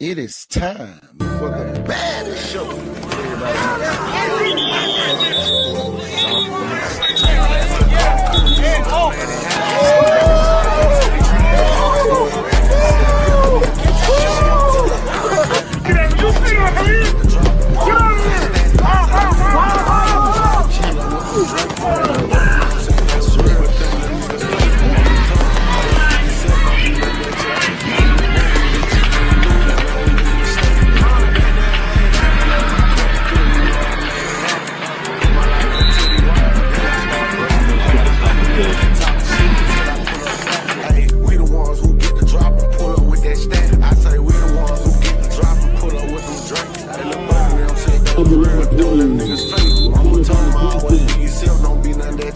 It is time for the baddest show.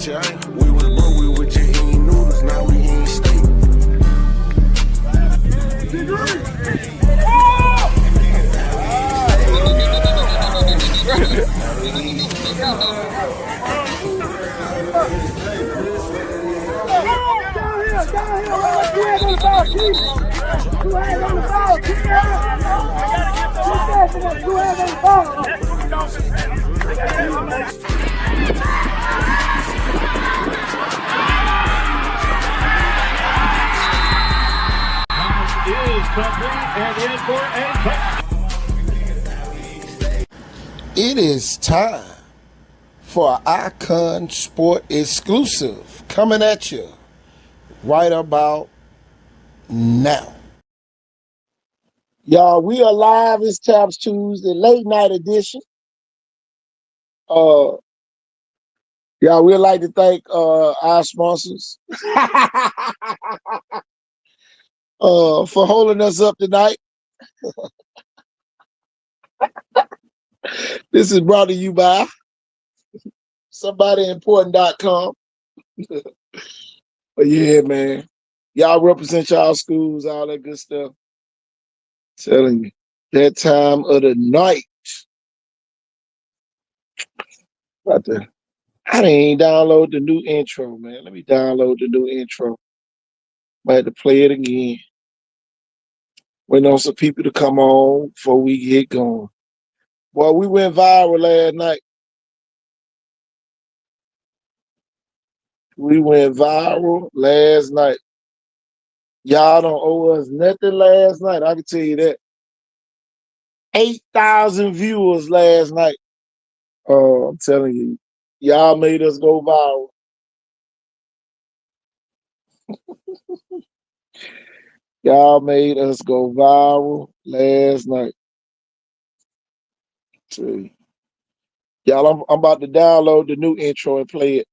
We was broke, we were just eating noodles, now we eating steak. It is time for Icon Sport exclusive coming at you right about now. Y'all, we are live. It's Taps Tuesday, late night edition. Y'all, we'd like to thank our sponsors for holding us up tonight. This is brought to you by somebodyimportant.com. But yeah, man, y'all represent y'all schools, all that good stuff. Telling you, that time of the night. I didn't download the new intro, man. Let me download the new intro. Might have to play it again. Waiting on some people to come on before we get going. Well, we went viral last night. We went viral last night. Y'all don't owe us nothing last night. I can tell you that. 8,000 viewers last night. Oh, I'm telling you. Y'all made us go viral. Y'all made us go viral last night. See. Y'all, I'm about to download the new intro and play it.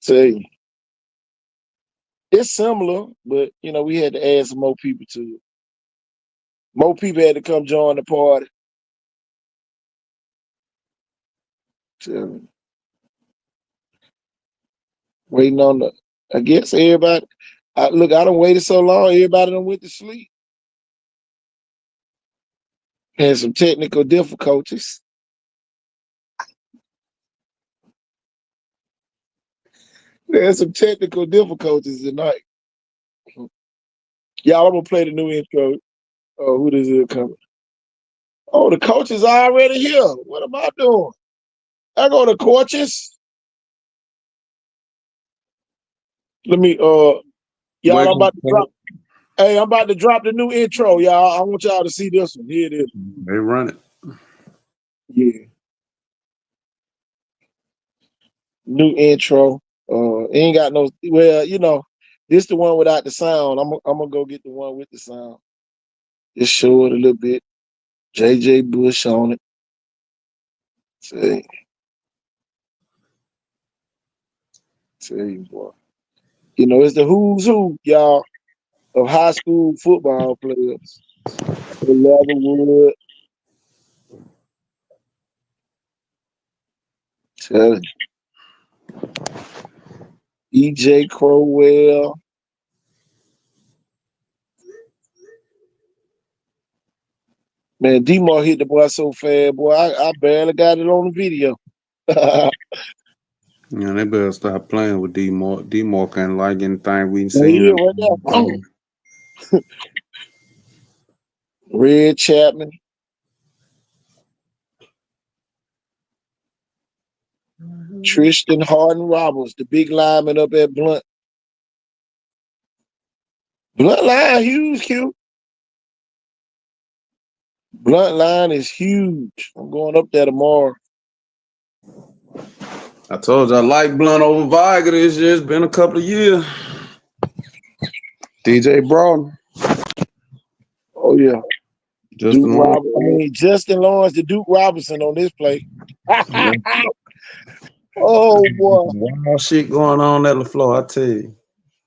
See. It's similar, but you know, we had to add some more people to it. More people had to come join the party. So, waiting on the, I guess everybody. Look, I done waited so long. Everybody done went to sleep. Had some technical difficulties. There's some technical difficulties tonight. Y'all, I'm gonna play the new intro. Oh, who is it coming? Oh, the coach is already here. What am I doing? I go to coaches. Let me y'all, I'm about to drop. Hey, I'm about to drop the new intro, y'all. I want y'all to see this one. Here it is. They run it. Yeah. New intro. Ain't got no, well, you know, this the one without the sound. I'm gonna go get the one with the sound. Just show it a little bit. JJ Bush on it. See. Tell you, boy. You know, it's the who's who, y'all, of high school football players. Leatherwood. Tell you. EJ Crowell. Man, D-Mar hit the boy so fast, boy. I barely got it on the video. Yeah, they better stop playing with D-Mar. D-Mar can't like anything we seen. Right there. Red Chapman. Tristan Harden Roberts, the big lineman up at Blunt. Blunt line huge, Q. Blunt line is huge. I'm going up there tomorrow. I told you I like Blunt over Viger this year. It's been a couple of years. DJ Broughton. Oh yeah. Justin Lawrence. Justin Lawrence, the Duke Robinson on this play. Yeah. Oh boy. Wild shit going on at the floor, I tell you.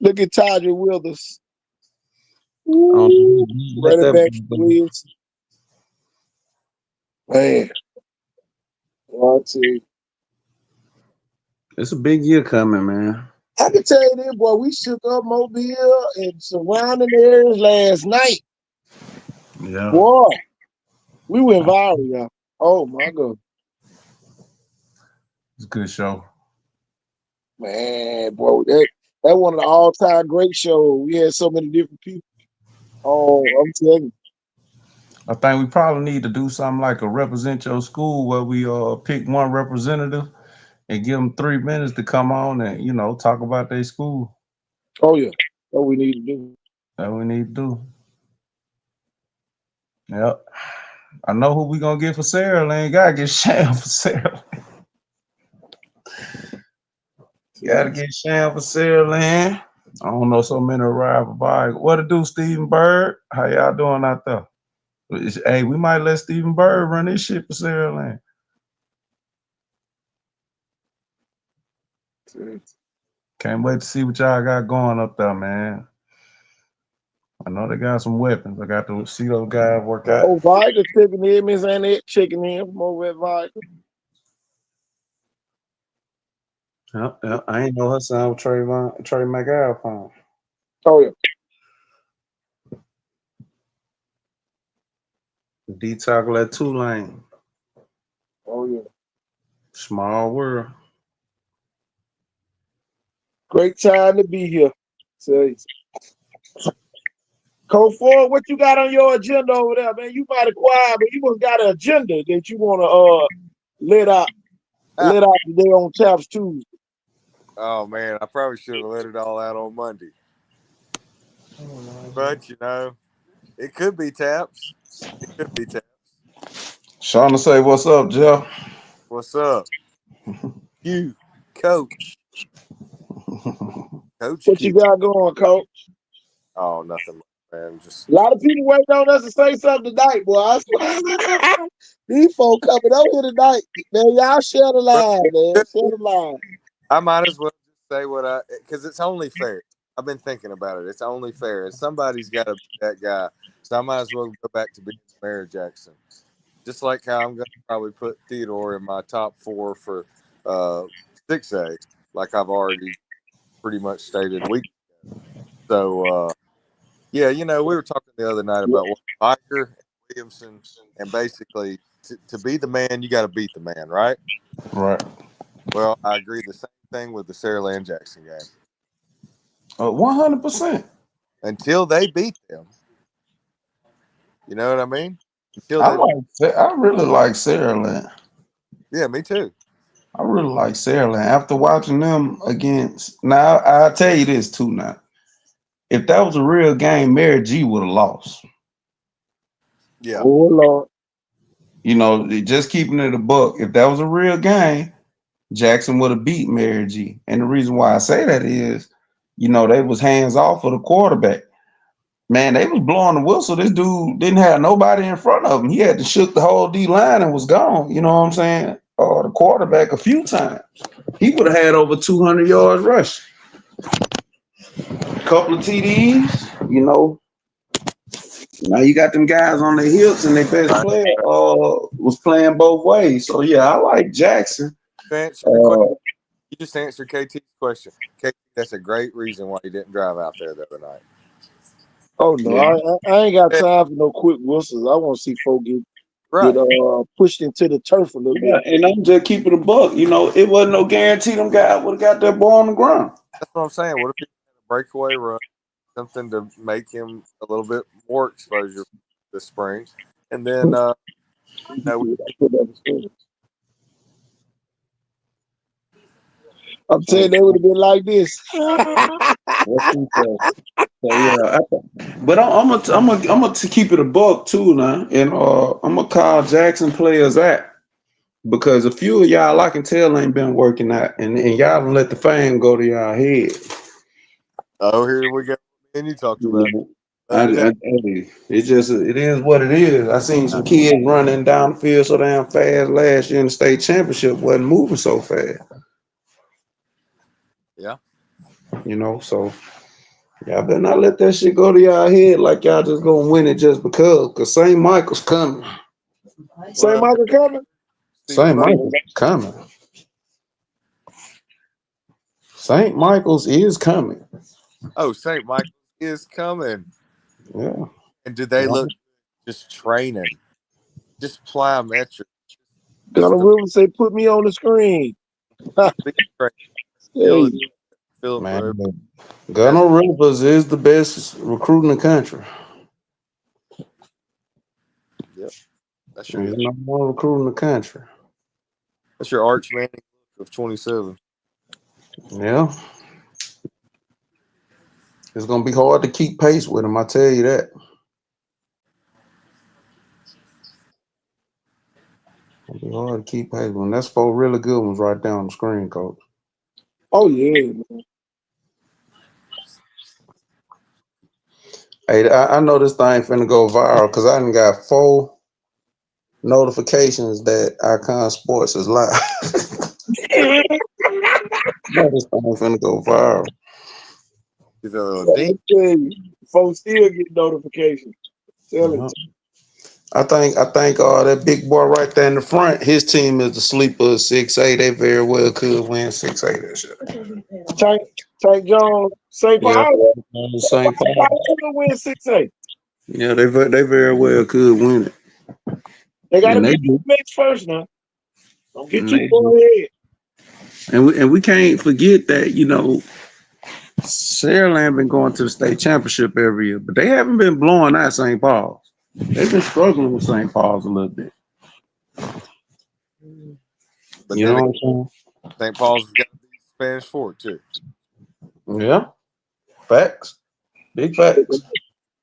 Look at Todrick Withers. Let Running that back Williams. Man. Well, I tell you. It's a big year coming, man. I can tell you this, boy, we shook up Mobile and surrounding areas last night. Yeah. Boy, we went viral, y'all. Oh my God. It's a good show. Man, boy, that one of the all-time great shows. We had so many different people. Oh, I'm telling you. I think we probably need to do something like a represent your school where we pick one representative and give them 3 minutes to come on and talk about their school. Oh yeah, that's what we need to do. That we need to do. Yep. I know who we gonna get for Sarah Lane. Gotta get Sham for Sarah. Gotta get Sham for Sarah Lane. I don't know so many rival bikes. What to do, Stephen Bird? How y'all doing out there? Hey, we might let Stephen Bird run this shit for Sarah Lane. Can't wait to see what y'all got going up there, man. I know they got some weapons. I got to see those guys work out. Oh, Viger checking in, Miss Annette checking in from over at Viger. Yep. I ain't know her son with Trey McAlpine. Oh yeah. D tackle at Tulane. Oh yeah. Small world. Great time to be here. Say, Coach Ford, what you got on your agenda over there, man? You might acquire, but you must got an agenda that you want to let out today on Taps Tuesday. Oh man, I probably should have let it all out on Monday. But it could be Taps. It could be Taps. Shauna say, "What's up, Jeff?" What's up? You, Coach. Coach What Q. you got going, Coach? Oh, nothing, man. Just A lot of people waiting on us to say something tonight, boy. I swear. These folk coming over here tonight. Man, y'all share the line, man. Share the line. I might as well just say because it's only fair. I've been thinking about it. It's only fair. And somebody's got to be that guy. So I might as well go back to being Mayor Jackson. Just like how I'm going to probably put Theodore in my top 4 for 6A, like I've already pretty much stated week ago. So, yeah, we were talking the other night about Viger and Williamson, and basically to be the man, you got to beat the man, right? Right. Well, I agree. The same thing with the Sarah Land Jackson game. 100%. Until they beat them, you know what I mean? I really like Sarah Lane. Yeah, me too. I really like Sarah Lane. After watching them against, now I'll tell you this too. Now, if that was a real game, Mary G would have lost. Yeah. Oh Lord. Just keeping it a buck. If that was a real game, Jackson would have beat Mary G. And the reason why I say that is, they was hands off for the quarterback. Man, they was blowing the whistle. This dude didn't have nobody in front of him. He had to shook the whole D line and was gone. You know what I'm saying? Or the quarterback a few times. He would have had over 200 yards rushing. A couple of TDs, Now you got them guys on their hips, and their best player was playing both ways. So yeah, I like Jackson. Answer the question. You just answered KT's question. KT, that's a great reason why he didn't drive out there the other night. Oh no, I ain't got time for no quick whistles. I want to see folk get pushed into the turf a little bit. And I'm just keeping a buck. It wasn't no guarantee them guys would have got that ball on the ground. That's what I'm saying. What if he had a breakaway run, something to make him a little bit more exposure? this spring, and then no, I'm saying they would have been like this. So yeah, but I'm gonna keep it a buck too now, and I'm gonna call Jackson players out because a few of y'all I can tell ain't been working out, and y'all don't let the fame go to y'all head. oh, here we go. And you talked about it. It is what it is. I seen some kids running down the field so damn fast last year in the state championship wasn't moving so fast. Yeah. So y'all better not let that shit go to y'all head like y'all just gonna win it just because St. Michael's coming. St. Michael coming? St. Michael's coming. St. Michael's is coming. Oh, St. Michael is coming. Yeah. And do they look just training? Just plyometric. Gonna really say, put me on the screen. Hey. Man, Gunnar Rivers is the best recruit in the country. Yep. That's He's the number one recruit in the country. That's your Arch Manning of 27. Yeah. It's gonna be hard to keep pace with him, I tell you that. It'll be hard to keep pace with him. That's 4 really good ones right there on the screen, Coach. Oh yeah, man. Hey, I know this thing finna go viral because I done got 4 notifications that Icon Sports is live. Know this thing finna go viral. Folks still get notifications. Tell it. I think that big boy right there in the front, his team is the sleeper 6A. They very well could win 6A this year. Tank Jones, St. Paul. St. Paul could win 6A. Yeah, they very well could win it. They gotta beat the Mets first now. Don't get too far ahead. And we can't forget that, Saraland been going to the state championship every year, but they haven't been blowing out St. Paul's. They've been struggling with St. Paul's a little bit. But you know what I'm saying? St. Paul's got to be Spanish Fort too. Yeah. Facts. Big facts. It's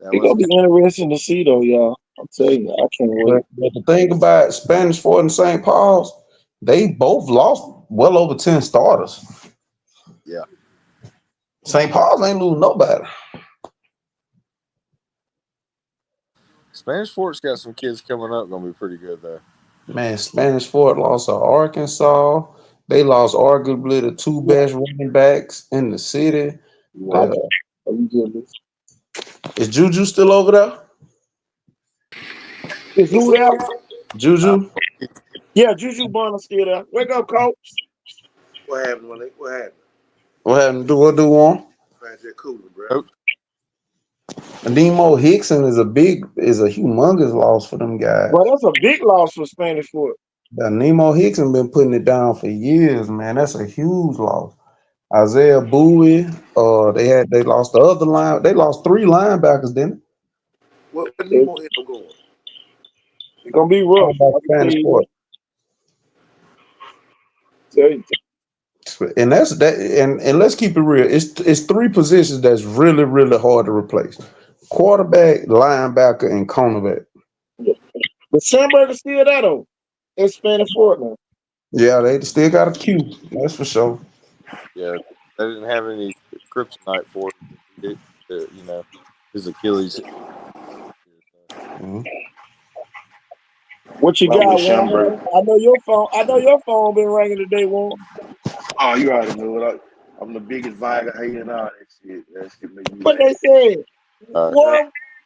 gonna be interesting to see though, y'all. I'll tell you, I can't wait. But the thing about Spanish Fort and St. Paul's, they both lost well over 10 starters. Yeah. St. Paul's ain't losing nobody. Spanish Fort's got some kids coming up gonna be pretty good though. Man, Spanish Fort lost to Arkansas. They lost arguably the 2 best running backs in the city. Is Juju still over there? Is who there? Juju? Yeah, Juju Bonner's still there. Wake up, coach. What happened? What happened? What happened? What do on? Cooler, bro. Nemo Hickson is a humongous loss for them guys. Well, that's a big loss for Spanish Fort. Nemo Hickson been putting it down for years, man. That's a huge loss. Isaiah Bowie, they lost the other line. They lost 3 linebackers, didn't it? What Nemo end up going? It's gonna be rough. Spanish Fort. And that's that. And let's keep it real. It's 3 positions that's really, really hard to replace: quarterback, linebacker, and cornerback. But Sandberg is still there though. It's Spanish Fort now. Yeah, they still got a Q. That's for sure. Yeah, they didn't have any kryptonite for it. His Achilles. Mm-hmm. What you got, Warren? I know your phone been ringing today, Warren. Oh, you already know it. I'm the biggest Viger hater and all that shit. That shit make me What laugh. they said?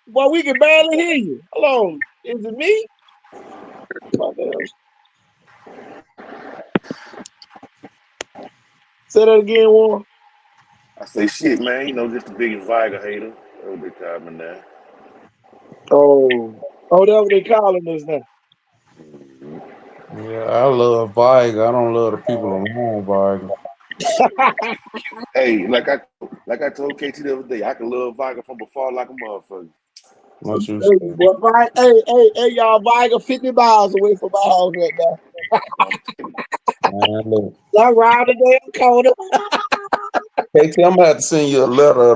Well, we can barely hear you. Hello, is it me? Say that again, Warren. I say shit, man. Just the biggest Viger hater. That's what they call me now. Oh, that's what they calling us now. Yeah, I love Viger. I don't love the people around Viger. Hey, like I told KT the other day, I can love Viger from afar like a motherfucker. What you Hey, say? boy, hey, y'all, Viger 50 miles away from my house right now. I'm telling you. Man, look. I ride the damn corner. Casey, I'm gonna have to send you a letter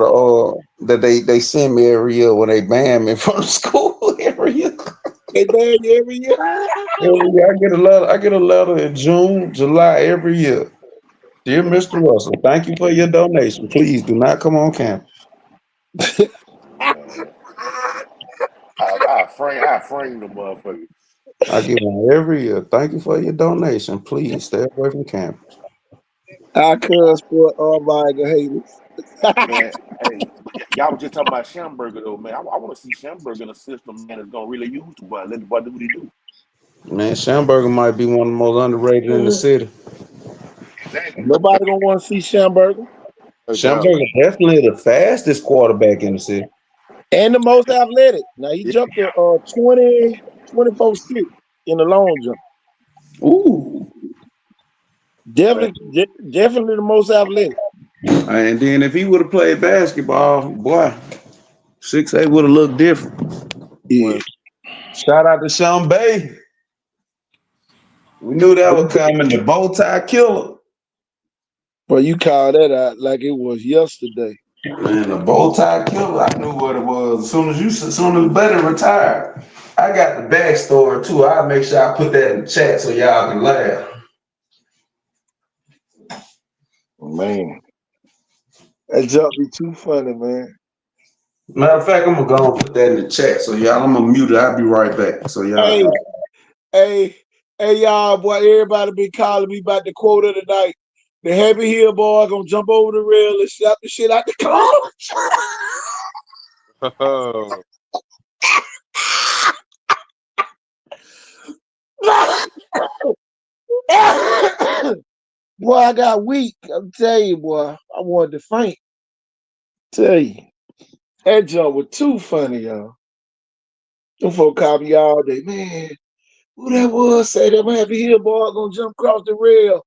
that they send me every year when they ban me from the school every year. They ban you every year. Every year I get a letter. I get a letter in June, July every year. Dear Mr. Russell, thank you for your donation. Please do not come on campus. Man, I frame the motherfucker. I get one every year. Thank you for your donation. Please stay away from campus. I cuss for Viger haters. Man, hey, but y'all was just talking about Schamberger though, man. I want to see Schamberger in a system, man, that's gonna really use the boy. Let the boy do what he do. Man, Schamberger might be one of the most underrated in the city. Exactly. Nobody gonna want to see Schamberger. No doubt. Schamberger definitely the fastest quarterback in the city. And the most athletic. Now he Yeah. jumped to 24-6 in the long jump. Ooh. Man, Definitely the most athletic. And then if he would have played basketball, boy, 6'8" would have looked different. Yeah. when Shout out to Sean Bay. We knew that was coming. The bow tie killer. But you call that out like it was yesterday. Man, the bow tie killer. I knew what it was. As soon as Buddy retired, I got the backstory too. I'll make sure I put that in the chat so y'all can laugh. Man, that jump be too funny, man. Matter of fact, I'm gonna go and put that in the chat. So y'all, I'm gonna mute it. I'll be right back. So y'all Hey, can. hey, hey, y'all, boy, everybody been calling me about the quote of the night. The heavy hill boy gonna jump over the rail and slap the shit out the coach. oh, Boy, I got weak. I'm telling you, boy. I wanted to faint. Tell you. That jump was too funny, y'all. Them folk call me all day. Man, who that was say that heavy hill boy gonna jump across the rail?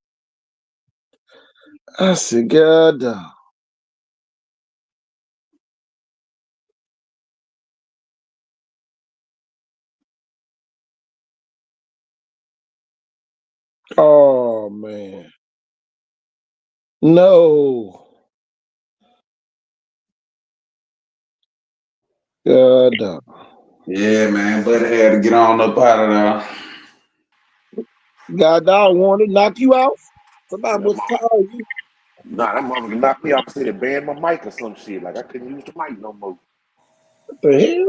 I said, God dog. Oh man. No. God dog. Yeah, man. Buddy had to get on up out of there. God dog wanted to knock you out. Somebody That must mother, call you. nah, that motherfucker knocked me off. Said it banned my mic or some shit. Like I couldn't use the mic no more. What the hell?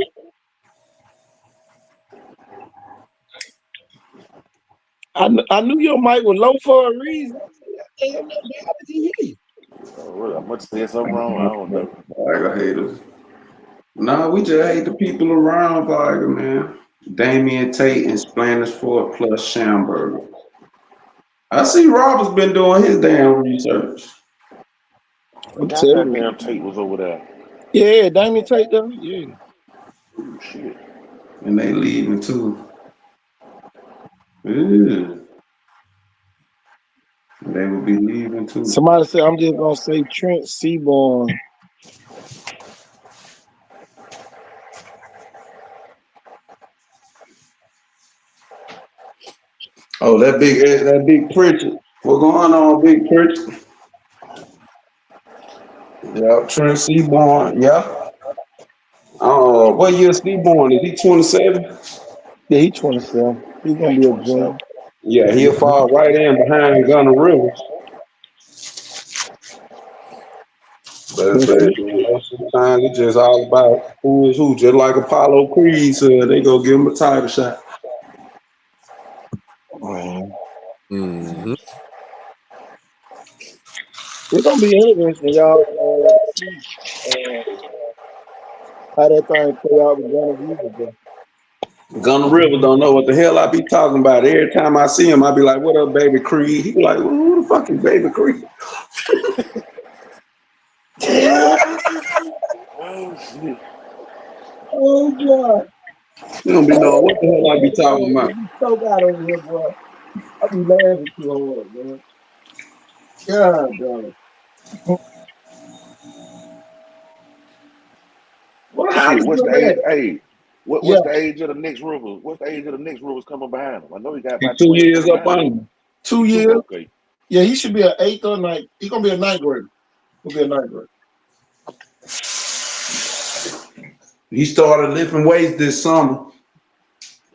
I knew your mic was low for a reason. Damn, how did he hear you? Well, I must have said something wrong. I don't know. Tiger haters. No, we just hate the people around Tiger, man. Damian Tate and Spanish Ford plus Schamberger. I see Robert's been doing his damn research. I'm Forgot telling that you. damn tape was over there. Yeah, Damien take them. Yeah. Ooh, shit. And they leaving too. Ew. They will be leaving too. Somebody said I'm just gonna say Trent Seaborn. Oh, that big Pritchard. What going on, big Pritchard? Yeah, Trent Seaborn. Yeah. What year Seaborn? Is he 27? Yeah, he 27. He's Yeah, gonna he be a 27. junior. Yeah, he'll fall right in behind Gunner Rivers. But I Yes, said, he you know, sometimes it's just all about who is who. Just like Apollo Creed said, they go give him a title shot. Man. hmm It's gonna be interesting, y'all, to see how that thing play out with Gunner Weaver, bro. Gunner Rivers don't know what the hell I be talking about. Every time I see him, I be like, "What up, baby Creed?" He be like, well, "Who the fuck is baby Creed?" Oh, shit. Oh boy. He don't be knowing what the hell I be talking Oh, about. you so got over here, boy. I be laughing too hard, man. God dog. Well, how Shit, you what's look the age? at it? Hey, Yeah, What's the age of the next Rivers? What's the age of the next Rivers coming behind him? I know he got He's about 2 20, years up 29. on him. 2 He too years. okay. Yeah, he should be an 8th or 9th. He's gonna be a 9th grader. He'll be a 9th grader. He started lifting weights this summer.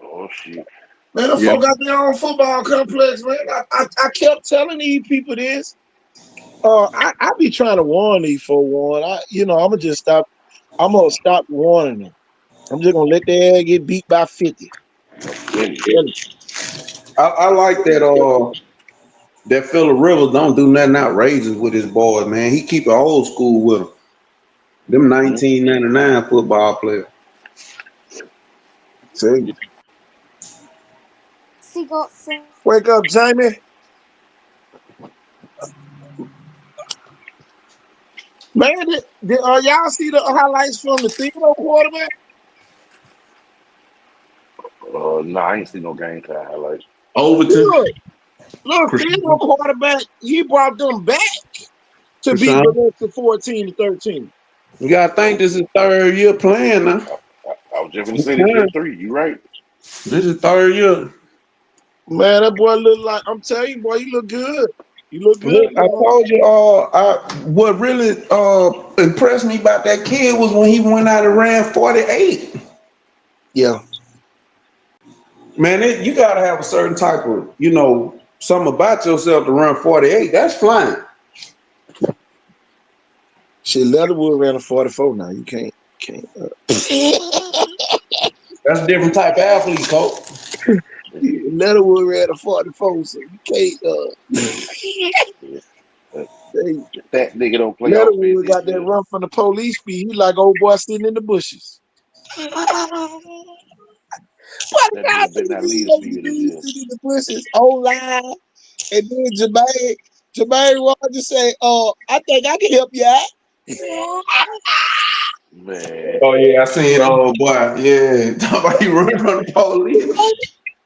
Oh shit. Man, the Yeah. folk got their own football complex, man. I kept telling these people this. I be trying to warn these for one. I'm gonna stop warning them. I'm just gonna let their ass get beat by 50. I'm telling you. I like that Phillip Rivers don't do nothing outrageous with his boys, man. He keep it old school with them. Them Mhm. 1999 football players. See? Seagull sing. Wake up, Jamie. Man, y'all see the highlights from the Theodore quarterback? No, I ain't seen no game time highlights. Overton, Look, Theodore Krishan, quarterback, he brought them back to beat Krishan. Valencia 14-13. You gotta think this is third year playing now. I was just gonna This say this year 3. You right. is third year. Man, that boy look like, I'm telling you, boy, he look good. He look good, Look, I y'all. told you, what really impressed me about that kid was when he went out and ran 48. Yeah. Man, you gotta have a certain type of, something about yourself to run 48. That's flying. Shit, Leatherwood ran a 44 now. You can't. That's a different type of athlete, coach. Leatherwood ran a 44, so you can't. They, The fat nigga don't play offense Leatherwood got this that year. run from the police speed. He like old boy sitting in the bushes. What the That guy nigga better sitting not lead the field this year. in the bushes? Oh, line. And then Jermaine Rogers say, I think I can help you out. Man. Oh yeah, I seen old boy. Yeah, talking about he running from the police.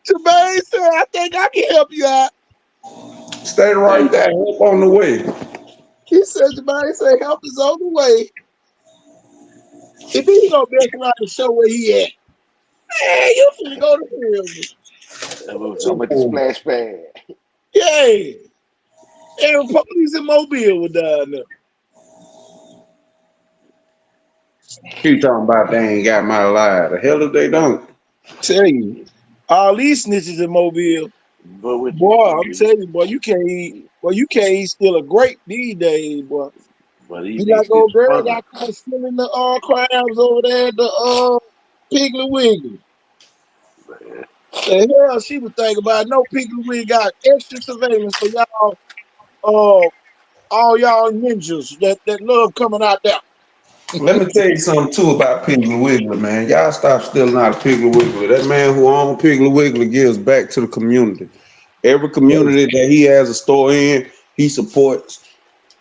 Jermaine said, I think I can help you out. Stay right Hey, there, help on the way. He said, Jermaine said, help is on the way. If he gonna mess around and show where he at, man, you finna go to prison. I'm talking about the splash pad. Yay. Every police in Mobile were down there. He talking about they ain't got my lie. The hell if they don't. Tell you, all these snitches in Mobile, But with you, boy, I'm but telling you, boy, you can't eat still a grape these days, boy. these Be niggas like still old girl fun. got caught stealing the crabs over there at the Piggly Wiggly. Man. The hell she was thinking about no Piggly Wiggly got extra surveillance for y'all, all y'all ninjas that love coming out there. Let me tell you something too about Piggly Wiggly, man. Y'all stop stealing out of Piggly Wiggly. That man who owns Piggly Wiggly gives back to the community. Every community that he has a store in, he supports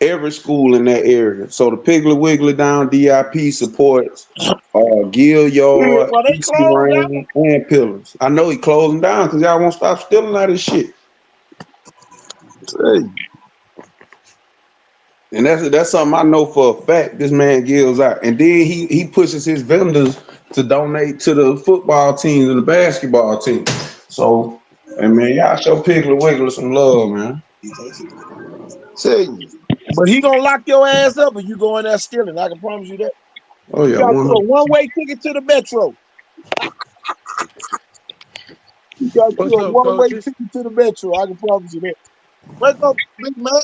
every school in that area. So the Piggly Wiggly down DIP supports Gilliard, Well, they East closed down. Lorraine, and Pillars. I know he closing down because y'all won't stop stealing out of his shit. Hey, And that's something I know for a fact this man gives out. And then he pushes his vendors to donate to the football teams and the basketball team. So, and man, y'all show Piggly Wiggly some love, man. tell you. But he gonna lock your ass up if you go in there stealing. I can promise you that. Oh You yeah, got you a 100. one-way ticket to the Metro. You got you What's a up, one-way coaches? ticket to the Metro. I can promise you that. Wake up, Big Mac.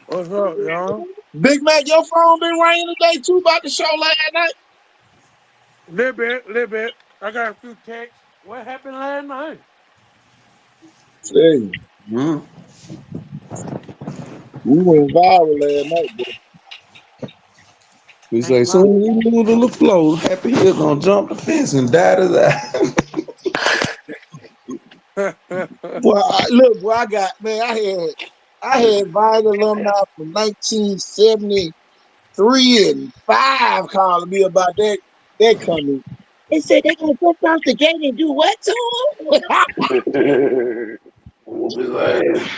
What's up, y'all? Big Mac, your phone been ringing today too about the show last night. Little bit. I got a few texts. What happened last night? Hey, Mm. we went viral last night, bro. We say Ain't soon my as we move to the flow, Happy Hill gonna jump the fence and die to that. Boy, look, boy, I had Viral alumni from 1973 and 5 calling me about that coming. They said they gonna jump out the gate and do what to him? Whoop his ass.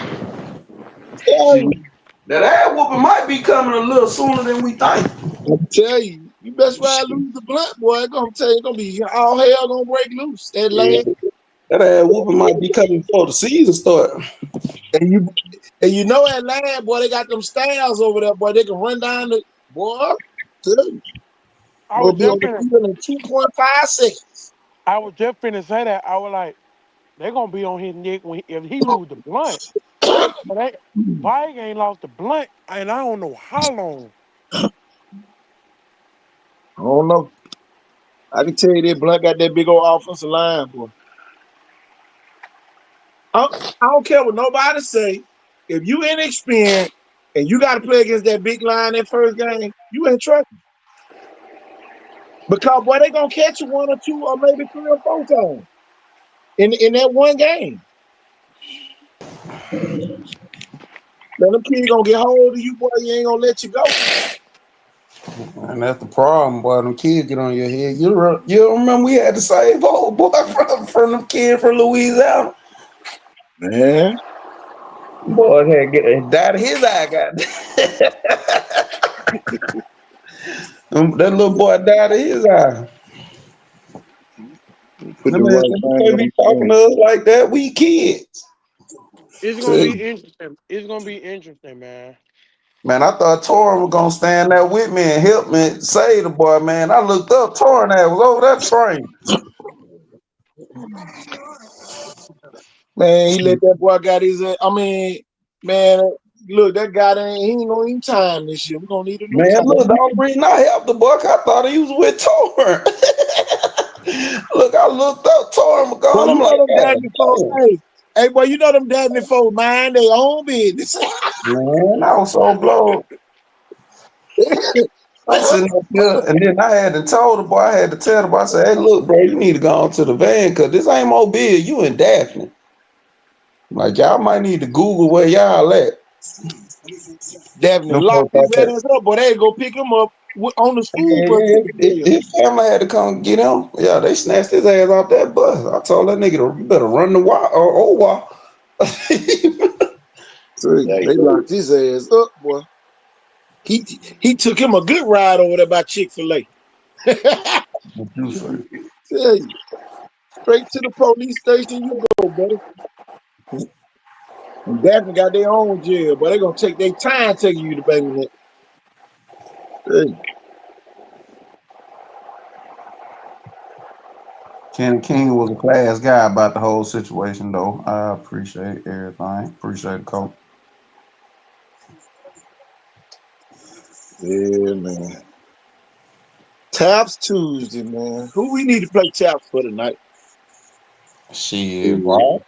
Tell See, you, that ass whooping might be coming a little sooner than we think. I tell you, you You best ride lose the blunt, boy. It's gonna tell you, it's gonna be all hell gonna break loose. That Yeah, land, that ass whooping might be coming before the season start. and you know that land, boy. They got them styles over there, boy. They can run down the boy. Tell you, I we'll was be on just the finna, field in 2.5 seconds. I was just finna say that. I was like, they're gonna be on his neck if he lose the blunt. But Vike ain't lost the blunt, and I don't know how long. I don't know. I can tell you that Blunt got that big old offensive line, boy. I don't care what nobody say. If you inexperienced and you got to play against that big line that first game, you in trouble. Because boy, they gonna catch you one or two or maybe 3 or 4 times in that one game. Then them kids gonna get hold of you, boy. You ain't gonna let you go. And that's the problem, boy. Them kids get on your head. You remember we had to save old boy from them kid from Louisiana. Man, Boy had died of his eye, got that little boy died of his eye. put That the man right said, you thing can't on be the talking screen. to us like that. We kids. It's gonna Tell be you. interesting. It's gonna be interesting, man. Man, I thought Torrin was gonna stand there with me and help me save the boy, man. I looked up, Torrin ass was over that train. Man, he let that boy got his. Man, look, that guy he ain't gonna even time this year. We're gonna need a new Man, look, the time. only reason I helped the boy, I thought he was with Torrin. Look, I looked up Torrin Boy, McGon. I'm you know like, them God Dabney folks. damn. Hey, boy, you know them Dabney folks mind their own business. Man, I was so blown. I'm sitting up here, and then I had to tell the boy, I had to tell the boy, I said, hey, look, bro, you need to go on to the van, because this ain't Mobile, you in Daphne. Like, y'all might need to Google where y'all at. Dabney Them locked folks his out there. ass up, boy. They go pick him up on the school Yeah, bus to yeah, the jail. his family had to come get him. Yeah, they snatched his ass off that bus. I told that nigga, you better run the wire or old wire. See, Hey, they locked his ass up, boy. He took him a good ride over there by Chick-fil-A. What you say? Tell you, straight to the police station you go, buddy. And Daphne got their own jail, but they gonna take their time taking you to Bay Minette. Hey, Kenny King was a class guy about the whole situation, though. I appreciate everything. Appreciate the coach. yeah, man. Taps Tuesday, man. Who we need to play taps for tonight? Shit, right?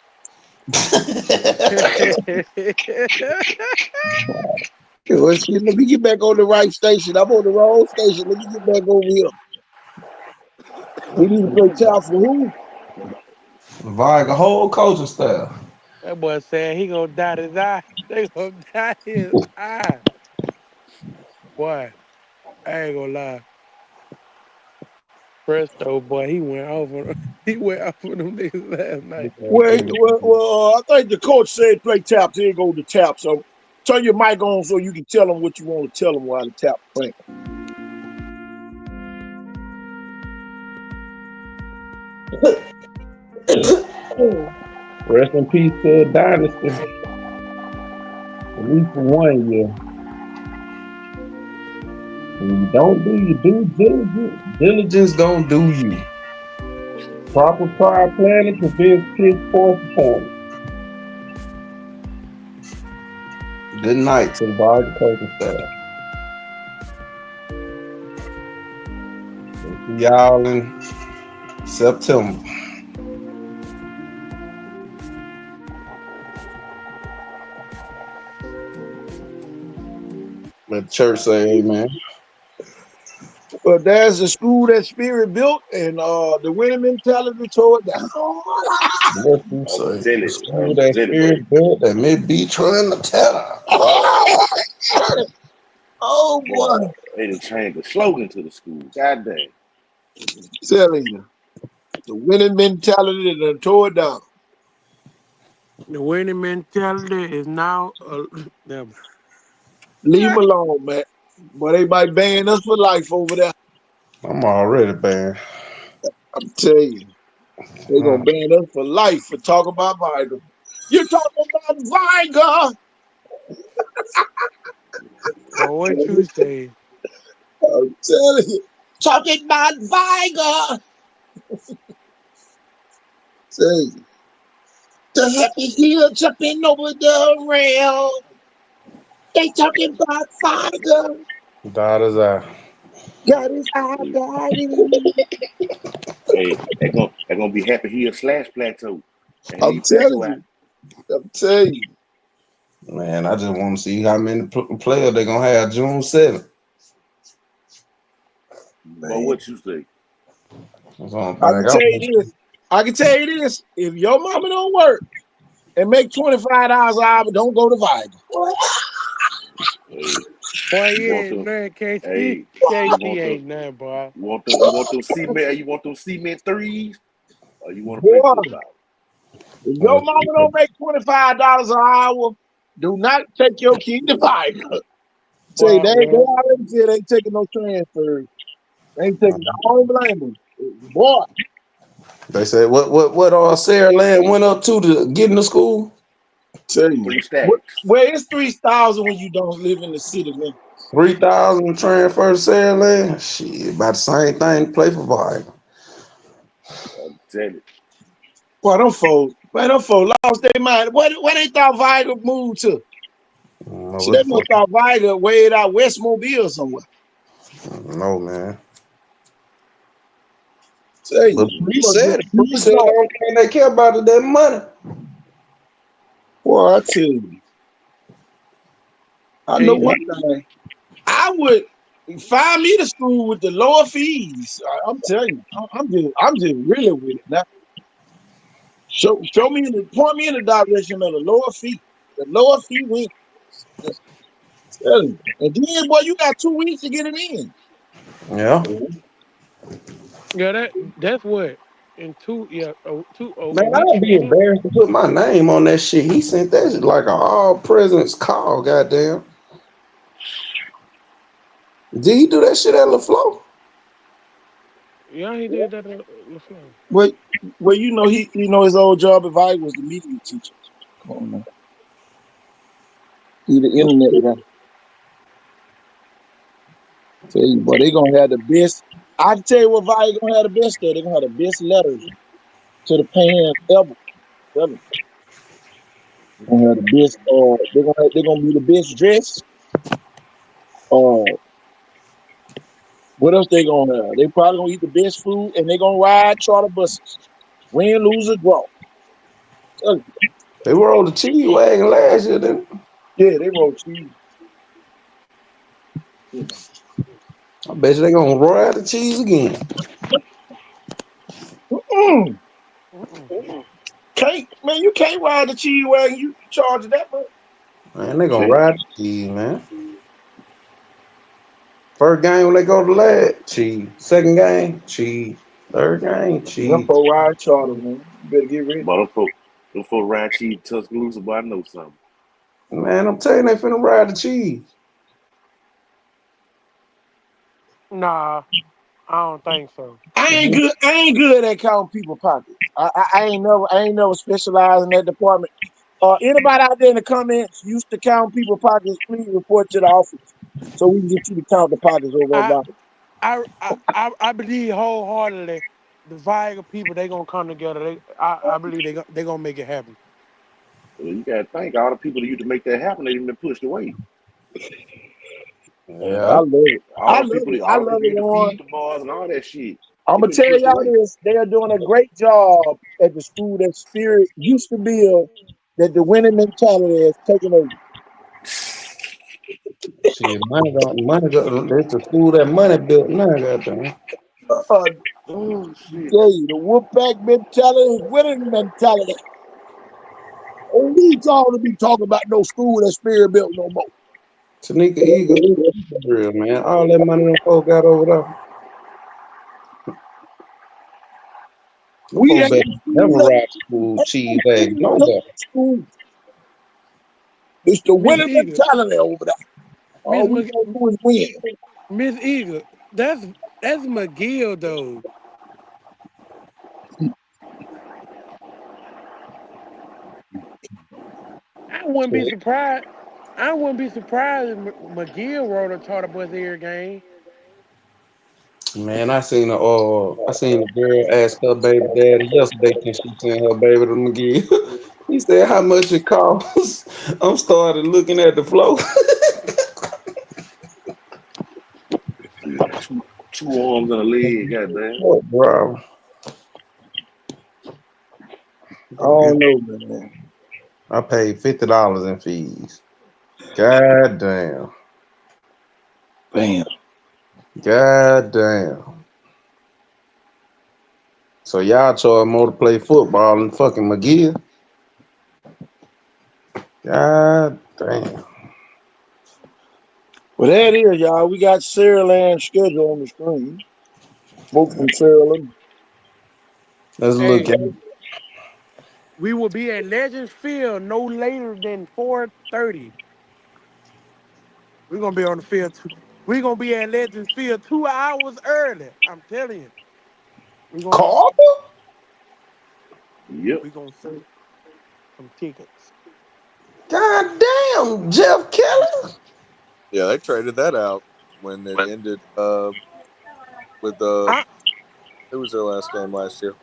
Let me get back on the right station. I'm on the wrong station. Let me get back over here. We need to play taps for who? Like a whole coaching staff. That boy said he gonna dot his eye. They gonna dot his eye. Boy, I ain't gonna lie. Presto, boy, he went off on he went off on them niggas last night. I think the coach said play taps. Here go the tap. So turn your mic on so you can tell them what you want to tell them while the tap playing. Rest in peace to Dynasty. At least for 1 year. When you don't do your due diligence, diligence gonna do you. Proper prior planning prevents piss poor performance. Good night to the Vargas coaching staff. We'll see y'all in September. Let the church say amen. But there's a school that Spirit built, and the winning mentality tore it down. What you I'm say? The telling you, school that bro. Spirit built that may be trying to tell. Oh boy, They done changed the slogan to the school. God damn. telling you, the winning mentality that tore it down. The winning mentality is now never. Leave them alone, man. But they might ban us for life over there. I'm already banned. I'm telling you, they gonna ban us for life for talking about Viger. You're talking about Viger. Well, what you say? I'm telling you, talking about Viger. Say the happy heel jumping over the rail. They talking about Viger. Daughter's eye. Got his eye, got it. Hey, they're gonna be happy here slash plateau. And I'm he plateau telling out. you. I'm telling you. Man, I just want to see how many players they're gonna have June 7th. But Man, what you say? That's the only I can thing I tell you this. I can tell you this. If your mama don't work and make $25 an hour, don't go to Viger. Hey, Boy, you want yeah, them? man, KC, Hey, you KC want them? ain't nothing, boy. You want them cement? You want them cement threes? Or you want to play Boy, football? if your want. mama don't make $25 an hour, do not take your kid to Viger. Say Boy, they well, already said they ain't taking no transfers. They ain't taking. I don't blame them. Boy, They said what Sarah Land went up to get into school? tell you, 3 stacks. where is 3,000 when you don't live in the city, man? 3,000 transfer to Sarah Land. Shit, about the same thing. Play for Vibe. I'm telling you. Boy, them folks lost their mind. Where they thought Viger moved to? No, See, what they the must fuck? thought Viger way out West Mobile somewhere. No, man. Tell But you, Bree must said get it. you Bree a said the job. only thing they care about is that money. Boy, I tell you, I know hey, one thing. I would find me the school with the lower fees. I'm telling you, I'm just really with it now. Show me point me in the direction of the lower fee. The lower fee wins. Just tell you. And then, boy, you got 2 weeks to get it in. Yeah. yeah, that's what in a Man, week I'd from be now. embarrassed to put my name on that shit. He sent that shit like a all president's call, goddamn. Did he do that shit at LaFleur? Yeah, he did that at LaFleur. Well, his old job advisor was the media teacher. Come on, man. He the internet guy. Tell you, boy, they gonna have the best. I can tell you what Valley gonna have the best there. They're gonna have the best letters to the fans ever. Ever. They're gonna have the best. They're gonna be the best dressed. Uh, what else they gonna have? They probably gonna eat the best food, and they gonna ride charter buses. Win, lose, or draw. Tell you. They rolled the cheese wagon last year, didn't they? Yeah, they roll cheese. Yeah. I bet you they gonna ride the cheese again. Mm-mm. Mm-mm. Can't man, you can't ride the cheese wagon. You charge that much. Man, they gonna Check. ride the cheese, man. First game when they go to lad, cheese. Second game, cheese. Third game, Them cheese. for ride charter, man. You better get ready. But them folk ride cheap Tuscaloosa, but I know something. Man, I'm telling you, they finna ride the cheese. Nah, I don't think so. I ain't good at counting people pockets. I ain't never specialized in that department. Anybody out there in the comments used to count people pockets, please report to the office so we can get you to count the pockets over I about. I believe wholeheartedly the Viagra people they gonna come together. I believe they gonna make it happen. Well, you gotta think all the people that used to make that happen, they didn't been pushed away. I Yeah. love it. All I the love people, it. that I all the love people it, used to Warren. feed the bars and all that shit, I'm they gonna been tell pushed y'all away. this. They are doing a great job at the school that Spirit used to build. That the winning mentality is taking over. Shit, it's the school that money built now, goddamn. Uh, Oh shit! tell you, the Wolfpack mentality is winning mentality. And we all to be talking about no school that Spirit built no more. Tanika Eagle, real man. All that money them folk got over there. Them We folk ain't better the never school that ride school ain't cheese no wagon. school No built better. school. It's the Miss winning Eager, mentality over there. Miss All we Mc, gonna do is win. Miss Eager, that's That's McGill though. I wouldn't be surprised. I wouldn't be surprised if McGill rode a charter bus every game. Man, I seen a girl ask her baby daddy yesterday can she send her baby to McGee. He said how much it costs. I'm started looking at the flow. Shit, two arms and a leg, goddamn. Oh, bro. I don't know, man. I paid $50 in fees. God damn. Damn. God damn. So y'all charge more to play football than fucking McGee? God damn. Well, that is, y'all. We got Sarah Land's schedule on the screen. Both from Sarah. Let's look Hey, at it. we will be at Legends Field no later than 4:30. We're gonna be on the field. We're gonna be at Legends Field 2 hours early. I'm telling you. We're gonna Carter? Yep. we gonna sell some tickets. God damn, Jeff Kelly. Yeah, they traded that out when it ended with I who was their last game last year?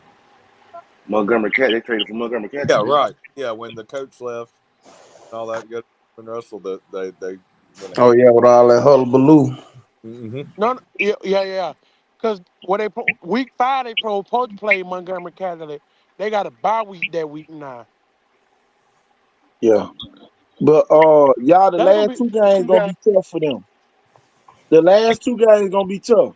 Montgomery Cat. They traded for Montgomery Cat. Yeah, Did right. Yeah, when the coach left and all that good and Russell that they went Oh ahead. yeah, with all that hullabaloo. Mm-hmm. no, no yeah. Cause when week 5 they supposed to play Montgomery Catholic. They got a bye week that week now. Yeah. But y'all, the That's gonna last be two games gonna be tough for them. The last two games gonna be tough.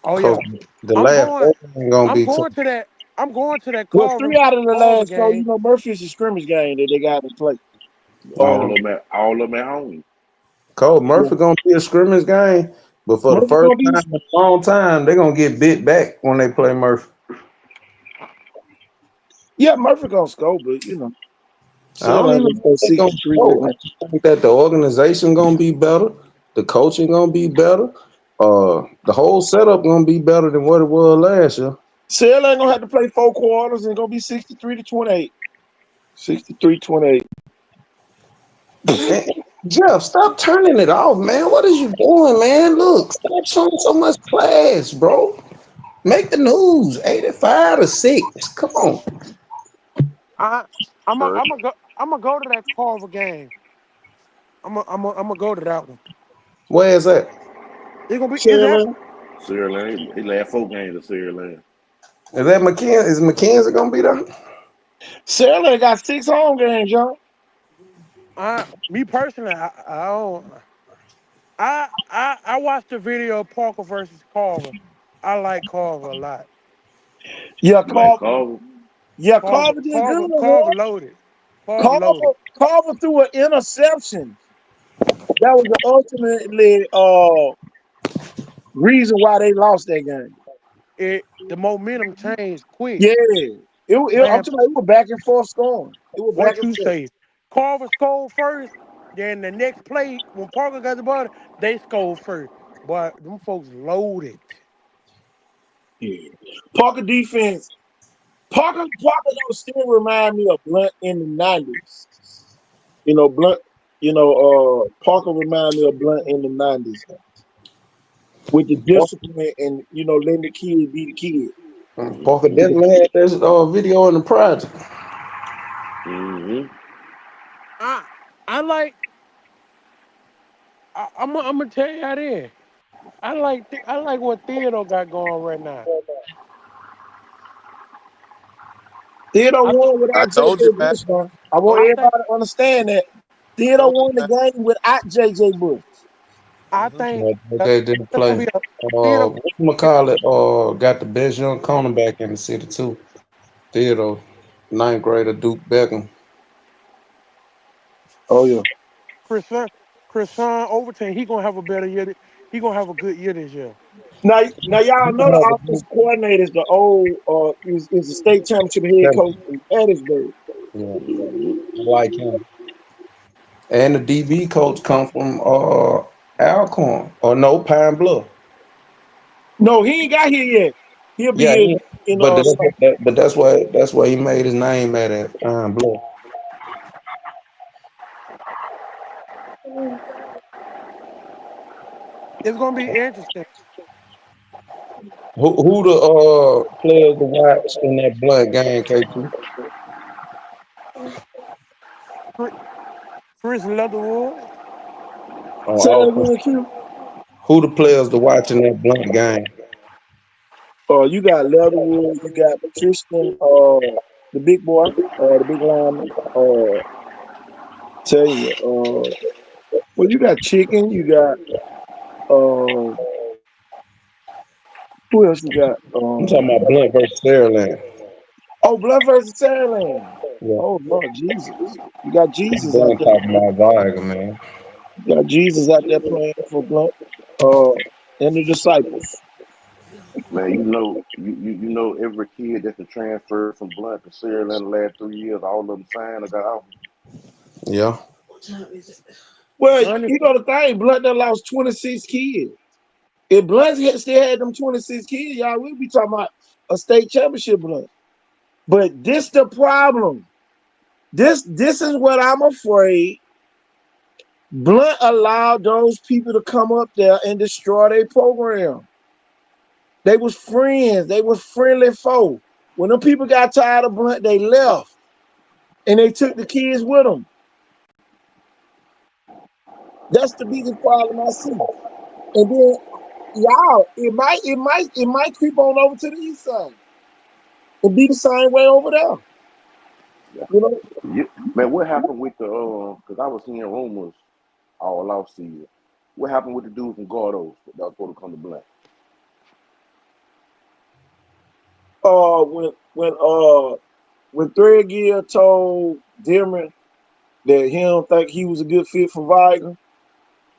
oh Cause yeah. the I'm last going four ain't gonna I'm be too. going to that I'm going to that Well, three out of the Carver last four, game. Murphy's a scrimmage game that they got to play. all Man, Uh, of them at home. Cole yeah. Murphy gonna be a scrimmage game, but for the Murphy first gonna be. time in a long time, they're gonna get bit back when they play Murphy. Yeah, Murphy gonna score, but I don't Sarah ain't even gonna go think they're gonna 63 that score. I game. just think that the organization gonna be better, the coaching gonna be better, the whole setup gonna be better than what it was last year. Sarah ain't gonna have to play 4 quarters and gonna be 63-28. 63-28. And Jeff, stop turning it off, man. What is you doing, man? Look, stop showing so much class, bro. Make the news. 85-6. Come on. I Bird. I'm gonna go to that Carver game. I'm gonna go to that one. Where is that? It's gonna be is that Sarah, Sierra Lane. He last 4 games at Sierra Lane. Is that McKenzie? Is McKenzie gonna be there? Sarah got 6 home games, y'all. me personally I don't I watched the video of Parker versus Carver. I like Carver a lot. Yeah, You like Carver. Carver? Yeah, Carver Carver did good, Carver boy. Carver loaded. Carver loaded. Carver threw an interception. That was the ultimately reason why they lost that game. The momentum changed quick. Yeah, I'm Man, talking about it was back and forth scoring. It was back what and you forth. say? Carver scored first, then the next play, when Parker got the ball, they scored first. But them folks loaded. Yeah. Parker defense. Parker don't still remind me of Blunt in the '90s. Blunt. Parker remind me of Blunt in the '90s with the discipline and letting the kid be the kid. Parker Mm-hmm. definitely had this video in the project. Mm-hmm. I I like I'm gonna tell you how it is. I like what Theodore got going right now. Theodore I th- won I without told you, JJ Matt. Bush, man. I want Told I you, think everybody to understand that Theodore told you, won the Matt. game without JJ Bush. I Mm-hmm. think Yeah, that they didn't it's gonna play. be a Theodore. Whatchamacallit got the best young cornerback in the city too. Theodore, ninth grader Duke Beckham. Oh yeah. Chris Krishan Overton, he gonna have a better year. He gonna have a good year this year. Now y'all know the offensive coordinator is the old is the state championship head coach in Hattiesburg. Yeah, Mm-hmm. I like him. And the DB coach come from Alcorn or no Pine Bluff. No, he ain't got here yet. He'll Yeah, be in summer. but that's why he made his name at Blood. It's gonna be interesting. Who the players to watch in that Blood game, KT? Chris Chris Leatherwood, Say that Okay. again, Q. Who the players to watch in that Blood game? You got Leatherwood, you got Tristan, the big boy, the big lineman. Tell you, well, you got Chicken, you got uh, who else you got? I'm talking about Blunt versus Saraland. Oh, Blood versus Sandland. Yeah, Oh Lord Jesus, you got Jesus out Blunt there. talking about Viagra, man. You got Jesus out there playing for Blunt, and the disciples. Man, you know every kid that's been transferred from Blunt to Sierra in the last 3 years, all of them signed or got out. Yeah. Well, honest, you know the thing, Blunt done lost 26 kids. If Blunt still had them 26 kids, y'all, we'd be talking about a state championship Blunt. But this the problem. This is what I'm afraid. Blunt allowed those people to come up there and destroy their program. They was friends. They was friendly folk. When them people got tired of Blunt, they left. And they took the kids with them. That's the biggest problem I see. And then y'all, it might creep on over to the east side and be the same way over there. Yeah. You know, Man, what happened with the because I was hearing rumors all off season. What happened with the dude from Gordos that was supposed to come to Blunt? uh, when when uh when Threadgill told Dimmer that he don't think he was a good fit for Viger,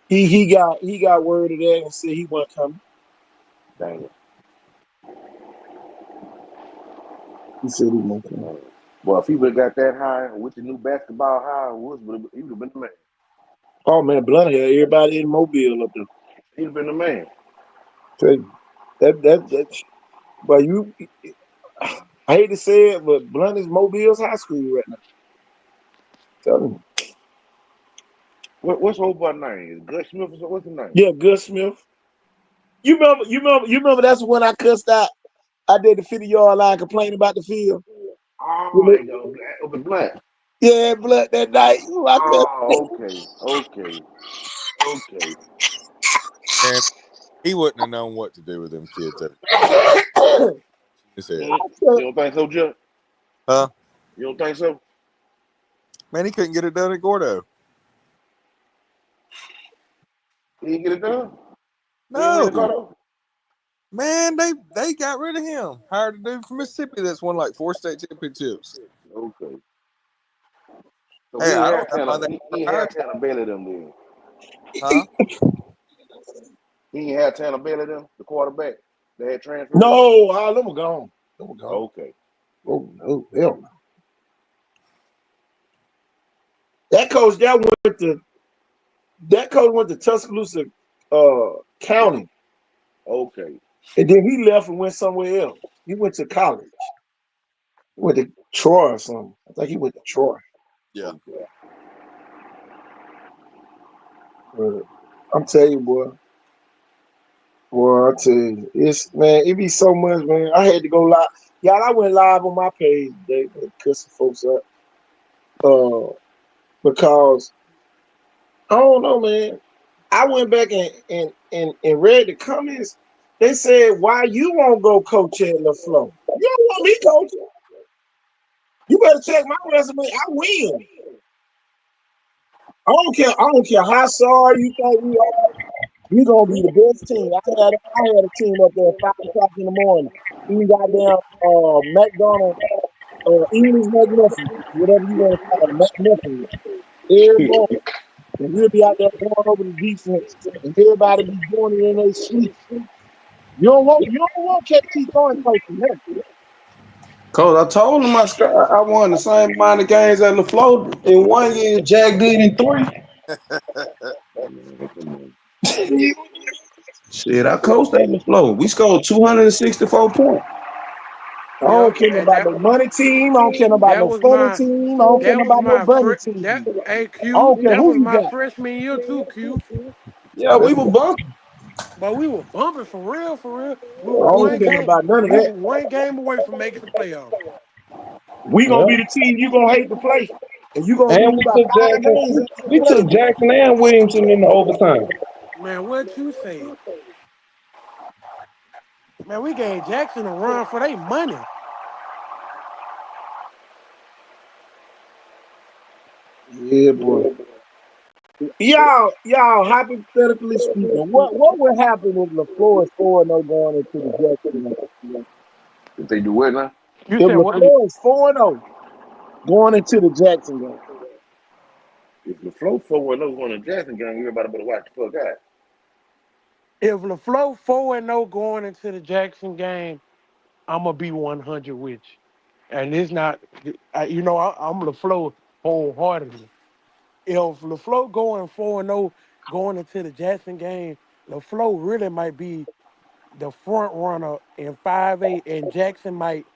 he got word of that and said he wasn't coming. Dang it. He said he wasn't coming. Man. Well, if he would have got that high with the new basketball high, he would have been the man. Oh man, Blunt had everybody in Mobile up there. He'd have been the man. Tell you. That but you I hate to say it, but Blunt is Mobile's high school right now. Tell him. What's old boy name? Is Gus Smith or something? What's his name? Yeah, Gus Smith. You remember that's when I cussed out. I did the 50-yard line complaining about the field. Oh, You they go black over Blunt. Yeah, Blunt that night. Ooh, I Oh, okay. And he wouldn't have known what to do with them kids. cussed. He said, You don't think so, Jeff? huh? You don't think so? Man, he couldn't get it done at Gordo. He didn't get it done? He ain't win the No. Gordo? Man, they got rid of him. Hired a dude from Mississippi that's won like 4 state championships. Okay. So Hey, he ain't I don't had know Tanner. why they He ain't hired had him. Tanner Bailey them then. Huh? He ain't had Tanner Bailey them, the quarterback. They had transferred. No, all them were gone. Them were gone. Okay. Oh no, hell no. That coach went to Tuscaloosa County, Okay. and then he left and went somewhere else. He went to college. He went to Troy or something. I think he went to Troy. Yeah. Okay. But I'm telling you, boy, I tell you, it be so much, man. I had to go live. Y'all, I went live on my page today, man, cussing folks up. Because I don't know, man. I went back and read the comments. They said, "Why you won't go coach at LaFleur? You don't want me coaching. You better check my resume. I win. I don't care. I don't care how sorry you think we are. We gonna be the best team. I had a team up there at 5 o'clock in the morning. Even goddamn McDonald, English McMuffin, whatever you want to call it, McMuffin. Every morning. And we'll be out there going over the defense, and everybody be doing it in their sleep. You don't want KT throwing coaching him. Cause I told him I won the same amount of games at LaFleur in 1 year. Jack did in 3. Man, come on. Shit, I coached at the flow. We scored 264 points. I Yeah, don't care and about no money team. I don't care about that no was funny my team. I don't care that was about no my bunny team. that hey I Q, don't care that who was you my got. freshman year too, Q. Yeah, we were bumping. But we were bumping for real, for real. We I were don't one care game, about none of we that. were one game away from making the playoffs. We gonna Yeah. be the team you gonna hate to play, and you gonna And lose we by took 5 games Jackson. after you We play. took Jackson and Williamson in the overtime. Man, what you say? Man, we gave Jackson a run for their money. Yeah, boy. Y'all, hypothetically speaking, what would happen if LaFleur is 4-0 going into the Jackson game? If they do what now? You If said what? LaFleur is 4-0 going into the Jackson game, If the flow forward those on the Jackson game, everybody better watch the fuck out. If LaFleur 4-0 going into the Jackson game, I'm gonna be 100 with you. And it's not, I'm LaFleur wholeheartedly. If LaFleur going 4-0 going into the Jackson game, LaFleur really might be the front runner in 5A, and Jackson might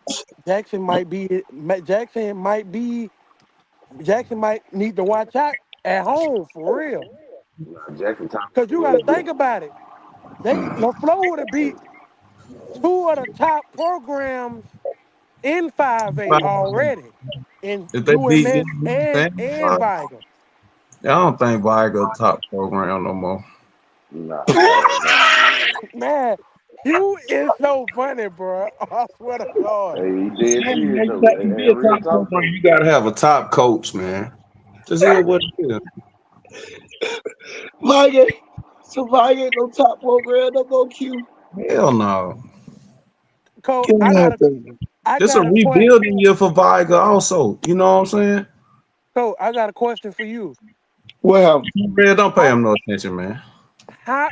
need to watch out at home for real. Nah, Jackson top Cause you got to think about it. LaFleur would have beat two of the top programs in 5A already, in If they beat UMS and them, Vigo. I don't think Vigo top program no more. Nah, hell no. Man, you is so funny, bro. I swear to God. Hey, he dead Man, serious you though. got Hey, to hey, be a real top talk program. though. You got to have a top coach, man. Just hear what it is. Mike ain't no top program, no more Q. Hell no. Cole, God damn. I It's a got a question. rebuilding year for Vigo also. You know what I'm saying? Cole, I got a question for you. Well, Red, don't pay How him no attention, man. how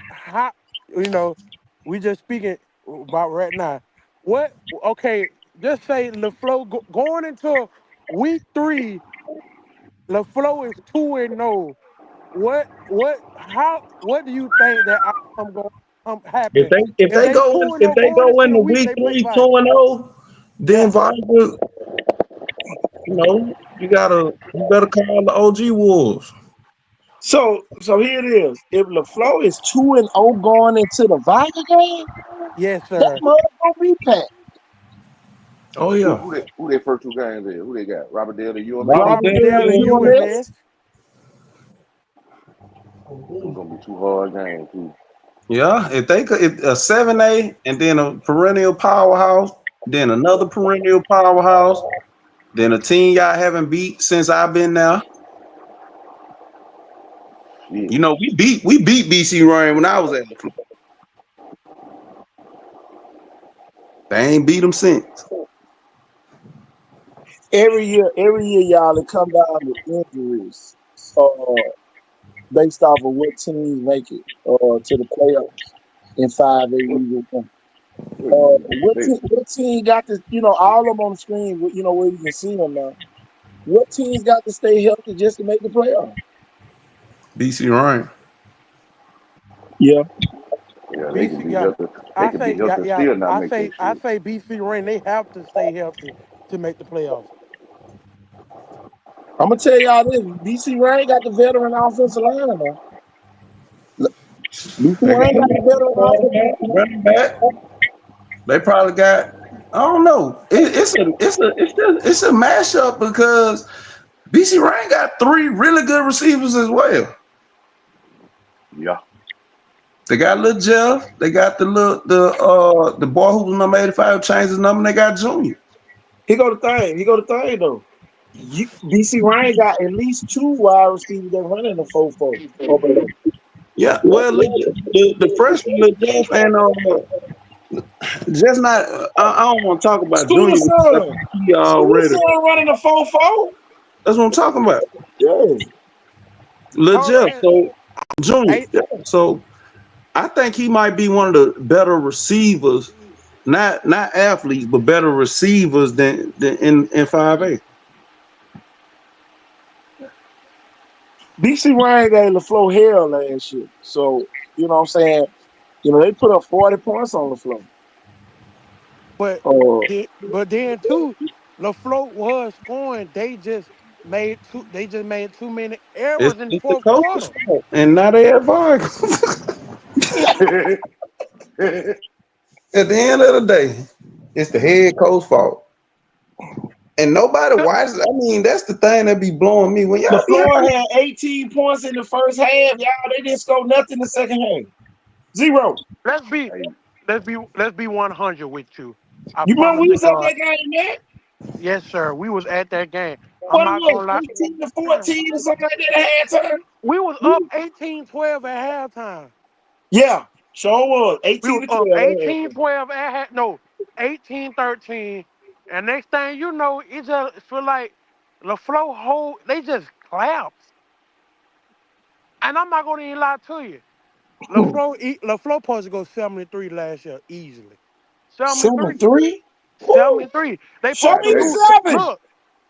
you know, we just speaking about right now. What okay, just say LaFleur going into week 3, LaFleur is 2-0. What do you think that outcome going to If happen? they if If they they go in 2-0 if they going go into the into week week they play three two Vigo. and 0, then Yeah. Vigo, you better call the OG Wolves. so here it is. If LaFleur is 2-0 going into the Viking game, Yes, that sir. mother gonna be packed. Oh Who yeah. who they who their first two games is? Who they got? Robert Dale and UMS? Robert Robert Dale Dale Robert and and and UMS. UMS. Those gonna be two hard games too. yeah, if they could, if a 7A and then a perennial powerhouse, then another perennial powerhouse, then a team y'all haven't beat since I've been there. Shit. You know, we beat BC Ryan when I was at the club. They ain't beat them since. Every year, y'all, it come down to injuries. Based off of what teams make it to the playoffs in 5A What, Region 1. they What team got to, all of them on the screen, where you can see them now. What teams got to stay healthy just to make the playoffs? BC Ryan. Yeah. yeah, they can BC, be yeah. healthy. They can be healthy and still not make that I shit. say BC Rain, they have to stay healthy to make the playoffs. I'm going to tell y'all this. BC Ryan got the veteran offensive line now. BC They got Ryan got a the veteran quarterback, offensive line. running back. They probably got. I don't know. It's a mashup because BC Ryan got 3 really good receivers as well. Yeah. They got little Jeff. They got the boy who was number 85 changed his number. And they got Junior. He go to thing though. BC Ryan got at least 2 wide receivers that run in the 4-4 or below. Yeah, well, the freshman little Jeff and just not. I don't want to talk about Scooter Junior because I Son. think he Scooter already. Son running the 4-4. That's what I'm talking about. Yeah. Lil Hold Jeff. on. So Junior. Hey, Yeah. So I think he might be one of the better receivers, not athletes, but better receivers than in 5A. BC Ryan gave LaFleur hell last year. So, you know what I'm saying? they put up 40 points on the floor. But Oh, then too, LaFleur was scoring. They just made too many It's, errors in the it's the fourth coach's quarter. fault and not everybody. At the end of the day, it's the head coach fault. And nobody watches. I mean, that's the thing that be blowing me when y'all be LaFleur had 18 points in the first half. Y'all, they didn't score nothing in the second half. Zero. Let's be Hey, let's be 100 with you. I You remember promise we to was at God. that game, man? Yes, sir. We was at that game. I'm What it not was, gonna lie. 18 to 14 or something like that at halftime? We was up 18-12 at halftime. Yeah, sure was. We 18 was to up 12. 18-12 no, 18-13. And next thing you know, it just feel like LaFleur they just collapsed. And I'm not gonna even lie to you. LaFleur supposed to go 73 last year easily. 73. 7-3? Woo! 73. They Show supposed to me the damn. lose. seven. Look,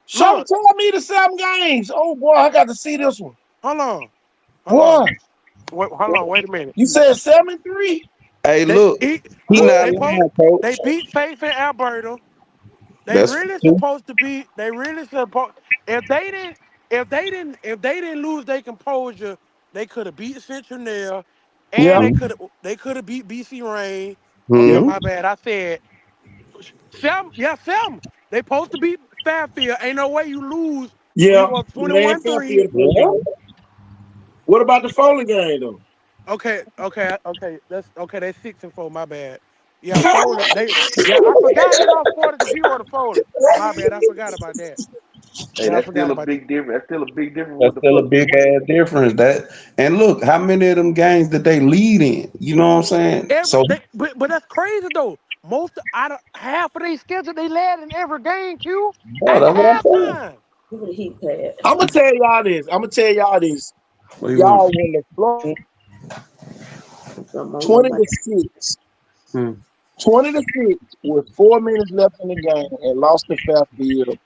Show look, tell me the 7 games. Oh boy, I got to see this one. hold on. Hold Boy, on. Hold on, wait a minute. you said 7-3? hey, They look, he look, not lying, coach. they beat Faith and Alberta. They That's really true. supposed to be. They really supposed. If they didn't lose their composure, they could have beat Central Nail, and Yeah, they could have beat BC Rain. yeah, Okay, Mm-hmm. my bad. I said Sam. Yeah, Sam. They supposed to beat Fairfield. Ain't no way you lose when yeah. you up Man, 21-3. Fairfield played good. What about the Foley game though? Okay. That's okay. They 6-4. My bad. Yeah, Foley. Yeah, I forgot they lost 40-0 to Foley. My bad. I forgot about that. Hey, Yeah, I that's forgot still a about that. big difference. That's still a big difference That's with the still a Fulton. big ass difference. That and look, how many of them games did they lead in? You know what I'm saying? So But that's crazy though. Most out of half of their schedule, they led in every game. Q yeah, at that's what I'm saying. halftime. I'm gonna tell y'all this. What do you want? Y'all when the floor 20-6. Hmm. 20-6 with 4 minutes left in the game and lost to Fairfield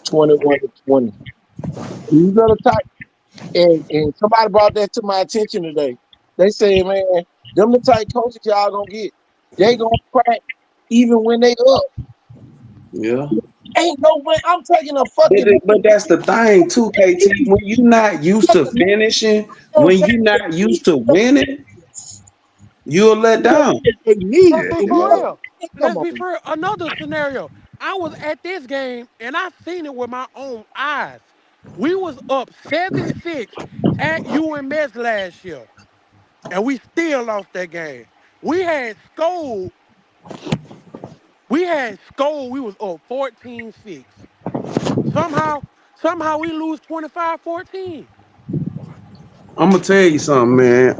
21-20. These are the type and somebody brought that to my attention today. They say, man, them the type coaches y'all gonna get. They gonna crack even when they up. Yeah. Ain't no way I'm taking a fucking But that's the thing too, KT. When you not used to finishing, when you not used to winning, you'll let down. they need. Let's be for real. Come Let's be on. for real. Another scenario. I was at this game and I seen it with my own eyes. We was up 7-6 at UMS last year, and we still lost that game. We had scored. We had scored. We was up 14-6. Somehow, somehow we lose 25-14. I'm gonna tell you something, man.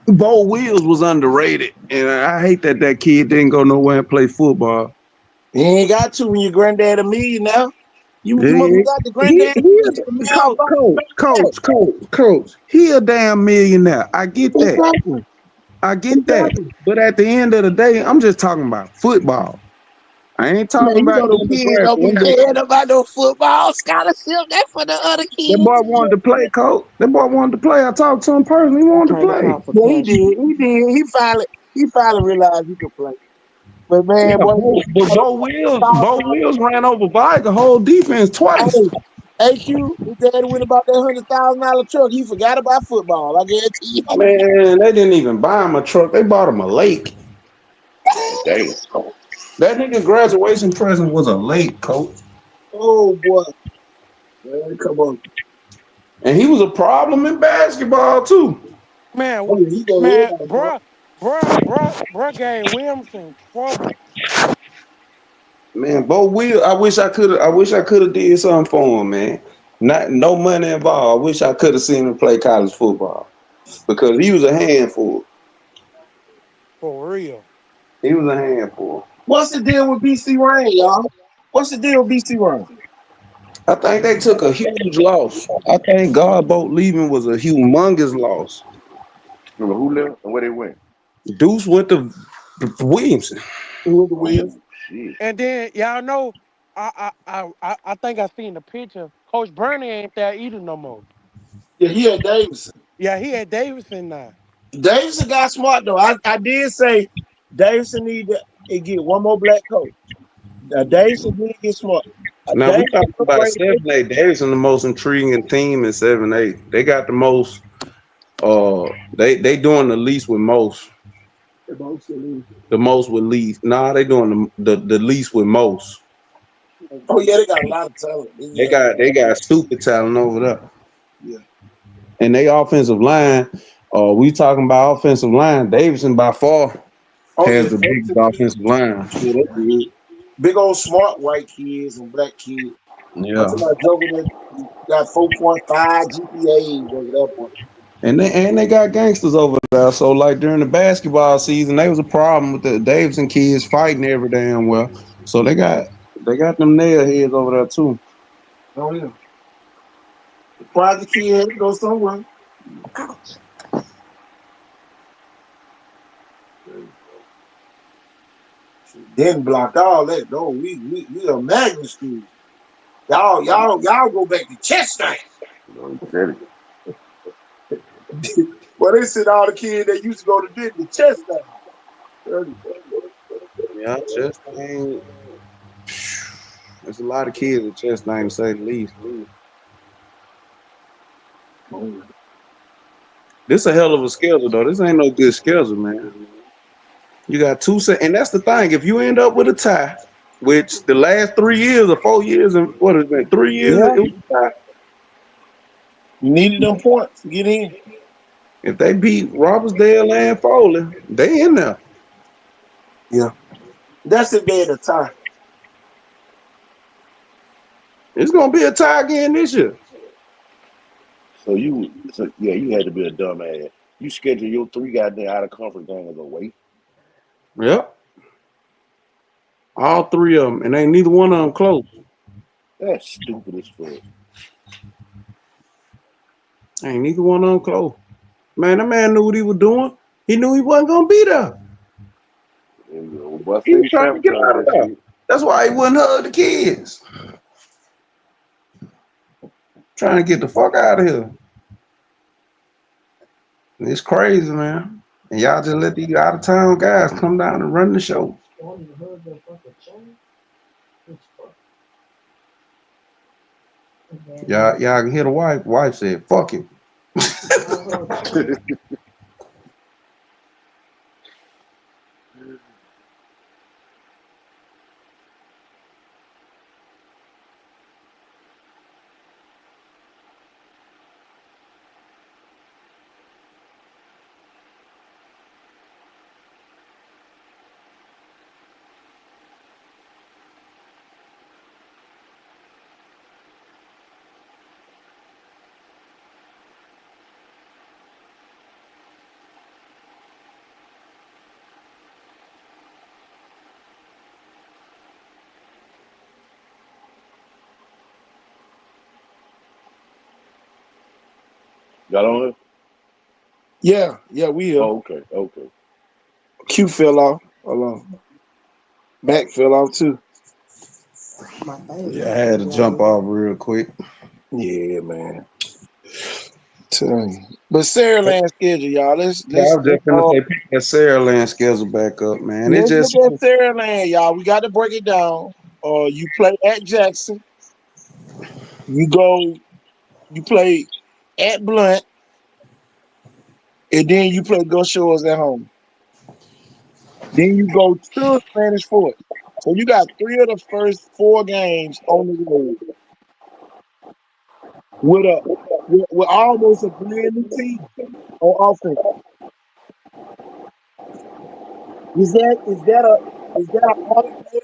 Bo Wills was underrated, and I hate that that kid didn't go nowhere and play football. You ain't got to when your granddad a million now. You He, got the he, granddad he to the man coach, coach, coach, coach, coach. He a damn millionaire. I get that. Exactly. I get that. Exactly. But at the end of the day, I'm just talking about football. I ain't Man, talking you about know the kids demographic. don't be caring about no football scholarship. That's for the other That boy kids. wanted to play, coach. That boy wanted to play. I talked to him personally. He wanted to play. Yeah, he did. He did. He finally realized he could play. But man, Yeah, boy, but Bo Wills ran over by the whole defense twice. hey, AQ, his daddy went about that $100,000 truck. He forgot about football. I guarantee you. Man, they didn't even buy him a truck. They bought him a lake. Damn. That nigga graduation present was a lake, coach. Oh boy, man, come on. And he was a problem in basketball too. Man, Oh, he gave man, everybody bro. bruh gave Williamson trouble. Man, I wish I could have did something for him, man. Not no money involved. I wish I could have seen him play college football because he was a handful. For real. He was a handful. What's the deal with BC Rain, y'all? What's the deal with BC Rain? I think they took a huge loss. I think Godboat leaving was a humongous loss. Remember who left and where they went? Deuce went to Williamson. Who with the wheels? Oh shit. And then y'all know, I think I seen the picture. Coach Bernie ain't there either no more. Yeah, he at Davidson. Yeah, he at Davidson now. Davidson got smart though. I did say Davidson need to get one more black coach. Davidson did get smart. Now we Davidson talking about upgraded. 7-8. Davidson the most intriguing team in 7-8. They got the most. They doing the least with most. The most with least. Nah, they doing the least with most. Oh yeah, they got a lot of talent. They got stupid talent over there. Yeah. And they offensive line. We talking about offensive line. Davidson by far Oh yeah, has the biggest Davidson did. offensive line. Yeah, they did. Big old smart white kids and black kids. I'm Yeah. talking about Joker that got 4.5 GPA over that point. And they got gangsters over there. So like during the basketball season, there was a problem with the Davidson kids fighting every damn well. So they got them nail heads over there too. Oh yeah. The project kid had to go somewhere. Then blocked all that. No, we a magnet school. Y'all go back to Chestnut. I'm telling you. Well, they said all the kids that used to go to Denton to Chestnut. Yeah, Chastain. There's a lot of kids at Chastain to say the least. This a hell of a schedule though. This ain't no good schedule, man. You got and that's the thing. If you end up with a tie, which the last 3 years or 4 years and what is that? 3 years Yeah, it was a tie. you needed them points to get in. If they beat Robertsdale and Foley, they in there. Yeah, that's if they had a tie. It's gonna be a tie again this year. So yeah, you had to be a dumbass. You schedule your three goddamn out of conference games away. Yep. All three of them, and ain't neither one of them close. That's stupid as fuck. Ain't neither one of them close. Man, that man knew what he was doing. He knew he wasn't gonna be there. And, you know, but He was he trying to get sabotaged out of that there. shit. That's why he wouldn't hug the kids. Trying to get the fuck out of here. It's crazy, man. And y'all just let these out of town guys come down and run the show. Y'all can hear the wife. Wife said, "Fuck him." Got on it? Yeah, we here. Oh, okay. Q fell off. Hold on. Mac fell off too. Yeah, I had to jump off real quick. Yeah, man. Tell you. But Sarah Land schedule, y'all. Yeah, I was just gonna say pick that Sarah Land schedule back up, man. It Let's just look at Sarah Land, y'all. We got to break it down. You play at Jackson. You play at Blunt, and then you play Gulf Shores at home. Then you go to Spanish Fort. So you got three of the first four games on the road with with almost a brand new team on offense. Is that a automatic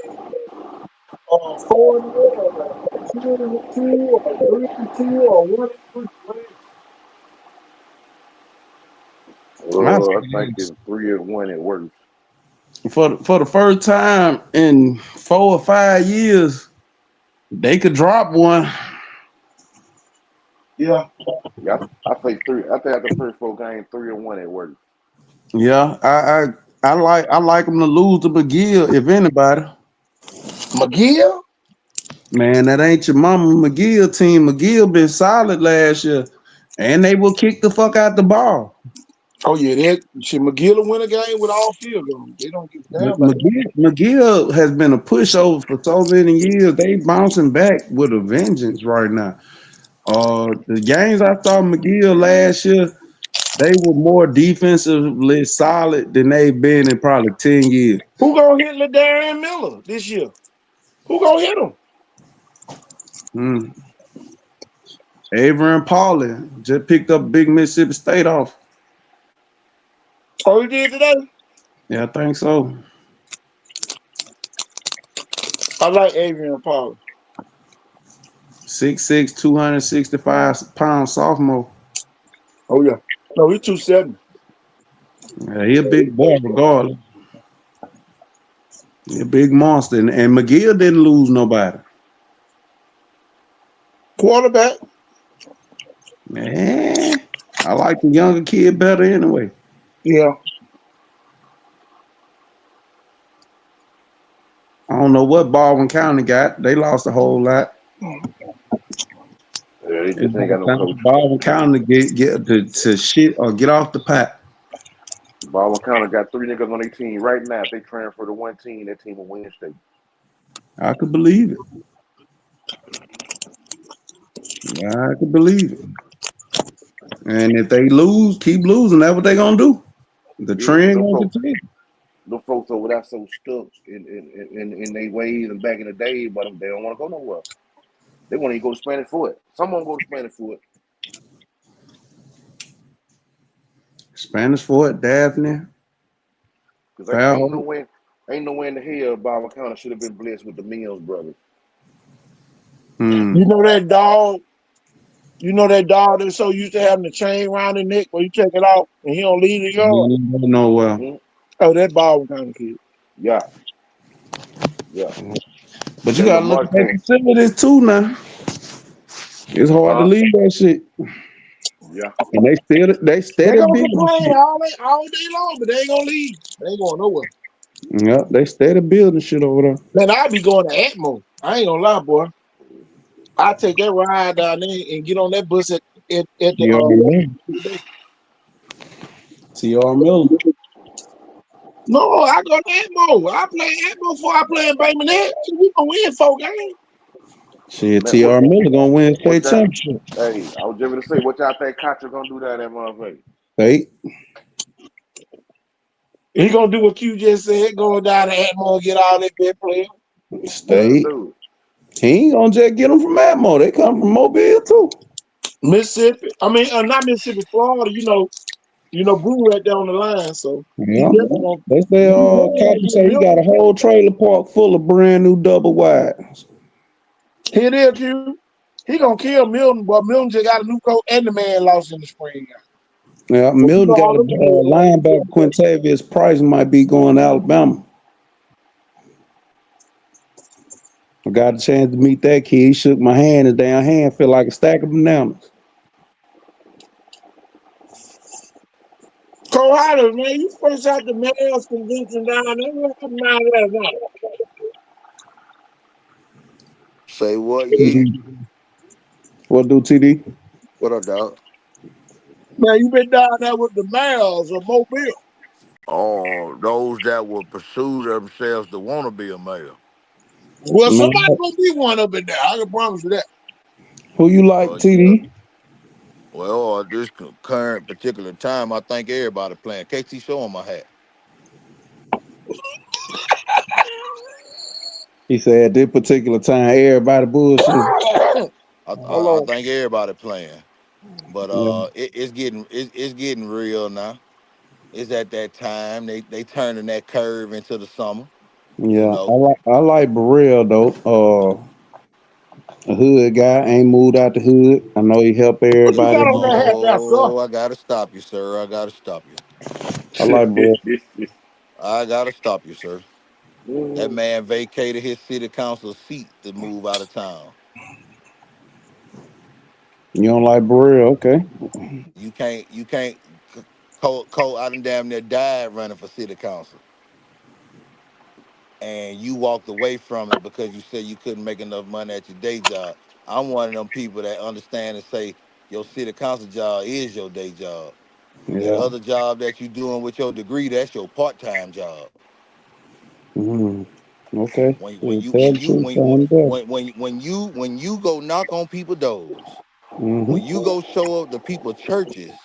4-0 or 2-2 or 3-2 or 1-3? I I think say it's 3-1 at worst. for the first time in 4 or 5 years, they could drop one. Yeah. Yeah, I think three. I think after the first four games, 3-1 at worst. Yeah, I like them to lose to McGill if anybody. McGill? Man, that ain't your mama McGill team. McGill been solid last year, and they will kick the fuck out the ball. Oh yeah, that shit. McGill will win a game with all field goals. They don't give a damn about that. McGill has been a pushover for so many years. They bouncing back with a vengeance right now. The games I saw McGill last year, they were more defensively solid than they've been in probably 10 years. Who gonna hit Ladarian Miller this year? Who gonna hit him? Mm. Avery and Paulie just picked up big Mississippi State off. Oh, he did today. Yeah, I think so. I like Adrian Paul. 6'6", 265 pound sophomore. Oh yeah. No, he's 270. Yeah, he a big boy regardless. He a big monster. And McGill didn't lose nobody. Quarterback. Man, I like the younger kid better anyway. Yeah. I don't know what Baldwin County got. They lost a whole lot. Yeah, they It's just ain't got no time for coach. Baldwin County to get to shit or get off the pot. Baldwin County got three niggas on their team right now. If they transfer to one team, that team will win state. I could believe it. I could believe it. And if they lose, keep losing. That's what they gonna do. The Yeah, because trend gonna continue. them folks over there so stuck in their ways and back in the day, but they don't want to go nowhere. They want to go to Spanish Fort. Someone go to Spanish Fort. Spanish Fort, Daphne, Because Fairhope. ain't no way in the hell Baldwin County should have been blessed with the Mills brothers. You Hmm. know that dog. You know that dog that's so used to having the chain around his neck where you take it off and he don't leave the yard. You ain't going nowhere. Mm-hmm. Oh, that ball kind of kid. Yeah, yeah. But you That gotta look Lamar at their Cat, facilities too now. It's hard to huh? leave that shit. Yeah. And they They steady gonna building complain shit. all day long, but they ain't gonna leave. They ain't going nowhere. Yep, they steady building shit over there. Man, I be going to Atmo. I ain't gonna lie, boy. I take that ride down there and get on that bus at the TR Miller. TR Miller. No, I go to Atmo. I play Atmo before I play in Bay Minette. We gonna win 4 games. Shit, Man, TR Miller gonna win what state y'all? championship. Hey, I was just gonna say, what y'all think Contra gonna do that motherfucker? State. He gonna do what Q just said, go down to Atmo and get all that big players. Let him State. do He ain't gonna just get them from Atmo. They come from Mobile too. Mississippi. I mean, not Mississippi, Florida. Brew right there on the line, so he Yeah. definitely gonna They say be more Captain say he got a Milton. whole trailer park full of brand new double wides. Here it is, Q. He gonna kill Milton, but Milton just got a new coach and the man lost in the spring. Yeah, So Milton got all a them players got to linebacker Quintavious Price might be going to Alabama. I got a chance to meet that kid. He shook my hand. His damn hand felt like a stack of bananas. Cole Hollis, man, you first out the mayor's convention down there. What happened down there now? Say what, Yee? TD. What do TD? What up, dog? Man, you been down there with the mayors of Mobile. Oh, those that will pursue themselves to want to be a mayor. Well, Man, somebody gonna be one up in there. I can promise you that. who you like, Yeah. TD? Well, at this current particular time, I think everybody playing. KT showing my hat. He said at this particular time, everybody bullshit. I Hold think everybody playing. But Yeah, it's getting real now. It's at that time they turning that curve into the summer. You yeah. know, I like Burrell though. A hood guy ain't moved out the hood. I know he help what you everybody. got on that hat there, sir? oh, I gotta stop you, sir. I gotta stop you. I like Burrell. I gotta stop you, sir. That man vacated his city council seat to move out of town. You don't like Burrell, okay? You can't. Cole, I done damn near died running for city council, and you walked away from it because you said you couldn't make enough money at your day job. I'm one of them people that understand and say your city council job is your day job. That Yeah. other job that you're doing with your degree, that's your part-time job. Mm. Okay. When Yeah, you tell when the you truth, sound better. when you go knock on people's doors, when Mm-hmm. you go show up to people's churches,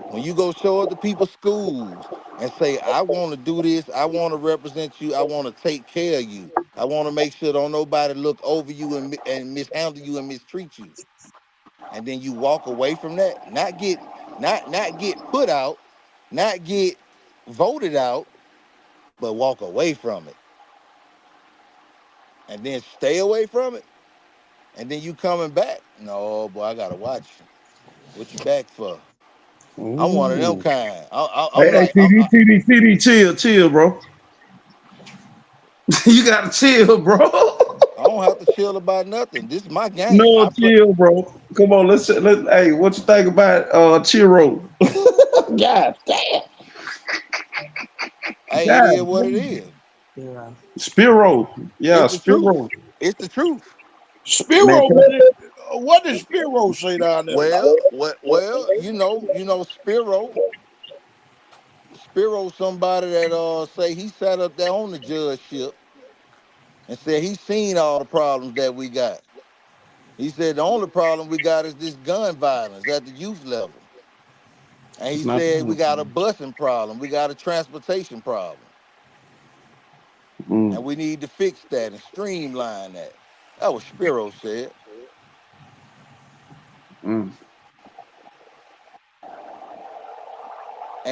when you go show up to people's schools and say, I want to do this, I want to represent you, I want to take care of you, I want to make sure don't nobody look over you and mishandle you and mistreat you, and then you walk away from that, not get put out, not get voted out, but walk away from it, and then stay away from it, and then you coming back. No, boy, I gotta watch you. What you back for? I'm one of them Mm. kind. Hey, I'm hey, like, TD, chill, bro. You gotta chill, bro. I don't have to chill about nothing. This is my game. No, I play. chill, bro. Come on, let. Hey, what you think about Chiro? God damn. Hey, it is God what it damn. is. Yeah. Spiro. Yeah, It's the truth. Spiro. It's the truth. Man, Spiro, what did Spiro say down there tonight? Well, Spiro, somebody that say he sat up there on the judgeship and said he's seen all the problems that we got. He said the only problem we got is this gun violence at the youth level. And he it's not said we bad. got a busing problem, we got a transportation problem, Mm, and we need to fix that and streamline that. That was Spiro said. mm.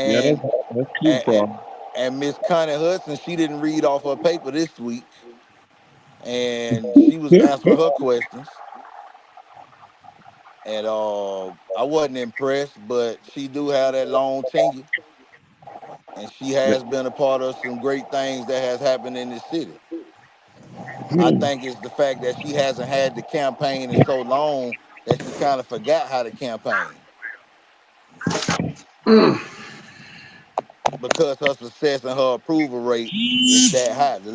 Yeah, And that's true, and and, problem. and Miss Connie Hudson, she didn't read off her paper this week, and she was answering her questions. And I wasn't impressed, but she do have that long tenure, and she has been a part of some great things that has happened in this city. I Mm, think it's the fact that she hasn't had the campaign in so long that she kind of forgot how to campaign mm. because her success and her approval rate is that high. The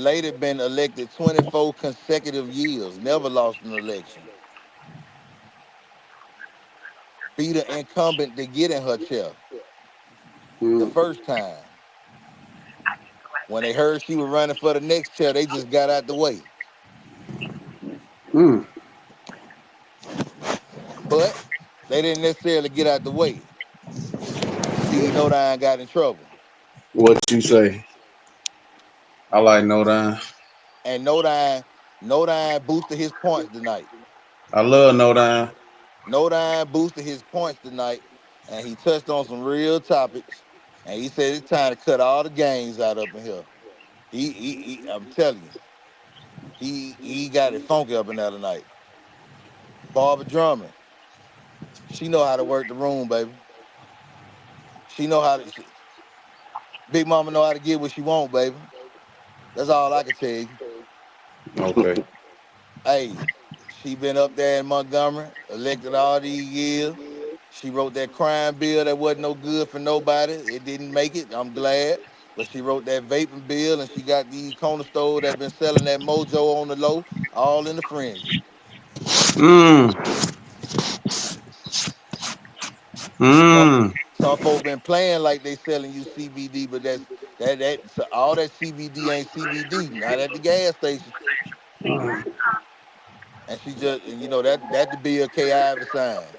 lady been elected 24 consecutive years, never lost an election. Beat an incumbent to get in her chair the Mm, first time. When they heard she was running for the next chair, they just got out the way. mm. But they didn't necessarily get out the way. Steve Nodine got in trouble. What you say? I like no down. And Nodine boosted his points tonight. I love no down. Nodine boosted his points tonight, and he touched on some real topics. And he said it's time to cut all the games out up in here. I'm telling you, he got it funky up in there tonight. Barbara Drummond, she know how to work the room, baby. She know how to. Big Mama know how to get what she want, baby. That's all I can tell you. Okay. Hey, she been up there in Montgomery, elected all these years. She wrote that crime bill that wasn't no good for nobody. It didn't make it. I'm glad. But she wrote that vaping bill, and she got these corner stores that been selling that mojo on the low, all in the frenzy. Mm, Some mm. some folk been playing like they selling you CBD, but so all that CBD ain't CBD. Not at the gas station. And she just, and that the bill K. Ivy signed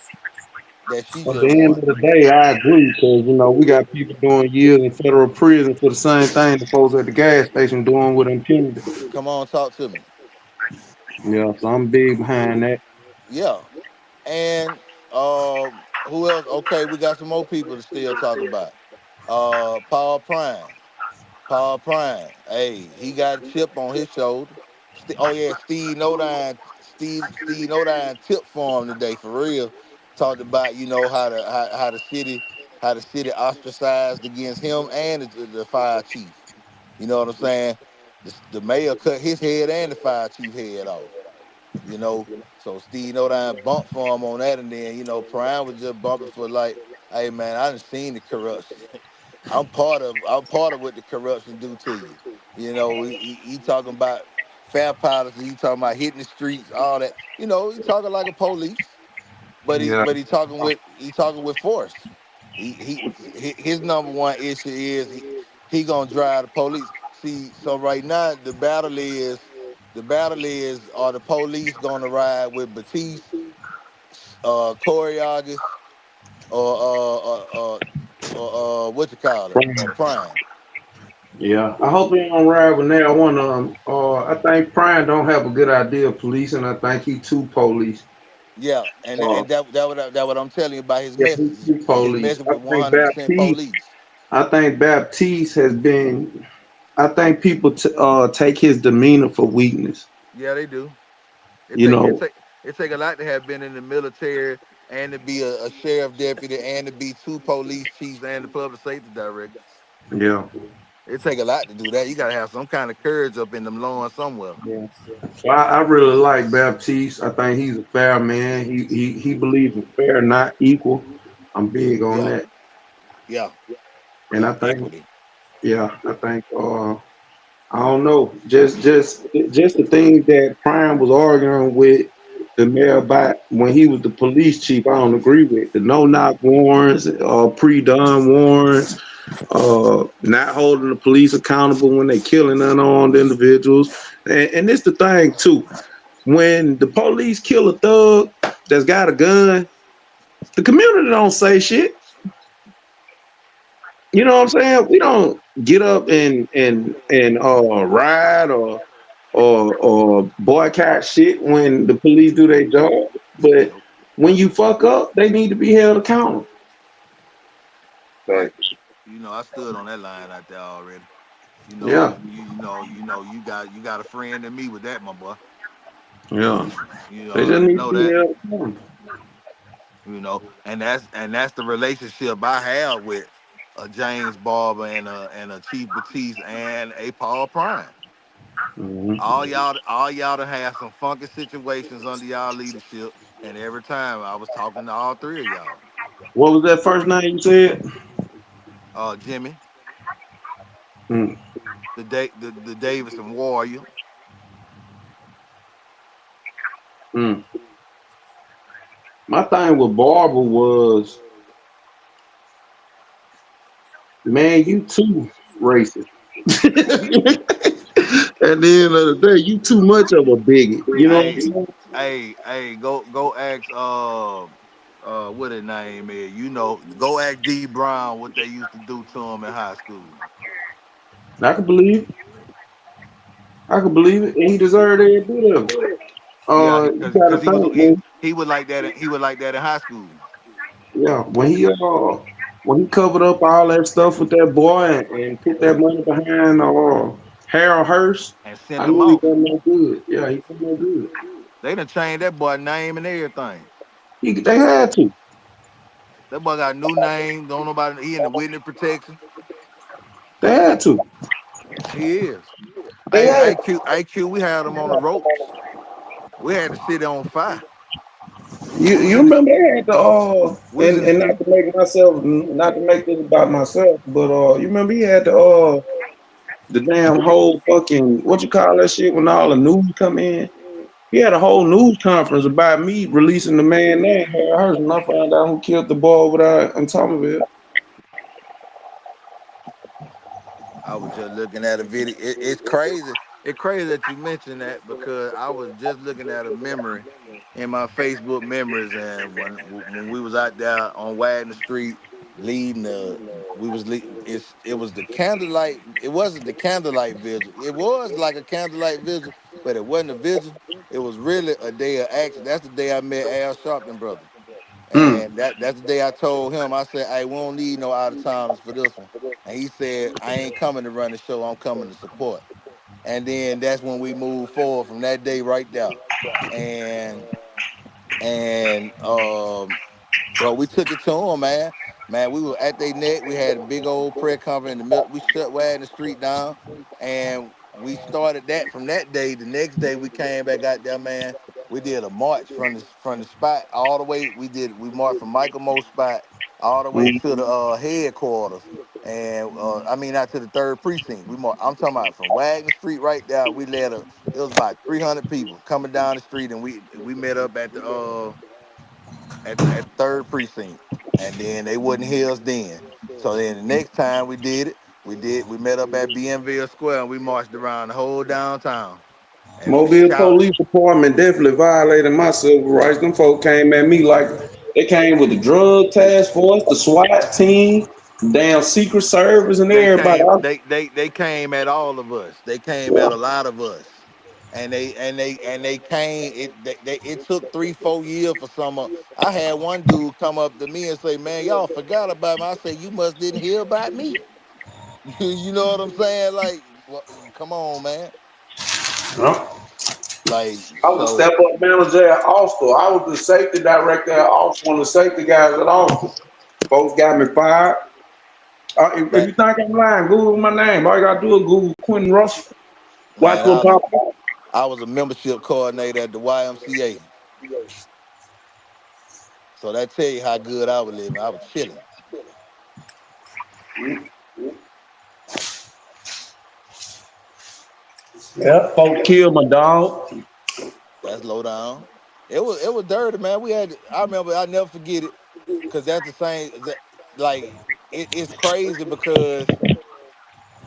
that she At just the end won. of the day, I agree because we got people doing years in federal prison for the same thing the folks at the gas station doing with impunity. Come on, talk to me. Yeah, so I'm big behind that. Yeah. And who else? Okay, we got some more people to still talk about. Paul Prime. Paul Prime. Hey, he got a chip on his shoulder. Oh yeah, Steve Nodine tip for him today for real. Talked about how the city ostracized against him and the fire chief. You know what I'm saying? The mayor cut his head and the fire chief head off. you know. So Steve Nodine bumped for him on that, and then Prime was just bumping for like, hey man, I done seen the corruption. I'm part of what the corruption do to you. He talking about fair policy. He talking about hitting the streets, all that. He talking like a police, but he Yeah. but he talking with force. His number one issue is he gonna drive the police. See, so right now the battle is are the police gonna ride with Batiste, Corey August, or what you call it, or Prime. Yeah, I hope he don't ride with now one of them. I think Prime don't have a good idea of policing. I think he too police. Yeah, and Uh, and that what I'm telling you about his yeah, he message. too His police. message was 100% police. I think Baptiste has been. I think people take his demeanor for weakness. Yeah, they do. It You take it know. take it take a lot to have been in the military and to be a sheriff deputy and to be two police chiefs and the public safety directors. Yeah. It take a lot to do that. You gotta have some kind of courage up in them loins somewhere. Yeah. So I really like Baptiste. I think he's a fair man. He believes in fair, not equal. I'm big on Yeah, that. yeah, And yeah. I think, Equity. yeah, I think I don't know. Just the things that Prime was arguing with the mayor about when he was the police chief, I don't agree with. The no knock warrants, pre-done warrants, not holding the police accountable when they killing unarmed individuals. And it's the thing too. When the police kill a thug that's got a gun, the community don't say shit. You know what I'm saying? We don't get up and ride or boycott shit when the police do their job. But Nope. when you fuck up, they need to be held accountable. Right. Facts. I stood on that line out there already. Yeah, You got a friend in me with that, my boy. yeah. You They just already need to know be that. held accountable. And that's the relationship I have with a James Barber and a Chief Batiste and a Paul Prime. Mhm. All y'all to have some funky situations under y'all leadership, and every time I was talking to all three of y'all. What was that first name you said? Jimmy, Mm, the Davidson Warrior. mm. My thing with Barber was, man, you too racist. At the end of the day, you too much of a bigot. You know what I'm Hey, saying? hey, go ask what his name is. Go ask D Brown what they used to do to him in high school. I can believe it. I can believe it. And he deserved every bit of it. Yeah, You because gotta because think, he man. he was like that. He was like that in high school Yeah, when he covered up all that stuff with that boy and put that money behind Harold Hurst, and I sent him knew he off. wasn't no good. Yeah, he wasn't no good. They done changed that boy name and everything. They had to. That boy got a new name. Don't nobody. He in the witness protection. They had to. He is. They Hey, had IQ. We had him on the ropes. We had the city on fire. We you in the. remember they had to We was in the. and not to make this about myself, but you remember he had to the damn whole fucking what you call that shit when all the news come in. He had a whole news conference about me releasing the man name, Harry Hurst, and I found out who killed the boy over there in Thomasville. I was just looking at a video. It's crazy. It's crazy that you mentioned that because I was just looking at a memory in my Facebook memories, and when we was out there on Wagner Street leading it was the candlelight. It wasn't the candlelight vigil. It was like a candlelight vigil, but it wasn't a vigil. It was really a day of action. That's the day I met Al Sharpton, brother. Mm. And that's the day I told him, I said, hey, we don't need no out of towners for this one. And he said, I ain't coming to run the show, I'm coming to support. And then that's when we moved forward from that day right there. And and bro, we took it to them, man. Man, we were at their neck. We had a big old prayer conference in the middle. We shut Wagon Street down, and we started that from that day. The next day, we came back out there, man. We did a march from the spot all the way. We marched from Michael Moe spot all the way Mm. to the headquarters, and I mean out to the third precinct. I'm talking about from Wagner Street right there. We led a. It was about 300 people coming down the street, and we met up at the third precinct. and then they wouldn't hear us then. So then the next time we met up at BMVille Square and we marched around the whole downtown and we Mobile shout. Police Department definitely violated my civil rights. Them folk came at me like they came with the drug task force, the SWAT team, damn Secret Service, and They everybody. came they came at all of us. They came at a lot of us. And they came it took 3-4 years for some of. I had one dude come up to me and say, "Man, y'all forgot about me." I said, "You must didn't hear about me." You know what I'm saying? Like, come on, man. Yeah. Like, I was a so step up manager at Austin. I was the safety director at Austin, one of the safety guys at Austin. Folks got me fired. If man, you think I'm lying, Google my name. All you gotta do is Google Quentin Russell. Watch man, what pop up. I was a membership coordinator at the YMCA. So that tell you how good I was living. I was chilling. Yeah, folks killed my dog. That's low down. It was dirty, man. I remember I never forget it because that's the same like it's crazy because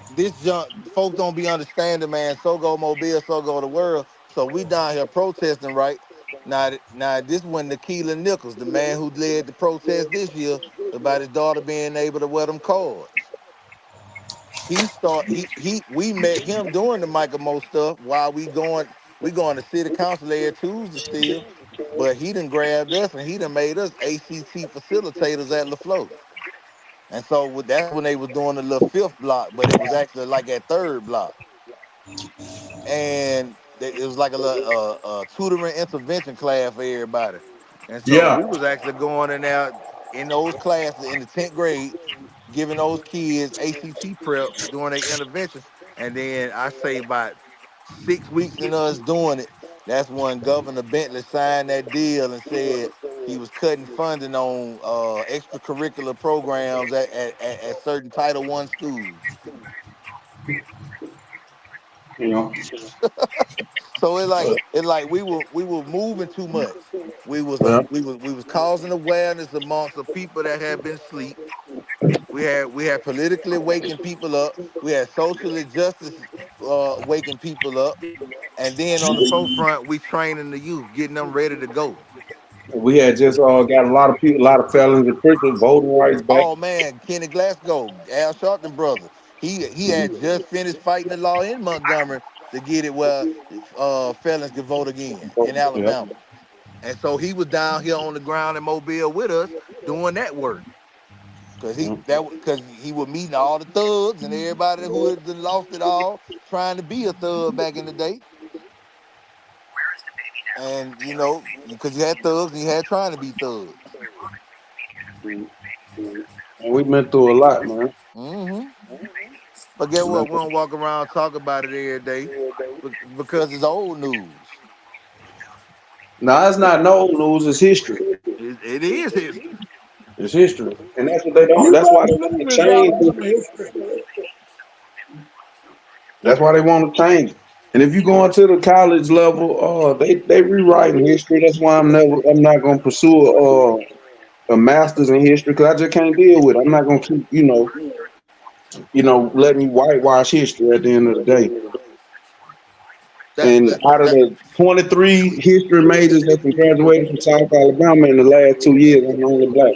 this junk folks don't be understanding, man. So go Mobile, so go the world. So we down here protesting, right? Now this one Keelan Nichols, the man who led the protest this year about his daughter being able to wear them cords. We met him doing the Michael Mo stuff while we going to city council every Tuesday still, but he done grabbed us and he done made us ACT facilitators at LaFleur. And so that's when they was doing the little fifth block, but it was actually like at third block. And it was like a little tutoring intervention class for everybody. And so Yeah. we was actually going in there in those classes in the 10th grade, giving those kids ACT prep during their intervention. And then I say about 6 weeks in us doing it, that's when Governor Bentley signed that deal and said he was cutting funding on extracurricular programs at certain Title One schools. You know. So it like we were moving too much. Yeah. We was causing awareness amongst the people that had been asleep. We had politically waking people up. We had socially justice waking people up. And then on the forefront, we training the youth, getting them ready to go. We had just got a lot of people, a lot of felons in prison, voting rights back. Oh man, Kenny Glasgow, Al Sharpton brother. He had just finished fighting the law in Montgomery to get it where felons could vote again in Yeah. Alabama. And so he was down here on the ground in Mobile with us doing that work. Cause he was meeting all the thugs and everybody who had done lost it all, trying to be a thug back in the day. And because you had thugs and you had trying to be thugs. And we been through a lot, man. hmm But get what? We don't walk around talk about it every day because it's old news. Now it's not no news, it's history. It is history. It's history. And that's what they don't You that's why better they believe want to it's change it. Alabama history. That's why they want to change it. And if you go into the college level, they rewriting history. That's why I'm not gonna pursue a master's in history because I just can't deal with it. I'm not gonna keep, letting you whitewash history at the end of the day. That And that out of that. the 23 history majors that can graduate from South Alabama in the last 2 years, I'm the only black.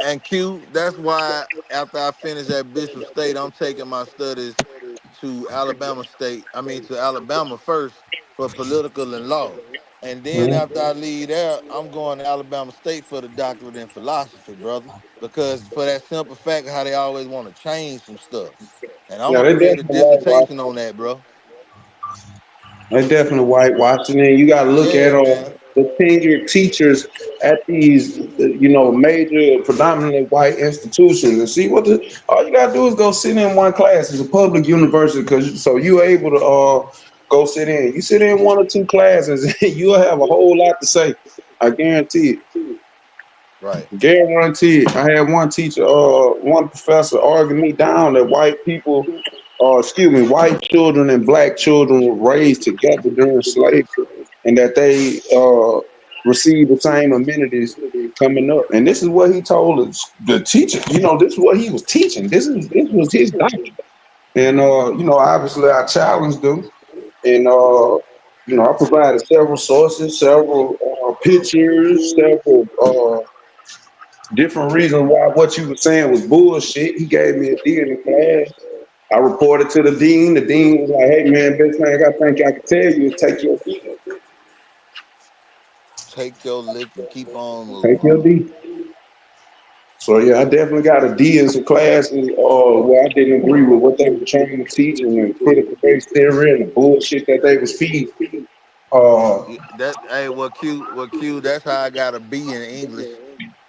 And Q, that's why after I finish at Bishop State, I'm taking my studies to Alabama State. I mean to Alabama first for political and law. And then Mhm. after I leave there, I'm going to Alabama State for the doctorate in philosophy, brother. Because for that simple fact of how they always want to change some stuff. And I'm Yeah, gonna they create a definitely whitewash. dissertation on that, bro. They definitely whitewashing. And you got to look at Yeah, man. the tenured teachers at these, major, predominantly white institutions, and see what all you got to do is go sit in one class. It's a public university, so you're able to go sit in. You sit in one or two classes, and you'll have a whole lot to say. I guarantee it. Right. Guaranteed. I had one teacher, one professor arguing me down that white people, white children and black children were raised together during slavery, and that they receive the same amenities coming up. And this is what he told us, the teacher. This is what he was teaching. This was his doctrine. And obviously I challenged them, and I provided several sources, several pictures, several different reasons why what you were saying was bullshit. He gave me a D in the class. I reported to the dean. The dean was like, "Hey man, best thing I think I can tell you is take your D. Take your lick and keep on Take moving. your D." So yeah, I definitely got a D in some classes where I didn't agree with what they were trying to teach and the critical race theory and the bullshit that they was feeding. Uh, That hey, what Q? That's how I got a B in English.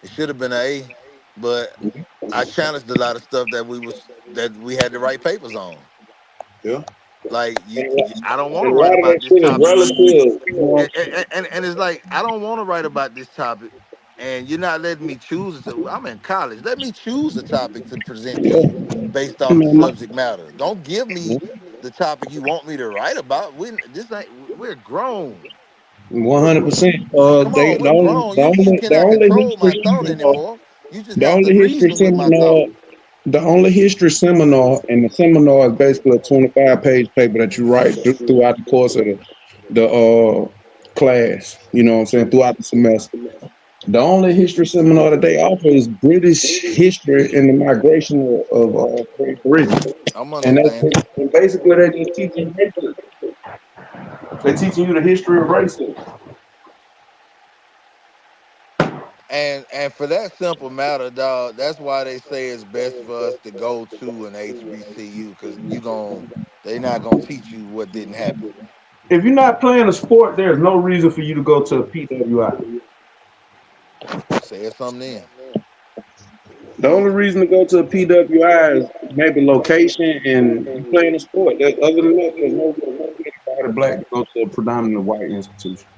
It should have been an A, but I challenged a lot of stuff that we had to write papers on. yeah. Like I don't want And to a lot write of that about this shit is topic. relative. You know what I'm And it's like I don't want to write about this topic, and you're not letting me choose. I'm in college. Let me choose a topic to present to you saying? based Yeah. off the subject matter. Don't give me Man, the topic you want me to write about. We're grown. We're gr- 100%. Come They on, we're grown. You the cannot only control history my thought seminar, anymore. You just the have to only history reason with my thought. seminar, the only history seminar, and the seminar is basically a 25-page paper that you write throughout the course of the class. You know what I'm saying, throughout the semester. The only history seminar that they offer is British history and the migration of Great Britain. I'm And understanding. basically they're just teaching history. They're teaching you the history of racism. And for that simple matter, dog, that's why they say it's best for us to go to an HBCU because they not gonna teach you what didn't happen. If you're not playing a sport, there's no reason for you to go to a PWI. Say something then. The only reason to go to a PWI is maybe location and you playing a sport. Other than that, there's no reason for anybody black to go to a predominantly white institution.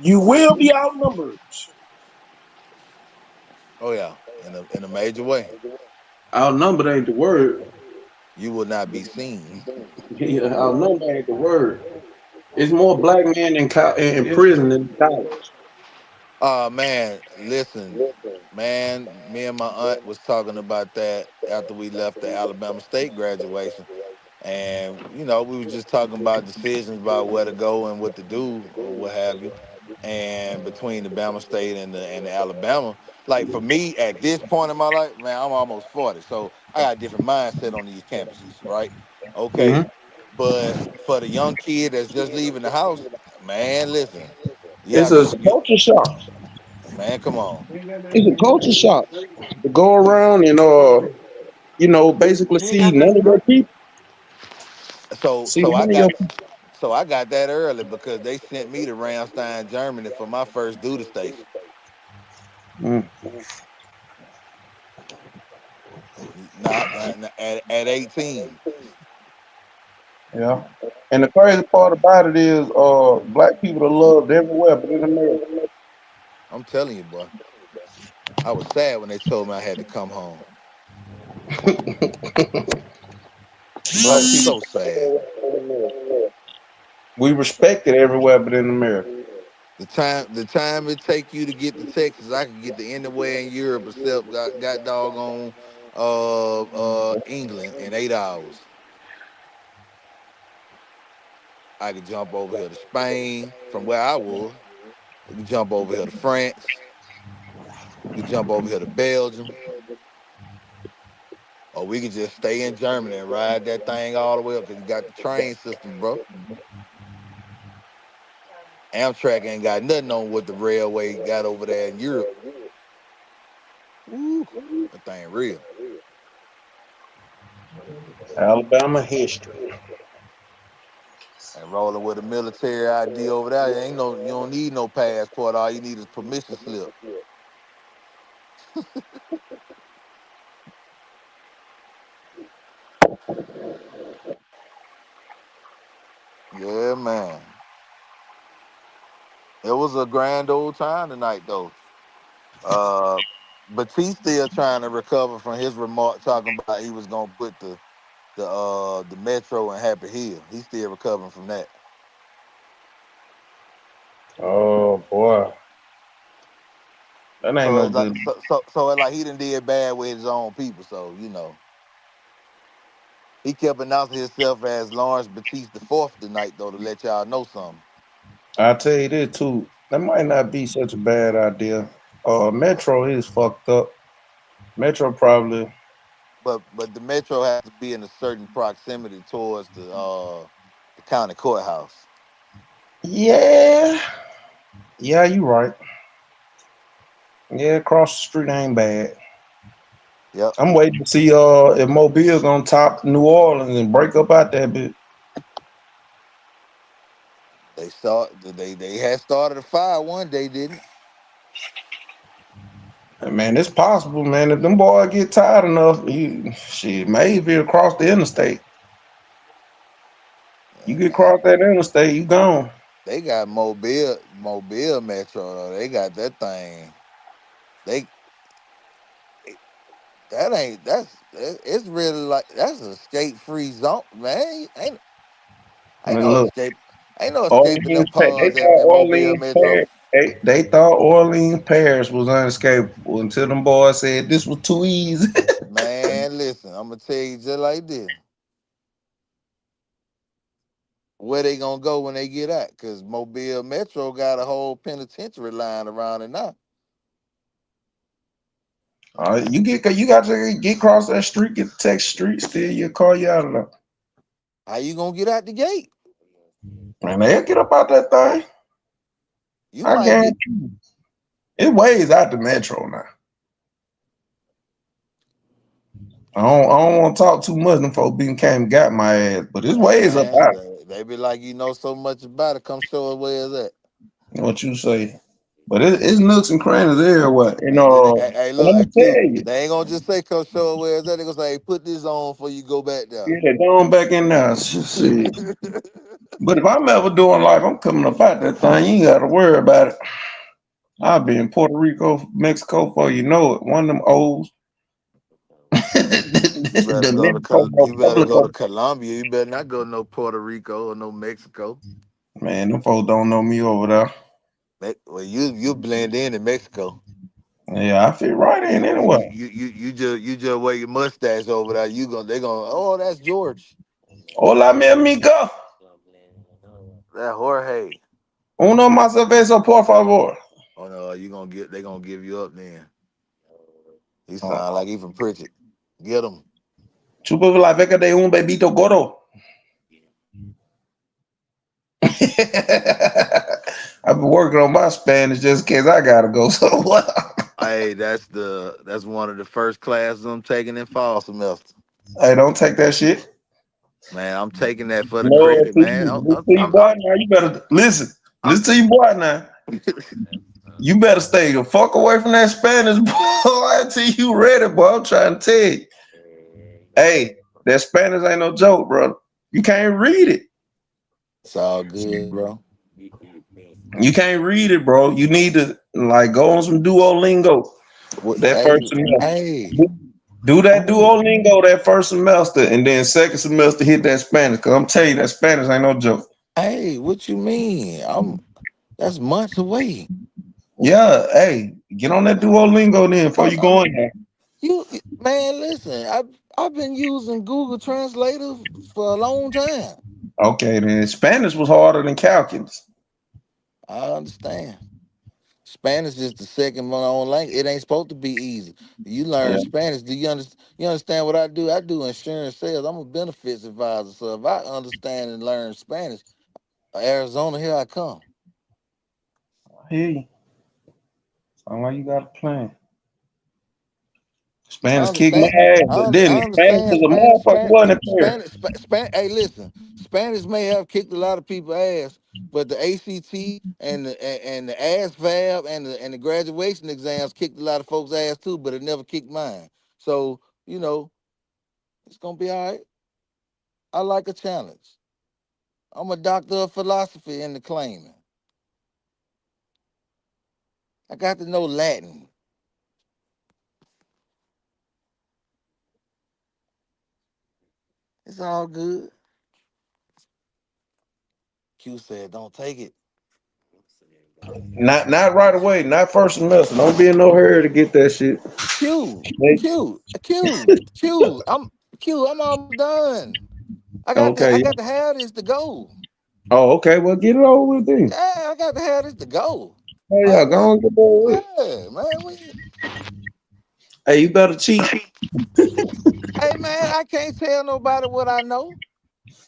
You will be outnumbered. Oh yeah, in a major way, Outnumbered ain't the word. you will not be seen. Yeah, outnumbered ain't the word. It's more black men in prison than in college. Man, listen, man, me and my aunt was talking about that after we left the Alabama State graduation. And we were just talking about decisions about where to go and what to do or what have you. And between the Bama State and the Alabama, like for me at this point in my life, man, I'm almost 40, so I got a different mindset on these campuses, right? Hmm. Okay, but for the young kid that's just leaving the house, man, listen, you It's have a to, culture shock. man, come on. It's a culture shock to go around and basically see none of your people. So See so I none of your got so I got that early because they sent me to Ramstein, Germany for my first duty station. people. Not at 18. Yeah. And the crazy part about it is, black people are loved everywhere but in America. I'm telling you, boy. I was sad when they told me I had to come home. I Black was people so sad. are everywhere but in America. We respect it everywhere but in America. The time it take you to get to Texas, I could get to anywhere in Europe except got doggone England in 8 hours. I could jump over here to Spain from where I was. We could jump over here to France. We could jump over here to Belgium. Or we could just stay in Germany and ride that thing all the way up because you got the train system, bro. Amtrak ain't got nothing on what the railway got over there in Europe. Ooh, that thing real. Alabama history. And rolling with a military ID over there, you don't need no passport. All you need is permission slip. Yeah, man. It was a grand old time tonight, though. Uh, Batiste still trying to recover from his remark talking about he was gonna put the Metro in Happy Hill. He's still recovering from that. Oh boy, that ain't So no it's like good. so it's like he done did bad with his own people. So he kept announcing himself as Lawrence Batiste the Fourth tonight, though, to let y'all know something. I tell you this too. That might not be such a bad idea. Metro is fucked up. Metro probably. But the metro has to be in a certain proximity towards the county courthouse. Yeah, yeah, you right. Yeah, across the street ain't bad. Yep. I'm waiting to see if Mobile gonna top New Orleans and break up out that bit. They had started a fire one day, didn't And man, it's possible, man. If them boys get tired enough, shit, maybe across the interstate. it? You get across that interstate, you gone. They got Mobile Metro though. They got that thing. They that ain't it's really like that's a escape free zone, man. Ain't And no look, escape. Ain't no escaping them Orleans, they ponds thought in Mobile Orleans Metro. Parish, they thought Orleans Parish was unescapable until them boys said this was too easy. Man, listen, I'm gonna tell you just like this. Where they gonna go when they get out? Cause Mobile Metro got a whole penitentiary line around it now. You got to get across that street, get the Texas street, still you call you out of there. How you gonna get out the gate? Man, they'll get up out that thing. You I might get guarantee you. It weighs out the metro now. I don't want to talk too much. Them folks been came and got my ass, but it's ways up man. out. They be like, you know so much about it. Come show us where it's at. What you say? But it's nooks and crannies everywhere. Hey, And look, I'm hey, gonna Q. tell you, They ain't gonna just say come show us where it's at. They gonna say, hey, put this on before you go back there. yeah, go on back in there. See. But if I'm ever doing life, I'm coming up out that thing. You ain't got to worry about it. I'll be in Puerto Rico, Mexico before you know it. One of them O's. the Mexico You better go to Republic. Colombia. You better not go no Puerto Rico or no Mexico. Man, them folks don't know me over there. Well, you blend in Mexico. Yeah, I fit right in anyway. You just wear your mustache over there. They gonna that's George. Hola, mi amigo. That Jorge. Uno más cerveza, por favor. Oh no, they gonna give you up then. He sound Uh-uh. like he from Pritchett. Get him. Chupa la beca de un bebito gordo. I've been working on my Spanish just in case I gotta go somewhere. Hey, that's one of the first classes I'm taking in fall semester. Hey, don't take that shit. Man, I'm taking that for the No, credit, man. listen to your boy now. You better listen. I'm Listen to your boy now. You better stay the fuck away from that Spanish boy until you ready, boy. I'm trying to tell you. Hey, that Spanish ain't no joke, bro. You can't read it. It's all good, bro. You can't read it, bro. You need to like go on some Duolingo that Hey, first semester. hey, Do that hey, Duolingo that first semester, and then second semester hit that Spanish. Cause I'm telling you, that Spanish ain't no joke. hey, what you mean? That's months away. Yeah, hey, get on that Duolingo then before I'm, you I'm go in there. you man, listen, I've been using Google Translator for a long time. Okay, then Spanish was harder than calculus. I understand. Spanish is the second own language. It ain't supposed to be easy. You learn Yeah. Spanish. You understand what I do? I do insurance sales. I'm a benefits advisor. So if I understand and learn Spanish, Arizona, here I come. I hear you. Sound like you got a plan. I Spanish kicked my understand. ass, didn't I it? Spanish understand was a Spanish. motherfucker, wasn't it, Perry? Hey, listen. Spanish may have kicked a lot of people ass, but the ACT and the ASVAB and the graduation exams kicked a lot of folks' ass too, but it never kicked mine. So it's gonna be all right. I like a challenge. I'm a doctor of philosophy in the claiming. I got to know Latin. It's all good. Q said, "Don't take it." Not right away, not first semester. Don't be in no hurry to get that shit. Q, Hey, Q. I'm almost done. I okay. got to have this to go. Oh, okay. Well, get it over with then. Yeah, I got to have this to go. Oh yeah, Like go what? on get that with. Yeah, man. Hey, you better cheat. Hey man, I can't tell nobody what I know.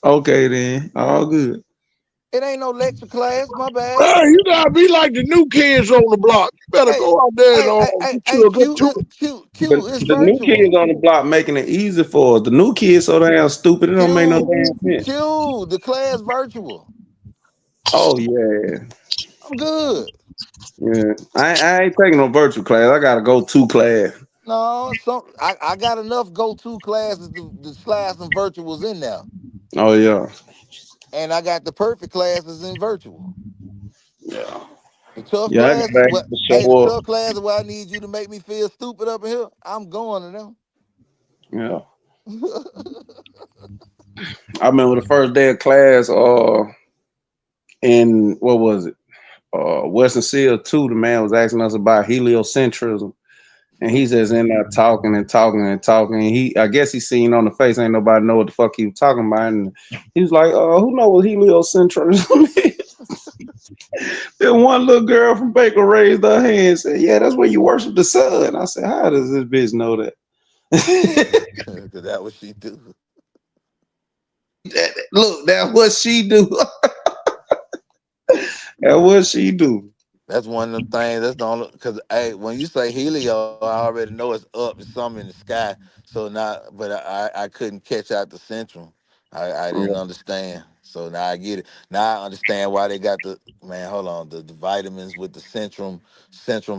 Okay then, all good. It ain't no lecture class. My bad. Hey, you gotta be like the new kids on the block. You better Hey, go out there and get you a good tour. It's The new kids virtual. on the block making it easy for us. The new kids so damn stupid. It don't make no Q, damn sense. the class virtual. Oh yeah, I'm good. yeah. I ain't taking no virtual class. I gotta go to class. No, I got enough go-to classes to slide some virtuals in there. Oh yeah, And I got the perfect classes in virtual. yeah, The tough yeah. I classes, gotta what actually hey, the show up. tough classes where I need you to make me feel stupid up in here, I'm going to them. Yeah, I remember the first day of class. In what was it? Western Seal 2, the man was asking us about heliocentrism. And he's just in there talking and talking and talking. And I guess he seen on the face, ain't nobody know what the fuck he was talking about. And he was like, who know what heliocentrism is? Then one little girl from Baker raised her hand and said, yeah, that's where you worship the sun. I said, how does this bitch know that? Cause that what she do. Look, that's what she do. That's what she do. That's one of them things. That's the only because hey, when you say helio, I already know it's up. It's something in the sky. So now, but I couldn't catch out the central. I didn't understand. So now I get it. Now I understand why they got the man. Hold on, the vitamins with the centrum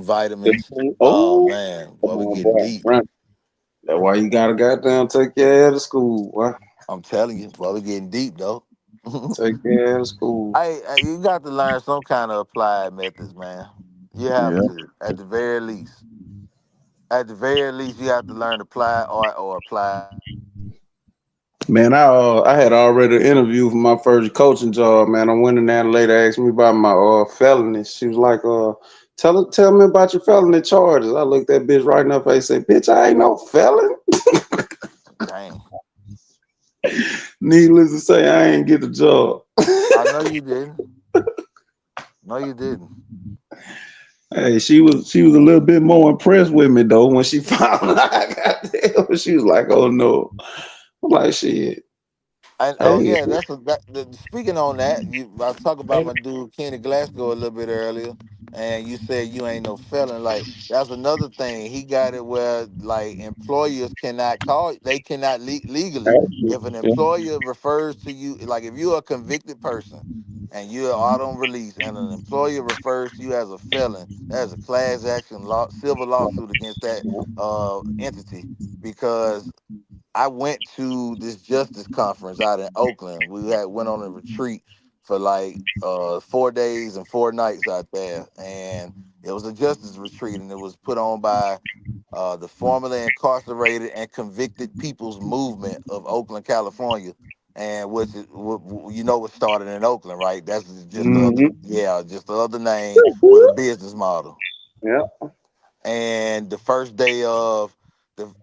vitamins. Oh Oh, man, come boy, we on, getting boy. deep. Right. That's why you gotta goddamn take your ass to school, boy. I'm telling you, boy, we getting deep though. Take your ass to school. You got to learn some kind of applied methods, man. You have Yeah. to, at the very least. At the very least, you have to learn applied art or applied mathematics. Man, I had already interviewed for my first coaching job. Man, I went in there and the lady asked me about my felony. She was like, tell me about your felony charges. I looked that bitch right in her face and said, bitch, I ain't no felon. Dang, Needless to say, I ain't get the job. I know you didn't. No, you didn't. Hey, she was a little bit more impressed with me though when she found out I got there. She was like, oh no. I'm like, shit. And oh Hey, yeah, speaking on that, I was talking about my dude Kenny Glasgow a little bit earlier, and you said you ain't no felon. Like that's another thing. He got it where like employers cannot call. They cannot legally. If an yeah. employer refers to you, like if you're a convicted person and you're out on release, and an employer refers to you as a felon, that's a class action civil lawsuit against that entity because I went to this justice conference out in Oakland. We had went on a retreat for like 4 days and 4 nights out there, and it was a justice retreat, and it was put on by the formerly incarcerated and convicted people's movement of Oakland, California, and which is, you know what started in Oakland, right? That's just the other, Mm-hmm. yeah, just the other name with a business model. Yeah. And the first day of I'm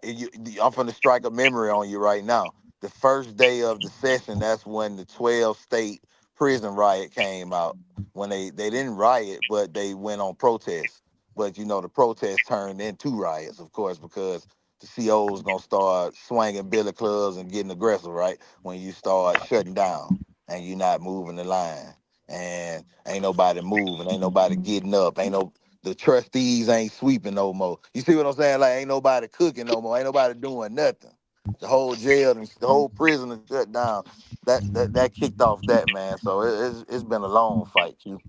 going to strike a memory on you right now. The first day of the session, that's when the 12 state prison riot came out. When they didn't riot, but they went on protest. But you know, the protest turned into riots, of course, because the CO's gonna start swinging billy clubs and getting aggressive, right? When you start shutting down and you're not moving the line, and ain't nobody moving, ain't nobody getting up, ain't no the trustees ain't sweeping no more. You see what I'm saying? Like ain't nobody cooking no more. Ain't nobody doing nothing. The whole jail and the whole prison is shut down. That kicked off that man. So it's been a long fight, Q.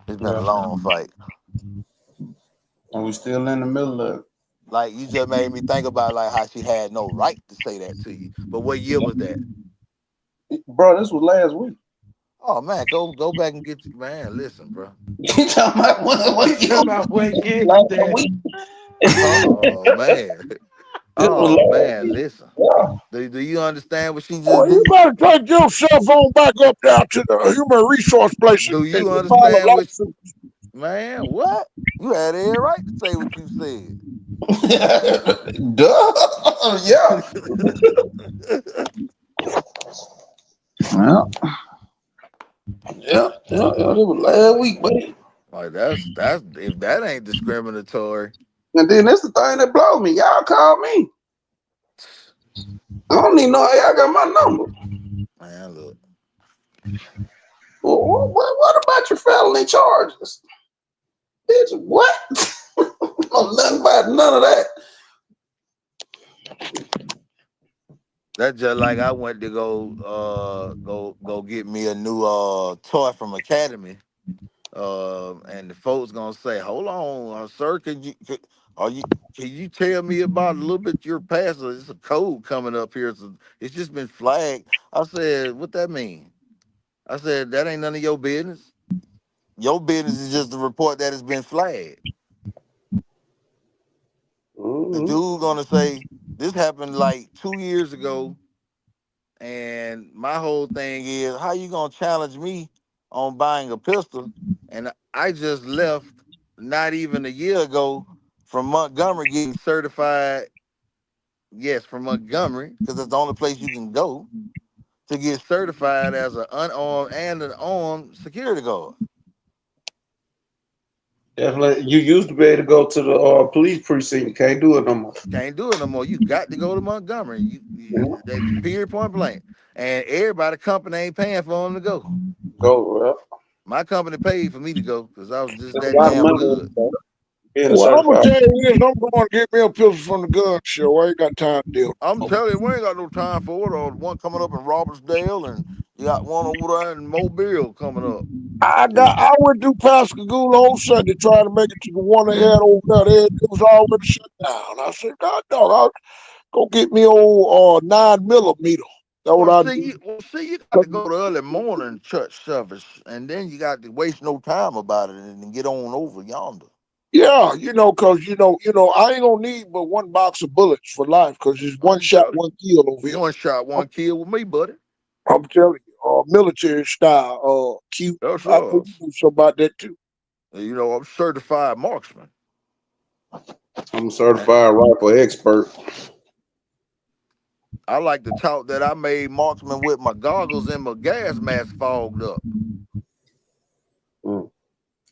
It's been a Yeah. long fight. And we still in the middle of Like you just made me think about like how she had no right to say that to you. But what year was that? it. Bro, this was last week. Oh man, go back and get man. Listen, bro. You talking about He what talking you about what year was last that? week? Oh man. This was Oh last man, week. listen. Yeah. Do you understand what she Boy, just you did? better take your cell phone back up there to the human resource place Do and you file a understand what lawsuit. Man, what? You had every right to say what you said. Duh. Yeah. Yeah. Yeah. Yeah. It was last week, buddy. Like that's if that ain't discriminatory. And then that's the thing that blows me. Y'all call me. I don't even know how y'all got my number. Man, look. Well, what about your felony charges? Bitch, what? know nothing about none of that. That's just like I went to go get me a new toy from Academy. And the folks gonna say, "Hold on, sir, can you tell me about a little bit your past? It's a code coming up here. It's just been flagged." I said, "What that mean?" I said, "That ain't none of your business. Your business is just to report that it's been flagged." The Mm-hmm. dude gonna say, "This happened like 2 years ago." And my whole thing is, how you gonna challenge me on buying a pistol? And I just left not even a year ago from Montgomery getting certified. Yes, from Montgomery, because that's the only place you can go to get certified as an unarmed and an armed security guard. Definitely. You used to be able to go to the police precinct. You can't do it no more. Can't do it no more. You got to go to Montgomery. That's period point blank. And everybody company ain't paying for them to go. Go, well. My company paid for me to go because I was just There's a that lot of damn money good. in that. Being a Well, I'm gonna certified. tell you this: I'm going to get me a pistol from the gun show. I ain't got time to deal. I'm telling you, we ain't got no time for it. Or one coming up in Robertsdale, and you got one over there in Mobile coming up. I went through Pascagoula whole Sunday trying to make it to the one they had over there. It was already shut down. I said, God dog, I'll go get me old 9mm. That's what I do. You got to go to early morning church service, and then you got to waste no time about it and then get on over yonder. Yeah, cause I ain't gonna need but one box of bullets for life, cause it's one I'm shot, telling one kill over you, here. one shot, I'm, one kill with me, buddy. I'm telling you, military style, cute. That's I know you do something about that too. I'm certified marksman. I'm a And certified rifle expert. I like to talk that I made marksman with my goggles and my gas mask fogged up. Mm.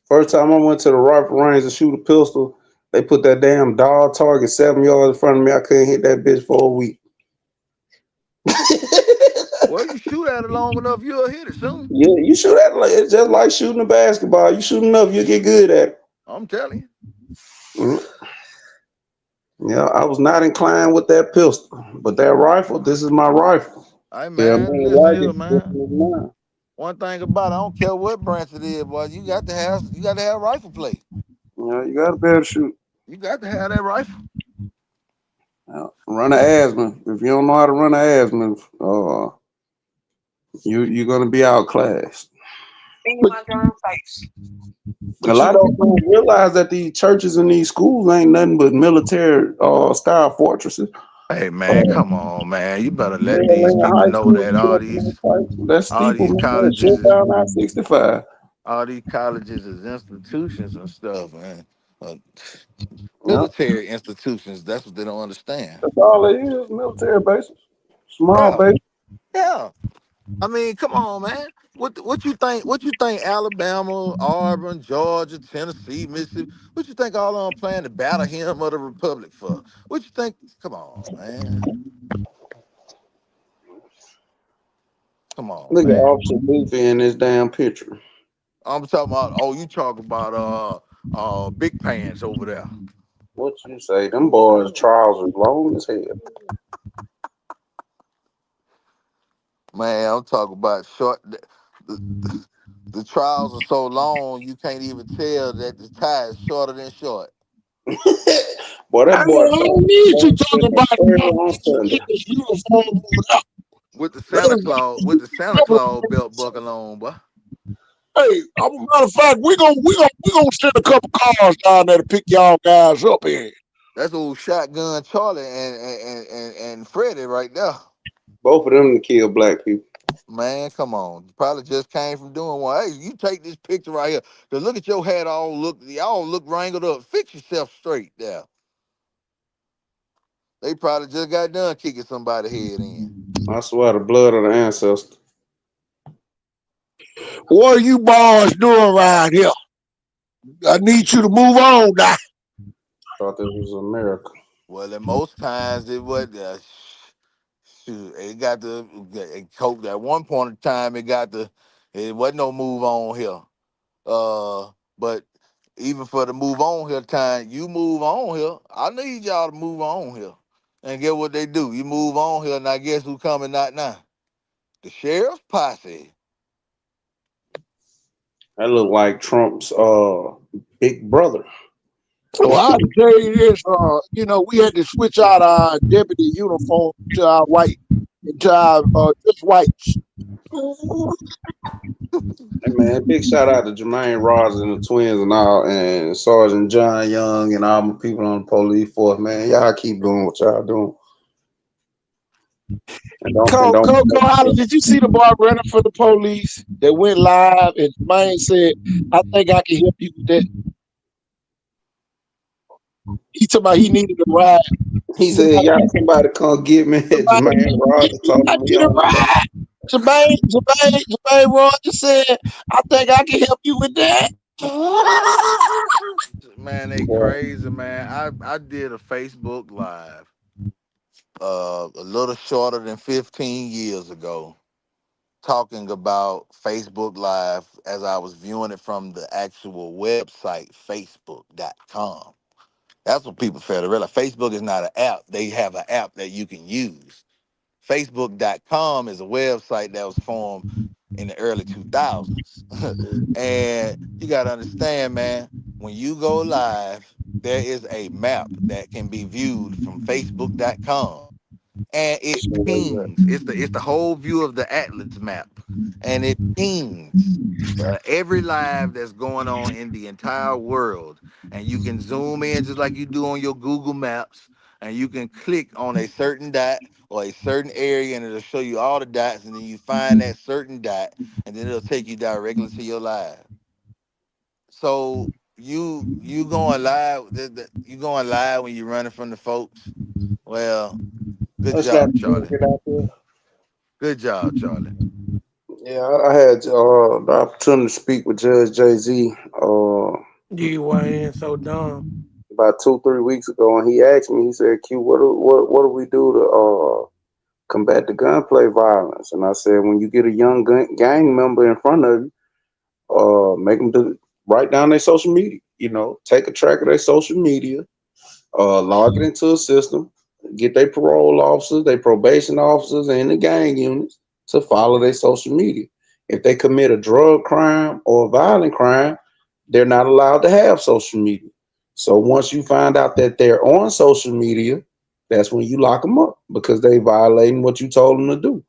First time I went to the rifle range to shoot a pistol, they put that damn dog target 7 yards in front of me. I couldn't hit that bitch for a week. Well, you shoot at it long enough, you'll hit it soon. Yeah, you shoot at like it's just like shooting a basketball. You shoot enough, you get good at it. I'm telling you. Mm. Yeah, I was not inclined with that pistol, but that rifle, this is my rifle. Hey Yeah, man, man, listen like here, it. This man. is mine. One thing about it, I don't care what branch it is, boy. You got to have rifle play. Yeah, you gotta be able to shoot. You got to have that rifle. Yeah. Run an asthma. If you don't know how to run an asthma, you're gonna be outclassed. But, A but lot of people don't realize that these churches and these schools ain't nothing but military style fortresses. Hey man, come on, man. You better let these Maryland people High know School, that that's all steeple, these man. colleges Shut is down I-65. all these colleges is institutions and stuff, man. Uh, Yeah, military institutions. That's what they don't understand. that's all it is. Military bases, small Yeah, base. yeah. I mean, come on, man. What you think? What you think? Alabama, Auburn, Georgia, Tennessee, Mississippi. What you think all of them playing the battle hymn of the Republic for? What you think? Come on, man. Come on, Look at man. Officer Goofy in this damn picture. I'm talking about. Oh, you talking about big pants over there, What you say? Them boys' trousers long as hell. man. I'm talking about short. The, the trials are so long you can't even tell that the tie is shorter than short. Boy, I that boy don't need you on talking Sunday, about prayer my on Sunday. uniform over there. Let us With the Santa Claus belt buckle on, boy. Hey, matter of fact, we gonna send a couple cars down there to pick y'all guys up here. That's old shotgun Charlie and Freddie right there. Both of them to kill black people. Man, come on. Probably just came from doing one. Hey, you take this picture right here. Cause look at your head y'all look wrangled up. Fix yourself straight there. They probably just got done kicking somebody's head in. I swear the blood of the ancestor. What are you boys doing around here? I need you to move on now. Thought this was America. Well, in most times it was shoot, it got the it coke at one point in time it wasn't no move on here. But even for the move on here time, you move on here. I need y'all to move on here. And get what they do. You move on here, and I guess who coming not now? The sheriff's posse. That looked like Trump's big brother. So I can tell you this, we had to switch out our deputy uniform to our white, to our just whites. Hey man, big shout out to Jermaine Rogers and the twins and all, and Sergeant John Young and all my people on the police force. Man, y'all keep doing what y'all doing, and don't. Holler, did you see the boy running for the police that went live and man said, I think I can help you with that. He talking about he needed a ride. He said, "Y'all, somebody come get me." Jermaine Rogers told I him he need a on the way. ride. Jermaine Rogers said, I think I can help you with that. Man, they Boy, crazy, man. I did a Facebook Live a little shorter than 15 years ago, talking about Facebook Live as I was viewing it from the actual website, facebook.com. That's what people fail to realize. Facebook is not an app. They have an app that you can use. Facebook.com is a website that was formed in the early 2000s. And you got to understand, man, when you go live, there is a map that can be viewed from Facebook.com, and it pings. It's the whole view of the atlas map, and it pings every live that's going on in the entire world, and you can zoom in just like you do on your Google Maps, and you can click on a certain dot or a certain area, and it'll show you all the dots, and then you find that certain dot, and then it'll take you directly to your live. So you going live, you going live when you're running from the folks. Well, good let's not job, Charlie. get out there. Good job, Charlie. Yeah, I had the opportunity to speak with Judge Jay Z GYN so dumb. about 2 3 weeks ago, and he asked me. He said, "Q, what do we do to combat the gunplay violence?" And I said, "When you get a young gang member in front of you, make them write down their social media. Take a track of their social media, log it into a system, get their parole officers, their probation officers, and the gang units to follow their social media. If they commit a drug crime or a violent crime, they're not allowed to have social media. So once you find out that they're on social media, that's when you lock them up because they violating what you told them to do.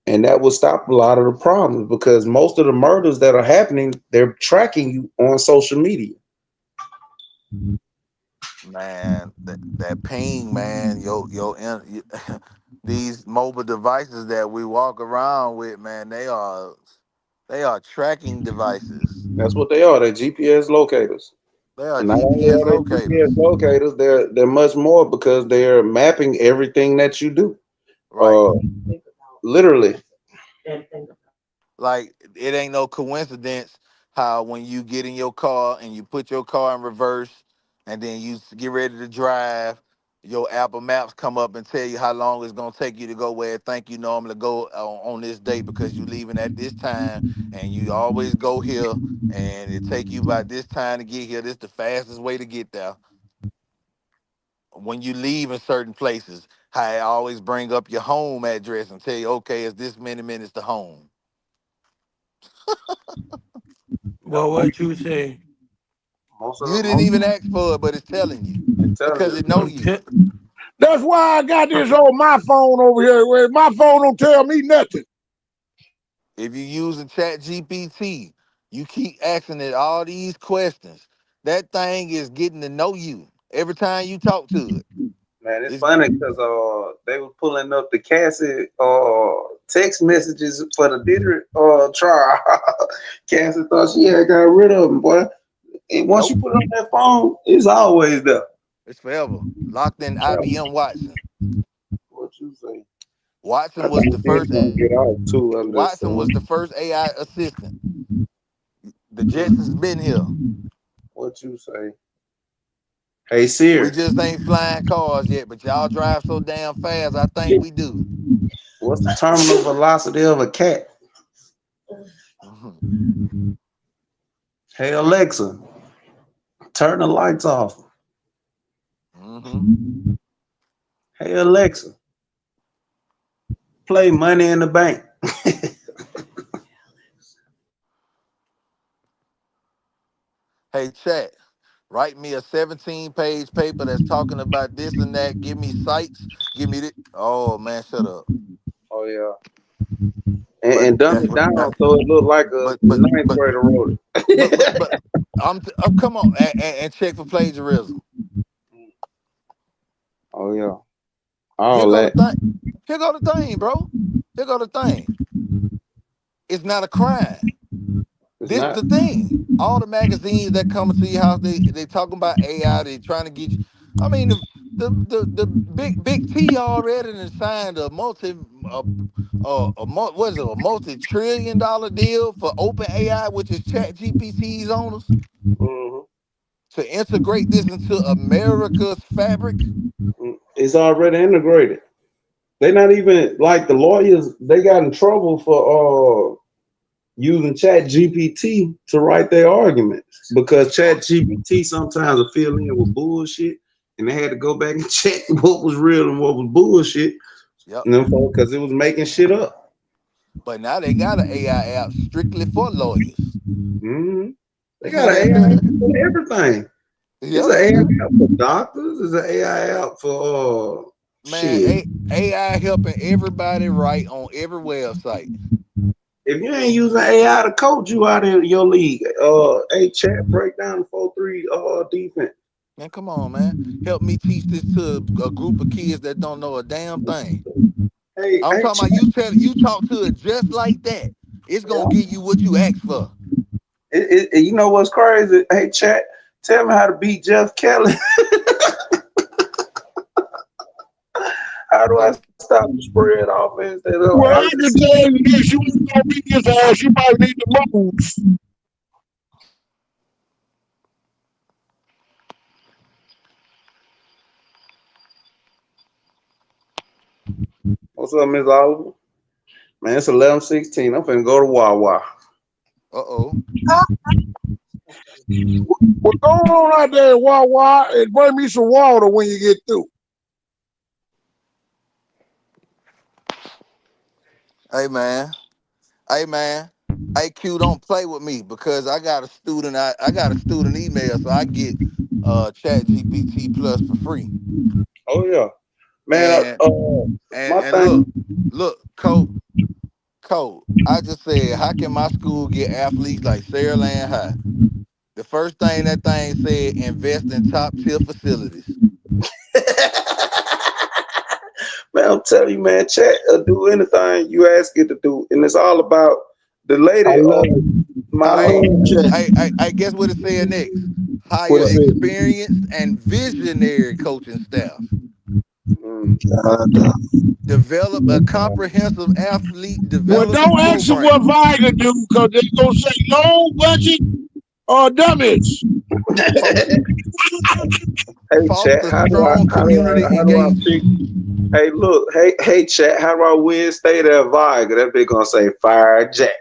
And that will stop a lot of the problems because most of the murders that are happening, they're tracking you on social media. Man, that ping, man, these mobile devices that we walk around with, man, they are tracking devices. That's what they are. They're GPS locators. They are And not only GPS are they GPS locators. locators, they're much more because they're mapping everything that you do. Right. Uh, literally. Like it ain't no coincidence how when you get in your car and you put your car in reverse and then you get ready to drive, your Apple Maps come up and tell you how long it's gonna take you to go where it think you normally go on this date because you leaving at this time and you always go here and it take you about this time to get here. This the fastest way to get there. When you leave in certain places, how I always bring up your home address and tell you, okay, it's this many minutes to home. But what you say? Most of You the didn't most even ask for it, but it's telling you I'm telling because you. it know you. That's why I got this on my phone over here. Where my phone don't tell me nothing. If you using Chat GPT, you keep asking it all these questions. That thing is getting to know you every time you talk to it. Man, it's It's funny because they were pulling up the Cassie text messages for the Didrik trial. Cassie thought she had got rid of them, boy. And once you nope. put it on that phone, it's always there. It's forever locked in Yeah. IBM Watson. What you say? I Watson was think the they're first. gonna get off too. I'm just Watson was saying. the first AI assistant. The Jetsons been here. What you say? Hey We Siri, just ain't flying cars yet, but y'all drive so damn fast. I think we do. what's the terminal velocity of a cat? Mhm. Hey Alexa, turn the lights off. Hey Alexa, play Money in the Bank. Hey, chat. Write me a 17-page paper that's talking about this and that. Give me sites. Give me the. Oh man, shut up. Oh yeah, But and dumb that's it what. down so it looked like a But but ninth but grader wrote but it. come on and check for plagiarism. Oh yeah, Here all go the that. thing. Here go the thing, bro. Here go the thing. It's not a crime. It's This not. the thing. All the magazines that come to your house, they talking about AI. They trying to get you. I mean, the big T already done signed a what is it, a multi-trillion-dollar deal for Open AI, which is Chat GPT's owners, Mhm. to integrate this into America's fabric. It's already integrated. They not even like the lawyers. They got in trouble for using Chat GPT to write their arguments because Chat GPT sometimes will fill in with bullshit, and they had to go back and check what was real and what was bullshit. Yep. You know, because it was making shit up. But now they got an AI app strictly for lawyers. Hmm. They got an AI for everything. It's Yep, an they do. AI app for doctors. It's an AI app for Man, shit. AI helping everybody write on every website. If you ain't using AI to coach you out of your league, hey, chat break down the 4-3 defense. Man, come on, man. Help me teach this to a group of kids that don't know a damn thing. I'm Hey, talking chat. about you talk to it just like that. It's gonna Yeah. give you what you asked for. You know what's crazy? Hey, chat. Tell me how to beat Jeff Kelly. How do I Man, stop the spread offense? Well, I can tell you this: you ain't gonna beat his ass. You might need to move. What's up, Miss Oliver? Man, it's 11:16. I'm finna go to Wawa. uh-oh. Well, go on out there, Wawa, and bring me some water when you get through. Hey man. Hey man. AQ don't play with me because I got a student I got a student email, so I get Chat GPT plus for free. Oh yeah, man. And My and thing. look, Cole, I just said, how can my school get athletes like Sarah Land High? The first thing that thing said, invest in top tier facilities. Man, I'm telling you, man, chat do anything you ask it to do, and it's all about the I lady. love it. My I Hey, love Chet. guess what it said next? What Hire is it? experienced and visionary coaching staff. mm, Uh, Develop a comprehensive athlete well, development don't ask them what program. Viger do, because they gonna say low budget or dummies. hey, chat, Foster strong community how do I engagement. pick? Hey, look, hey, chat, how do I win state at Viga? That bitch gonna say fire Jack.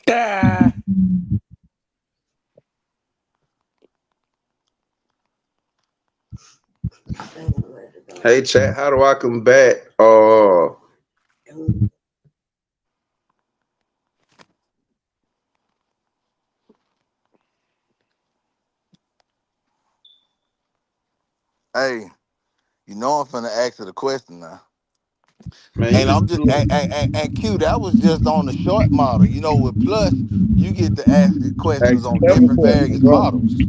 Ah, Hey, chat, how do I combat? Hey, you know I'm finna ask her the question now. Man, you And just I'm just look. and Q, that was just on the short model. With Plus, you get to ask it Hey, questions on several different questions, various bro. models.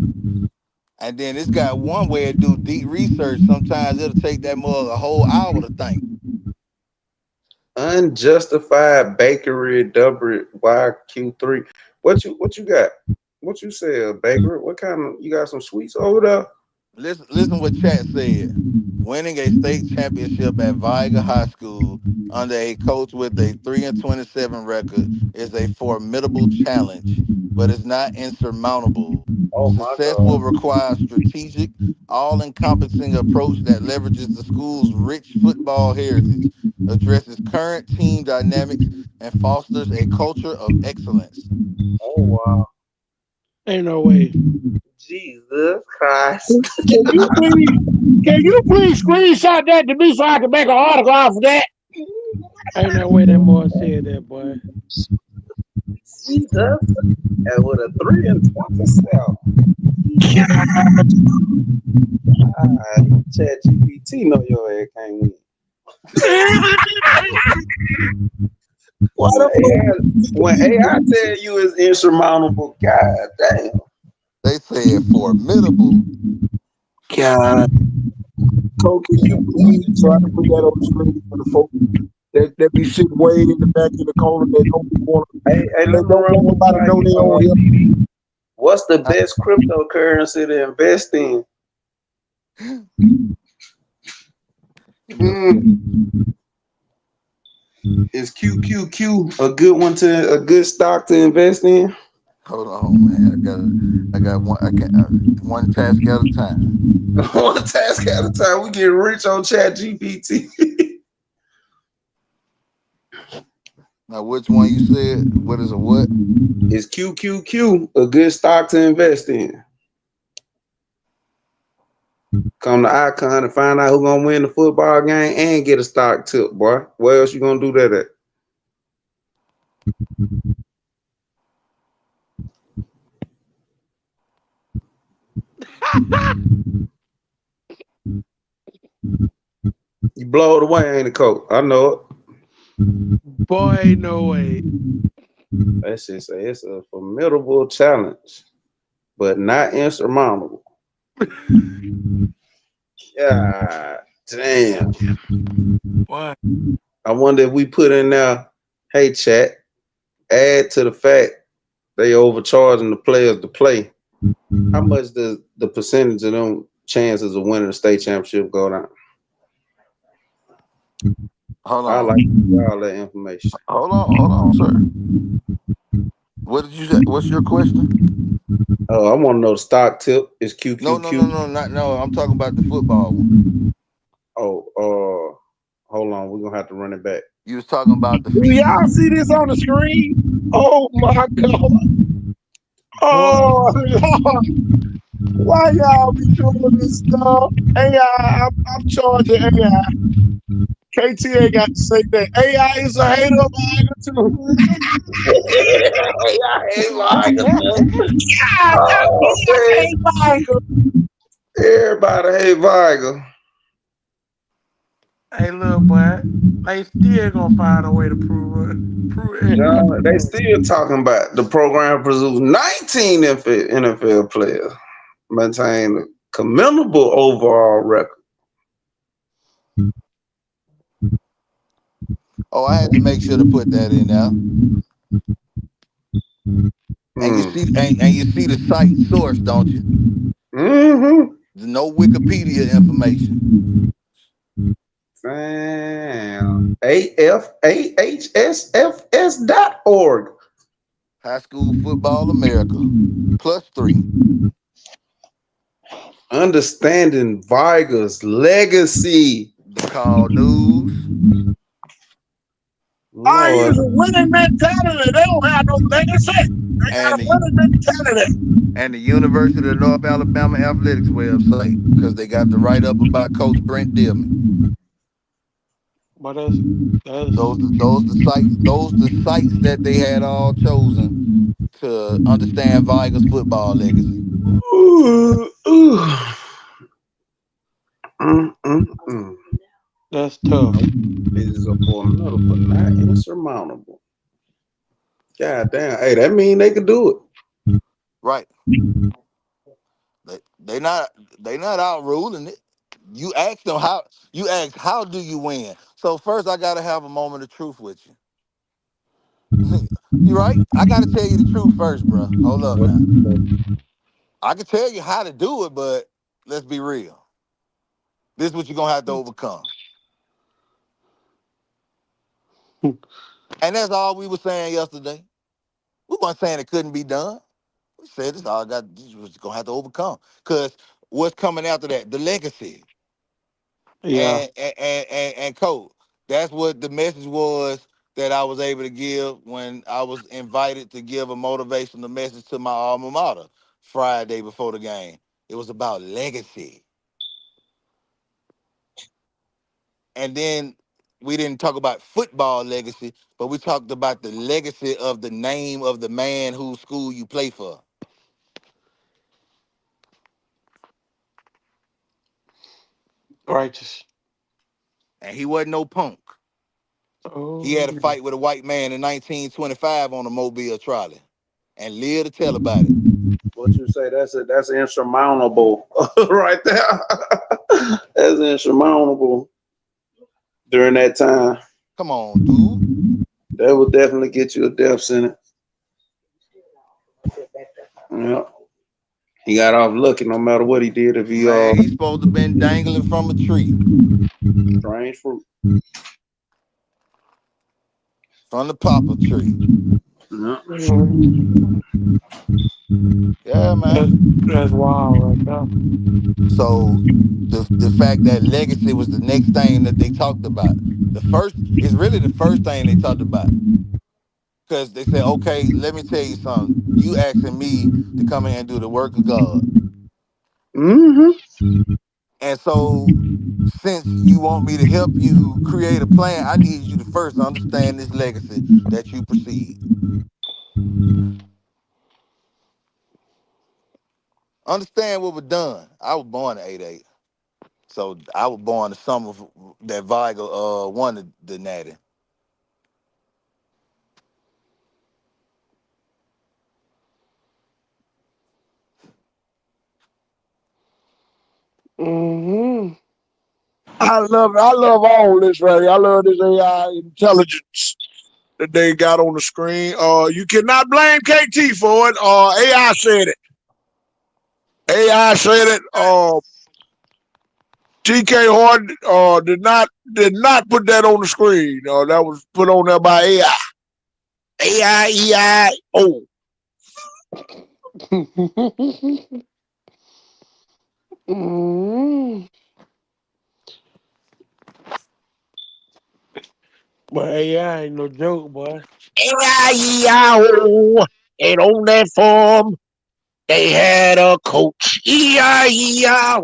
And then it's got one way to do deep research. Sometimes it'll take that mug a whole hour to think. Unjustified bakery WYQ3. What you got? What you said, bakery? What kind of you got some sweets over there? Listen what chat said. Winning a state championship at Viga High School under a coach with a 3-27 record is a formidable challenge, but it's not insurmountable. Oh my Success will God. require a strategic, all-encompassing approach that leverages the school's rich football heritage, addresses current team dynamics, and fosters a culture of excellence. Oh wow. Ain't no way. Jesus Christ. Can you please screenshot that to me so I can make an article off of that? Ain't no way that boy said that, boy. Jesus. And with a 3 and 27. Chat GPT know your ass can't win. Why the When AI tell you it's insurmountable, god damn. They said formidable. God, Cole, can you please try to put that on the screen for the folks that be sitting way in the back in the corner that don't want Hey, they let me don't run want one nobody to know they on here. What's the best cryptocurrency to invest in? Is QQQ a good stock to invest in? Hold on, man. I got one. I can't. One task at a time. One task at a time. We get rich on Chat GPT. Now, which one you said? What is a what? Is QQQ a good stock to invest in? Come to Icon and find out who's gonna win the football game and get a stock tip, boy. Where else you gonna do that at? You blow it away, ain't it, Coach? I know it. Boy, ain't no way. That shit say it's a formidable challenge, but not insurmountable. Yeah, damn. What? I wonder if we put in there, hey chat, add to the fact they overcharging the players to play. How much does the percentage of them chances of winning the state championship go down? Hold I on. like all that information. Hold on, sir. What did you say? What's your question? Oh, I want to know the stock tip. Is QQQ? No. I'm talking about the football one. Oh, hold on. We're gonna have to run it back. You was talking about the Do fees. y'all see this on the screen? Oh my God. Oh Lord. Why y'all be doing this stuff? AI, I'm charging AI. KT ain't got to say that. AI is a hater of Iger too. I hate Viger. God, Oh, I man. hate Iger. Everybody hate Viger. Hey, little boy, they still gonna find a way to prove it. They still talking about the program produced 19 NFL players, maintain a commendable overall record. Oh, I had to make sure to put that in there. And you see, and you see the site source, don't you? Mm-hmm. There's no Wikipedia information. Damn. AFAHSFS.org. High School Football America, +3. Understanding Viger's legacy. The Call News. I Lord. use a winning mentality. They don't have no legacy. They got And a the, winning mentality. and the University of North Alabama Athletics website, because they got the write up about Coach Brent Dillman. But that's Those the sites that they had all chosen to understand Viger's football legacy. Ooh, ooh. Mm. that's tough. It is a formidable, but not insurmountable. God damn. Hey, that mean they could do it. Right. They not they not out ruling it. You ask them how you ask how do you win? So first I gotta have a moment of truth with you. You right? I gotta tell you the truth first, bro. Hold up now. I can tell you how to do it, but let's be real. This is what you're gonna have to overcome. And that's all we were saying yesterday. We weren't saying it couldn't be done. We said this all got this was gonna have to overcome. Cause what's coming after that? The legacy. Yeah. And Coach, that's what the message was that I was able to give when I was invited to give a motivational message to my alma mater Friday before the game. It was about legacy. And then we didn't talk about football legacy, but we talked about the legacy of the name of the man whose school you play for. Righteous. And he wasn't no punk. He Oh, had a fight with a white man in 1925 on a Mobile trolley and lived to tell about it. What you say? That's insurmountable right there. That's insurmountable during that time. Come on, dude. That would definitely get you a death sentence. Yeah. He got off lucky no matter what he did if he Man, he's supposed to have been dangling from a tree. strange fruit. From the papa tree. Yeah. Yeah, man. that's wild right there. So the fact that legacy was the next thing that they talked about. The first is really the first thing they talked about. Because they said, okay, let me tell you something. You asking me to come here and do the work of God. Mm-hmm. And so since you want me to help you create a plan, I need you to first understand this legacy that you proceed. Understand what was done. I was born in '88. So I was born the summer that Vigo won the Natty. Mm-hmm. I love all this right here. I love this AI intelligence that they got on the screen. You cannot blame KT for it. AI said it. AI said it. TK Horn did not put that on the screen. That was put on there by AI. AIEIO. mm But AI ain't no joke, boy. AIEIO. And on that form, they had a coach. EIEIO.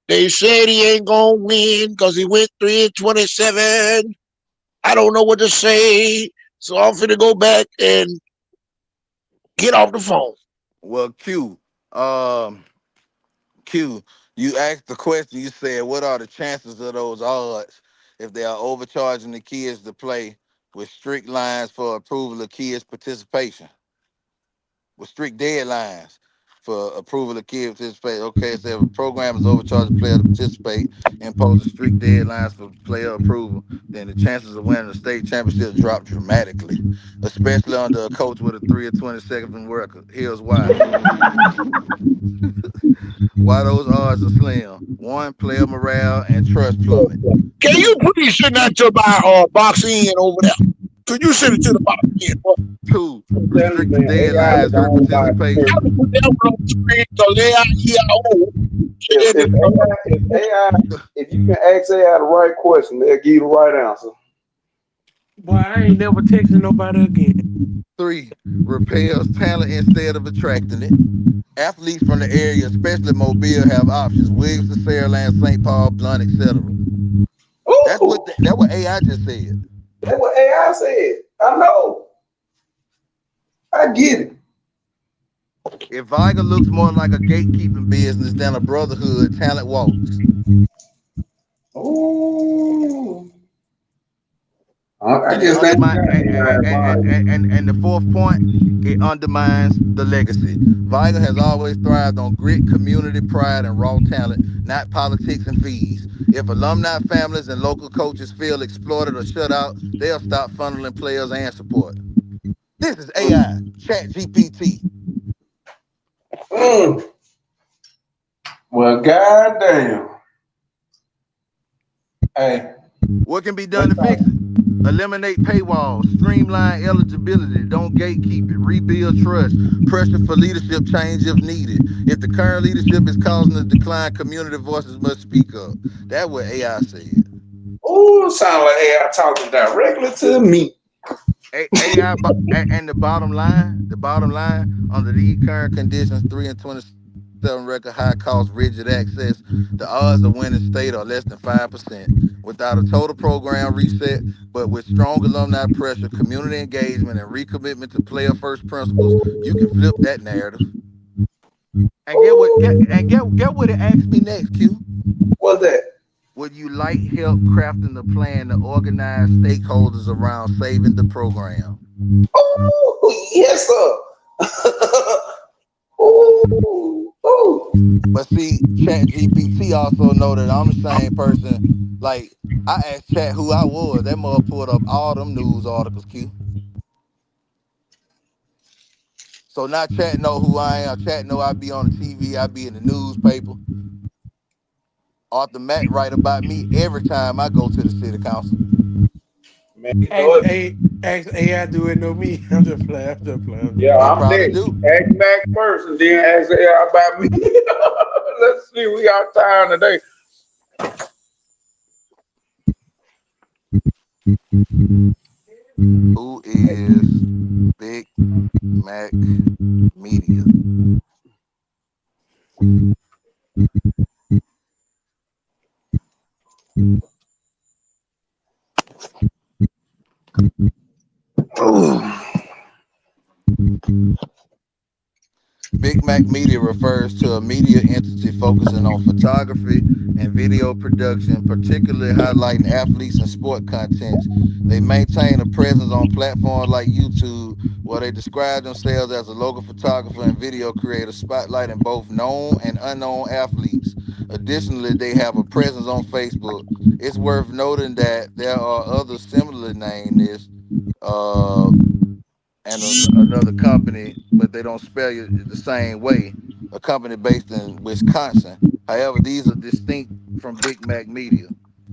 They said he ain't gonna win because he went 3-27. I don't know what to say, so I'm finna go back and get off the phone. Well, um, Q, you asked the question. You said, "What are the chances of those odds if they are overcharging the kids to play with strict lines for approval of kids' participation, with strict deadlines for approval of kids participate?" Okay, so if a program is overcharging a player to participate, imposing strict deadlines for player approval, then the chances of winning the state championship drop dramatically, especially under a coach with a 3-22 record. Here's why. Why those odds are slim. One, player morale and trust plummet. Can you Two, please send that to my box in over there? Could you send it to the box in? two, I'm telling you, restricted man, AI is deadlines hurt owned by I participation. can put that one on the screen because AIEIO said if that. AI, if you can ask AI the right question, they'll give you the right answer. Boy, I ain't never texting nobody again. Three, repels talent instead of attracting it. Athletes from the area, especially Mobile, have options. Williamson, Saraland, St. Paul, Blunt, etc. Ooh, That what AI just said. that's what AI said. I know. I get it. If Viga looks more like a gatekeeping business than a brotherhood, talent walks. Ooh. I And it guess they ain't undermine got AI advisors. and the fourth point, it undermines the legacy. Viger has always thrived on grit, community pride, and raw talent, not politics and fees. If alumni families and local coaches feel exploited or shut out, they'll stop funneling players and support. This is AI, Chat GPT. Mm. Well, goddamn. Hey, What can be done let's to fix it? Eliminate paywalls, streamline eligibility, don't gatekeep it, rebuild trust, pressure for leadership change if needed. If the current leadership is causing a decline, community voices must speak up. That's what AI said. ooh, sound like AI talking directly to me. AI and the bottom line, under these current conditions, 3-27 record high cost rigid access, the odds of winning state are less than 5%. Without a total program reset, but with strong alumni pressure, community engagement, and recommitment to player first principles, you can flip that narrative. And get what it asked me next, Q. What's that? Would you like help crafting the plan to organize stakeholders around saving the program? Oh, yes, sir. Ooh, ooh. But see, Chat GPT also know that I'm the same person. Like, I asked Chat who I was. That mother pulled up all them news articles, Q. So now Chat know who I am. Chat know I be on the TV, I be in the newspaper. Arthur Mack write about me every time I go to the city council. Man, you know Ask it. A, ask AI, do it know me? I'm just playing. I'm just playing. I'm just Yeah, It playing. I'm probably next. do. Ask Mac first and then ask AI about me. Let's see, we got time today. Who is Big Mac Media? Ooh. Big Mac Media refers to a media entity focusing on photography and video production, particularly highlighting athletes and sport contents. They maintain a presence on platforms like YouTube, where they describe themselves as a local photographer and video creator, spotlighting both known and unknown athletes. Additionally, they have a presence on Facebook. It's worth noting that there are others similarly named this. Uh, and another company, but they don't spell it the same way. A company based in Wisconsin. However, these are distinct from Big Mac Media.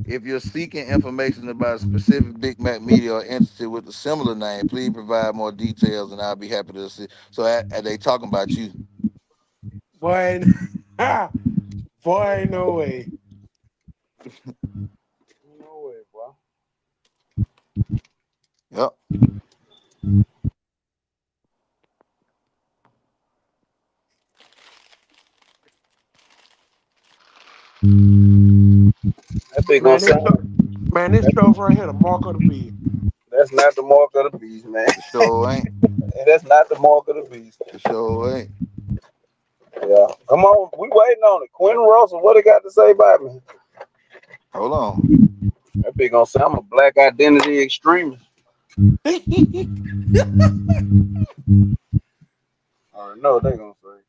If you're seeking information about a specific Big Mac Media or entity with a similar name, please provide more details, and I'll be happy to assist. So, are they talking about you? Boy, boy, no way. No way, boy. Yep. That big gonna Man, sound. this stuff right here, the mark of the beast. That's not the mark of the beast, man. The show ain't. That's not the mark of the beast. The show ain't. Yeah. Come on, we waiting on it. Quentin Russell, what he got to say about me? Hold on. That big gonna say I'm a black identity extremist. I already know what they gonna say.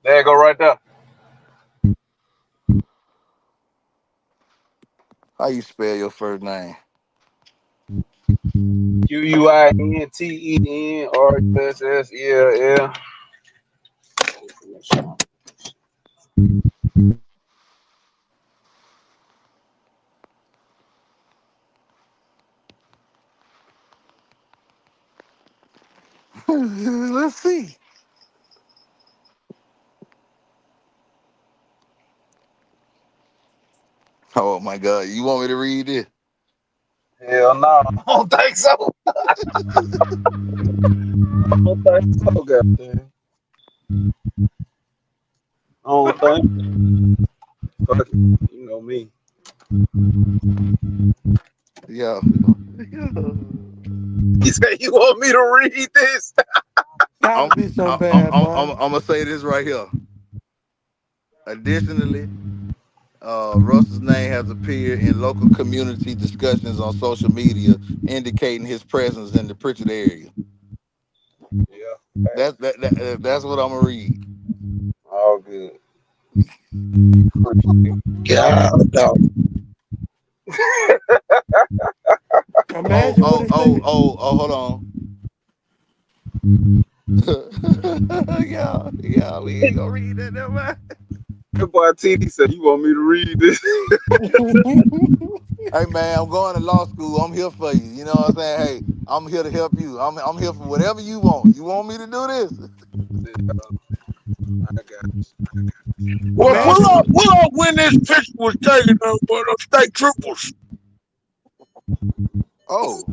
There you go right there. How you spell your first name? QUINTENRUSSELL. Let's see. Oh my God! You want me to read it? Hell no, I don't think so. I don't think so, goddamn. I don't think. Fuck it. You know me. Yeah. You say you want me to read this? Gotta I'm, be some bad, boy. I'm gonna say this right here. Additionally, Russell's name has appeared in local community discussions on social media, indicating his presence in the Pritchard area. Yeah. That's what I'm gonna read. All good. God, dog. Oh, Imagine what oh, it oh, say. oh, oh, hold on. Yeah, we ain't gonna read that, never mind. That boy TD said, "You want me to read this?" Hey man, I'm going to law school. I'm here for you. You know what I'm saying? Hey, I'm here to help you. I'm here for whatever you want. You want me to do this? I got Well, you. Imagine what pull up when this picture was taken by the state troopers. Oh,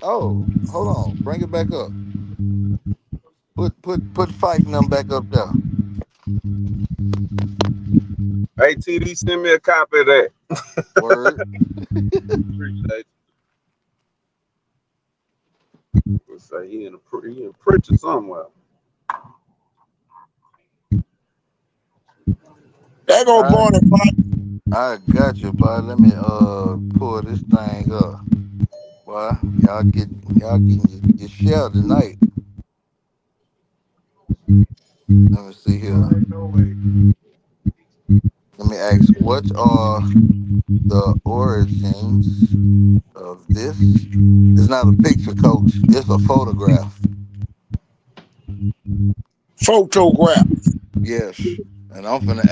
oh, hold on. Bring it back up. Put Fife and them back up there. Hey TD, send me a copy of that. Word. Appreciate you. Let's say he in a preacher somewhere. They gonna I burn it, Mike. I got you, bud. Let me pull this thing up. Boy, y'all getting your share tonight. Let me see here. Let me ask, what are the origins of this? It's not a picture, coach. It's a photograph. Photograph. Yes. And I'm finna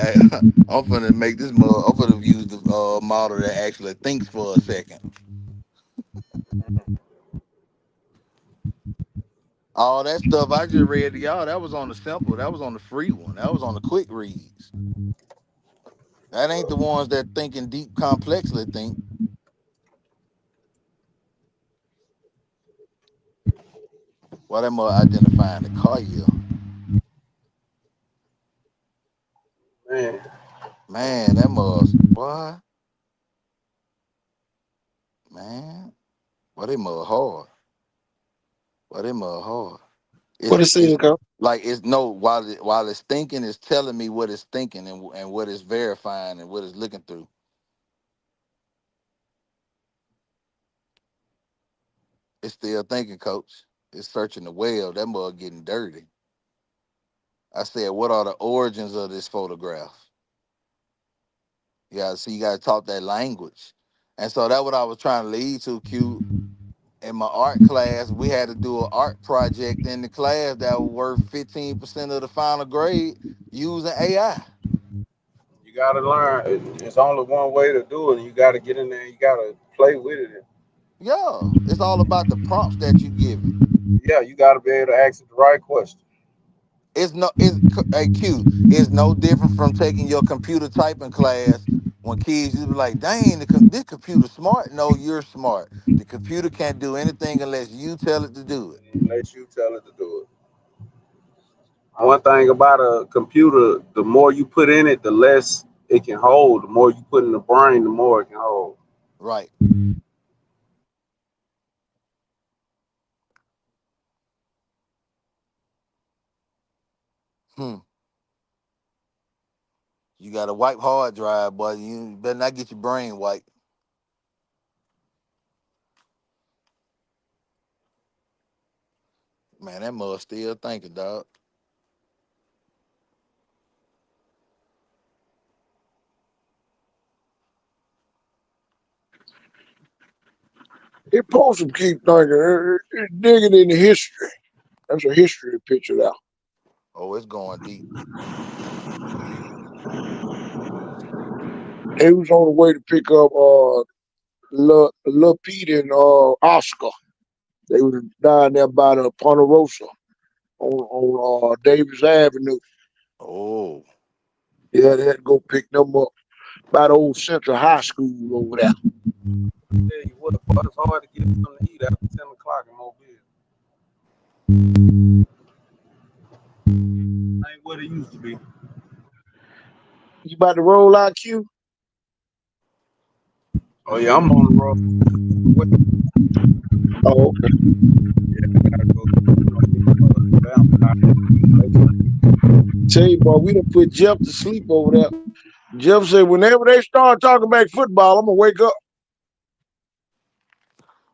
I'm finna make this I'm finna use the model that actually thinks for a second. All that stuff I just read to y'all, that was on the simple, that was on the free one, that was on the quick reads. That ain't the ones that thinking deep complexly think. Why they more identifying the car year. Man, Man, that must boy, man. Why they mud hard? Why they mud hard? What it It's says, go? like it's no while it's thinking, it's telling me what it's thinking and what it's verifying and what it's looking through. It's still thinking, coach. It's searching the web. That mug getting dirty. I said, what are the origins of this photograph? Yeah, see, you gotta talk that language. And so that's what I was trying to lead to, Q. In my art class, we had to do an art project in the class that was worth 15% of the final grade using AI. you gotta learn. It's only one way to do it, and you gotta get in there. And you gotta play with it. Yeah, it's all about the prompts that you give it. Yeah, you gotta be able to ask it the right question. It's a Q. It's no different from taking your computer typing class when kids you be like, dang, this computer smart. No, you're smart. The computer can't do anything unless you tell it to do it. Let you tell it to do it. One thing about a computer, the more you put in it, the less it can hold. The more you put in the brain, the more it can hold. Right. Hmm. You got a wipe hard drive, boy. You better not get your brain wiped. Man, that mug still thinking, dog. It supposed to keep thinking. It's digging in the history. That's a history picture there. Oh, it's going deep. They was on the way to pick up Lil Pete and Oscar. They was down there by the Ponderosa on Davis Avenue. Oh, Yeah, they had to go pick them up by the old Central High School over there. Tell you what, boy, it's hard to get something to eat after 10 o'clock in Mobile. Ain't what it used to be. You about to roll out, Q? Oh yeah, I'm on the road. Oh, okay. Gotta go. Tell you, boy, we done put Jeff to sleep over there. Jeff said, whenever they start talking about football, I'm gonna wake up.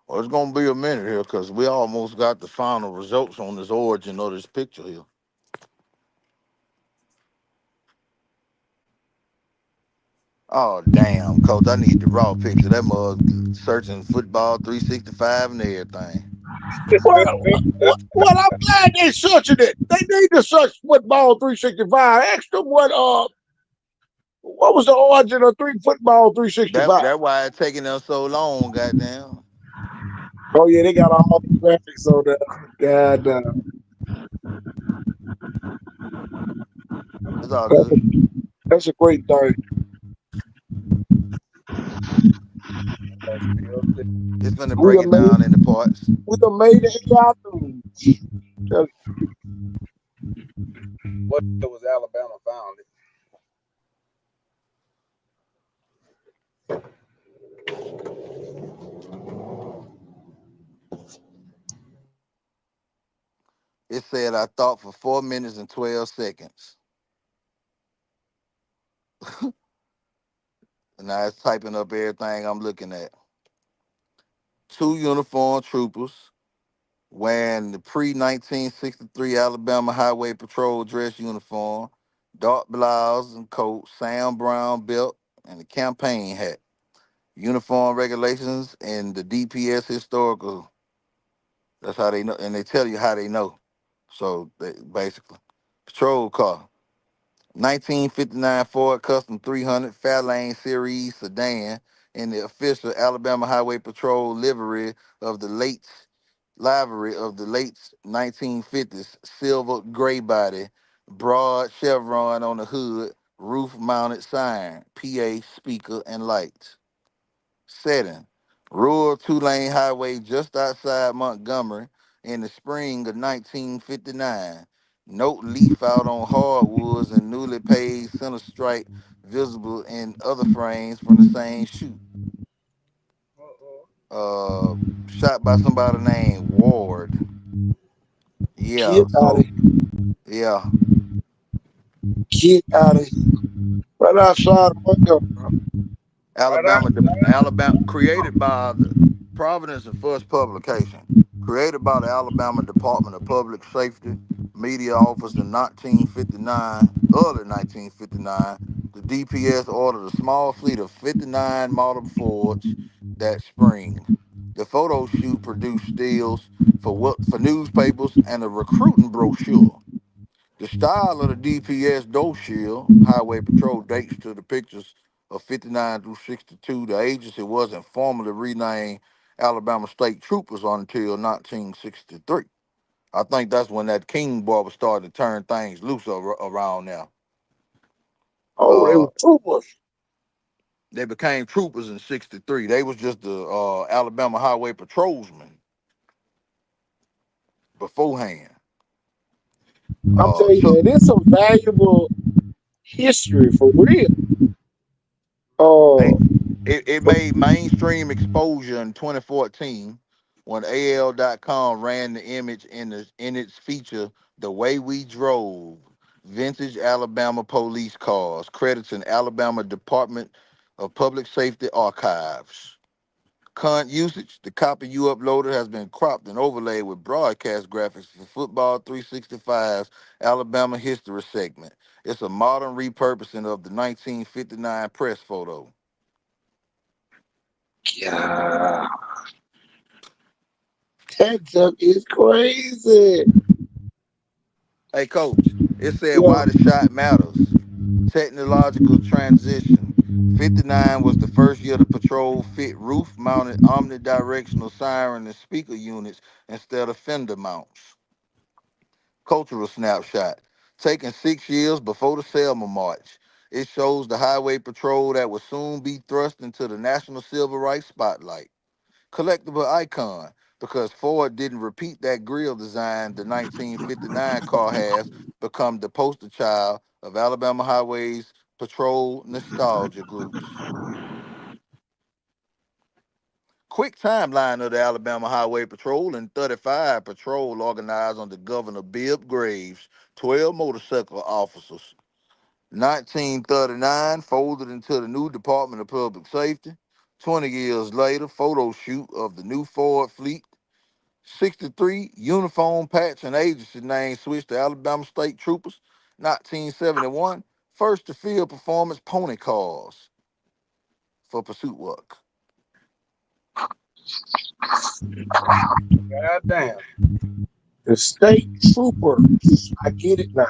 Well, it's gonna be a minute here because we almost got the final results on this origin of this picture here. Oh damn, coach! I need the raw picture. That mug searching football 365 and everything. Well, I'm glad they searching it. They need to search football 365. Ask them what was the origin of three football That 365. that why it's taking them so long. Goddamn. Oh yeah, they got all the graphics on there. God, It's all that's good. a, that's a great thing. It's gonna We break done it made down into parts. we done made the AI news. Tell What was Alabama founded? It said I thought for 4 minutes and 12 seconds. And now it's typing up everything I'm looking at. Two uniformed troopers wearing the pre 1963 Alabama Highway Patrol dress uniform, dark blouse and coat, Sam Brown belt, and a campaign hat. Uniform regulations and the DPS historical. That's how they know, and they tell you how they know. So they, basically, patrol car. 1959 Ford Custom 300 Fairlane Series sedan in the official Alabama Highway Patrol livery of the late 1950s, silver gray body, broad chevron on the hood, roof mounted sign, PA speaker and lights. Setting: rural two-lane highway just outside Montgomery in the spring of 1959. Note leaf out on hardwoods and newly paved center stripe visible in other frames from the same shoot. Uh, shot by somebody named Ward. Yeah, get out of so here. yeah, Get out of here. Right outside of Montgomery. Right Alabama, created by the Providence and First Publication, created by the Alabama Department of Public Safety Media Office in 1959, early 1959. The DPS ordered a small fleet of 59 model Fords that spring. The photo shoot produced stills for newspapers and a recruiting brochure. The style of the DPS door shield, Highway Patrol, dates to the pictures of 59 through 62. The agency wasn't formally renamed Alabama State Troopers until 1963. I think that's when that King boy was starting to turn things loose around now. Oh, they Uh, were troopers. they became troopers in 63. They was just the Alabama Highway Patrolsmen beforehand. I'm telling you, So man, there's some valuable history for real. Hey, Oh, it made mainstream exposure in 2014 when AL.com ran the image in its feature "The Way We Drove," vintage Alabama police cars, credits in Alabama Department of Public Safety archives. Current usage: the copy you uploaded has been cropped and overlaid with broadcast graphics for Football 365's Alabama History segment. It's a modern repurposing of the 1959 press photo. yeah. That junk is crazy. Hey, coach, it said Yeah. why the shot matters. Technological transition. 59 was the first year the patrol fit roof mounted omnidirectional siren and speaker units instead of fender mounts. Cultural snapshot. Taken 6 years before the Selma March. It shows the highway patrol that will soon be thrust into the national civil rights spotlight. Collectible icon, because Ford didn't repeat that grill design the 1959 car has become the poster child of Alabama Highways Patrol nostalgia groups. Quick timeline of the Alabama Highway Patrol and 35 patrol organized under Governor Bibb Graves, 12 motorcycle officers. 1939, folded into the new Department of Public Safety. 20 years later, photo shoot of the new Ford fleet. 63, uniform patch and agency name switched to Alabama State Troopers. 1971, first to field performance pony cars for pursuit work. God damn. The state troopers. I get it now.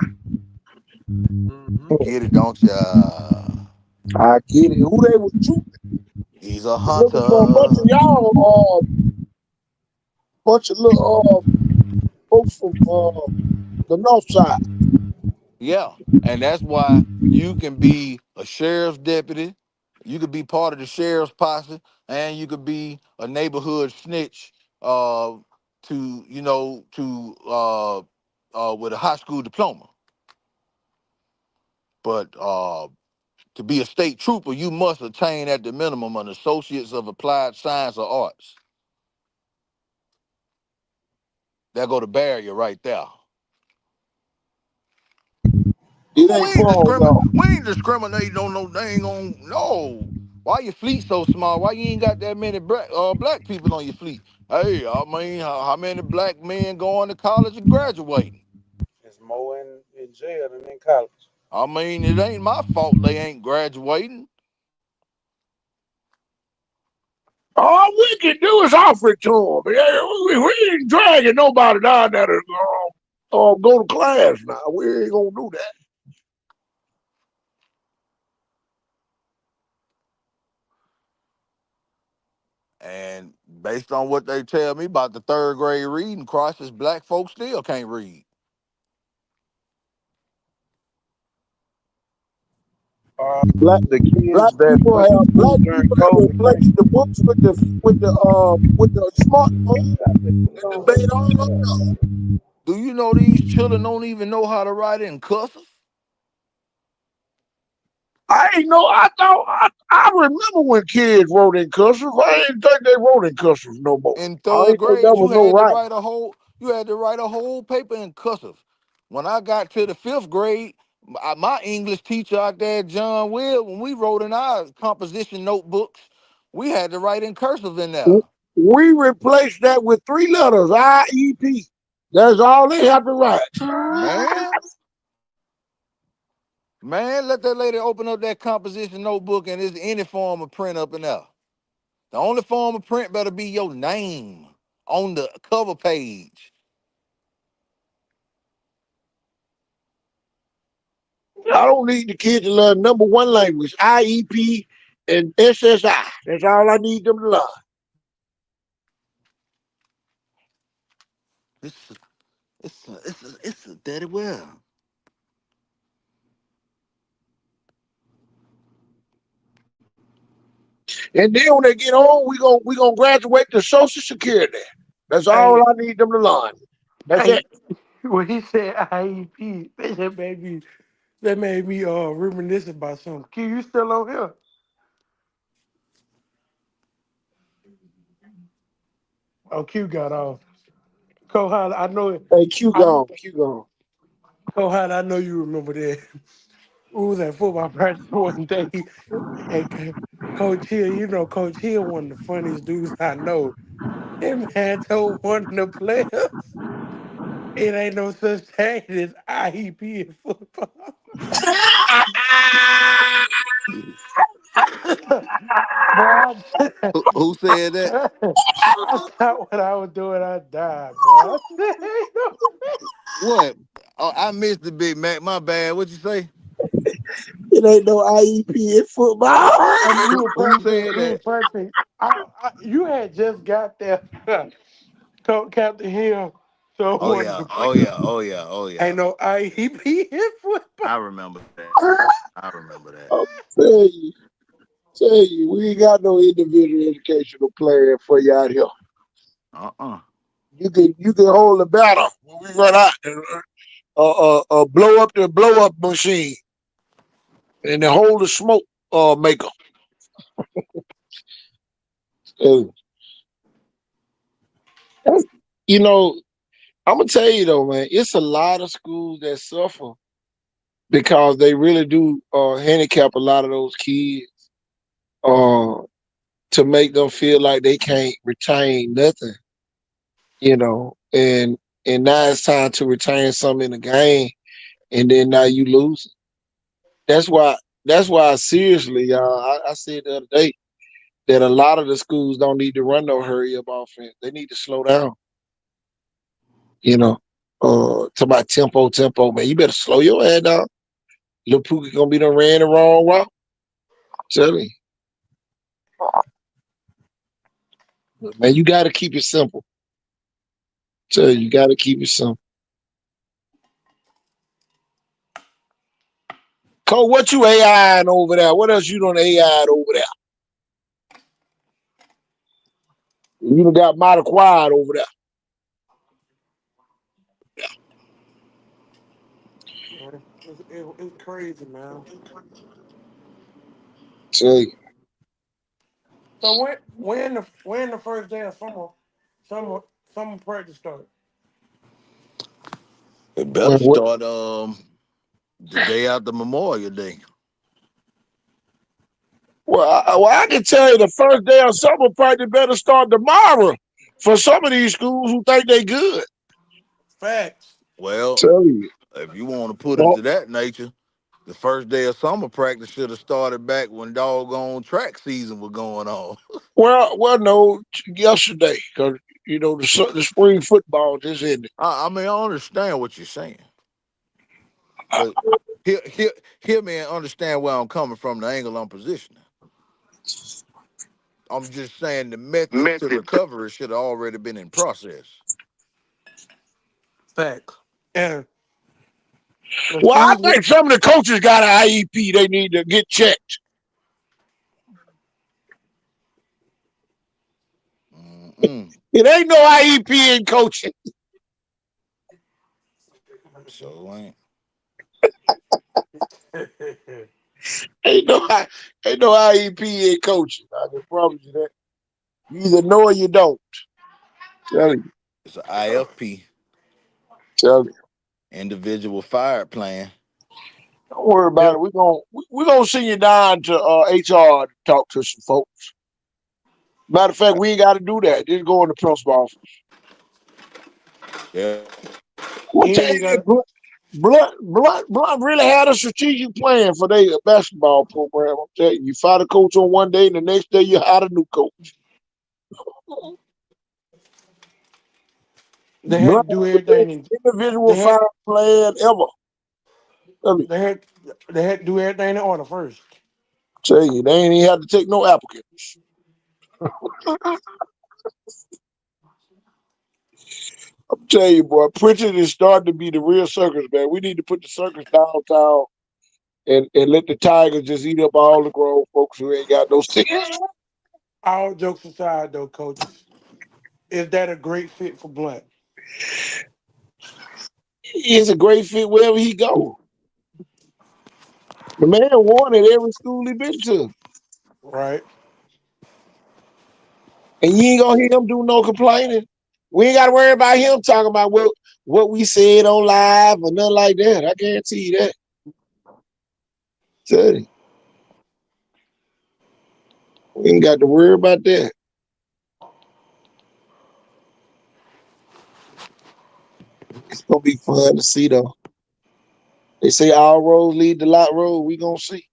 Mm-hmm. Get it, don't ya? I get it. Who they was trooping? He's a Looking for a bunch of hunter. y'all, bunch of little folks from the north side. Yeah, and that's why you can be a sheriff's deputy, you could be part of the sheriff's posse, and you could be a neighborhood snitch. To you know to with a high school diploma, but to be a state trooper, you must attain at the minimum an Associates of Applied Science or Arts. There go the barrier right there. It Oh, we ain't ain't closed discrimin off. we ain't discriminating on no dang on no. Why your fleet so small? Why you ain't got that many black people on your fleet? Hey, I mean, how many black men going to college and graduating? It's more in jail than in college. I mean, it ain't my fault they ain't graduating. All we can do is offer it to them. We ain't dragging nobody down there to go to class now. We ain't gonna do that. And based on what they tell me about the third grade reading crisis, black folks still can't read. Black The black kids that people went to have school black during people that COVID replace can't. the books with the smartphone and debate all of them. Do you know these children don't even know how to write in cursive? I ain't know. I remember when kids wrote in cursive. I ain't think they wrote in cursive no more. In I third ain't think that grade, was no right. you had to write a whole paper in cursive. When I got to the fifth grade, my English teacher out there, John Will, when we wrote in our composition notebooks, we had to write in cursive in there. We replaced that with three letters, IEP. That's all they have to write. Man, man, let that lady open up that composition notebook and it's any form of print up in there. The only form of print better be your name on the cover page. I don't need the kids to learn number one language, IEP and SSI. That's all I need them to learn. It's it's a dirty world. And then when they get old, we gonna graduate to Social Security. That's all Hey, I need them to learn. That's hey, it. when he said IEP, that made me reminisce about something. Q, you still on here? Oh, Q got off. Kohan, I know it. Hey, Q I gone, Q gone. Kohan, I know you remember that. We was at football practice one day, and Coach Hill, Coach Hill, one of the funniest dudes I know. Him man told one of the players, "It ain't no such thing as IEP in football." Boy, Who said that? I thought what I was doing, I died, boy. I said, "Ain't no way." What? Oh, I missed the Big Mac. My bad. What you say? It ain't no IEP in football. And we were Who practicing. said We were that? practicing. You had just got there, Captain Hill. So Oh one of yeah. the Oh players yeah. Oh yeah. Oh yeah. ain't no IEP in football. I remember that. I remember that. I'm tell you, we ain't got no individual educational plan for you out here. Uh-uh. You can hold the battle when we run out and blow up machine and then hold the smoke maker. Uh, you know, I'm gonna tell you though, man, it's a lot of schools that suffer because they really do handicap a lot of those kids uh, to make them feel like they can't retain nothing, you know. And now it's time to retain something in the game, and then now you lose it. That's why. That's why seriously, y'all. I said the other day that a lot of the schools don't need to run no hurry up offense. They need to slow down. You know, to my tempo, man. You better slow your head down. Lil Pookie gonna be done ran the wrong route. Tell me, man, you gotta keep it simple. Tell you gotta keep it simple. Cole, what you AIing over there? What else you done AI over there? You done got mighty quiet over there. It's crazy, man. Tell you. So when the first day of summer summer practice start? It Well, better what? start the day after Memorial Day. Well, I can tell you the first day of summer practice better start tomorrow for some of these schools who think they good. Facts. Well, Tell you. if you want to put it Well, to that nature, the first day of summer practice should have started back when doggone track season was going on. no, yesterday because you know the spring football just ended. I mean, I understand what you're saying, but hear me and understand where I'm coming from, the angle I'm positioning. I'm just saying the methods to recovery should have already been in process. Facts. And the Well, I schools with think some of the coaches got an IEP they need to get checked. Mm-mm. It ain't no IEP in coaching. So ain't. Ain't no ain't no IEP in coaching. I can promise you that. You either know or you don't. Tell you, It's an IFP, tell you. individual fire plan. Don't worry about yeah, it. We're gonna send you down to HR to talk to some folks. Matter of fact, we ain't got to do that. Just go in the principal office. Yeah. We'll you tell ain't you that got Blunt really had a strategic plan for their basketball program. I'm telling you, you fired a coach on one day, and the next day you hired a new coach. they had to Blunt do had the everything best in individual they had fire plan ever. Let me they had they had to do everything in order first. tell you, they ain't even had to take no applicants. I'm telling you, boy, Pritchard is starting to be the real circus, man. We need to put the circus downtown and let the tigers just eat up all the grown folks who ain't got no sense. All jokes aside though, coaches, is that a great fit for Blunt? He's a great fit wherever he go. The man won at every school he been to. Right? And you ain't gonna hear him do no complaining. We ain't gotta worry about him talking about what we said on live or nothing like that. I guarantee you that. Tell you. We ain't got to worry about that. It's gonna be fun to see though. They say all roads lead to Lot Road. We gonna see.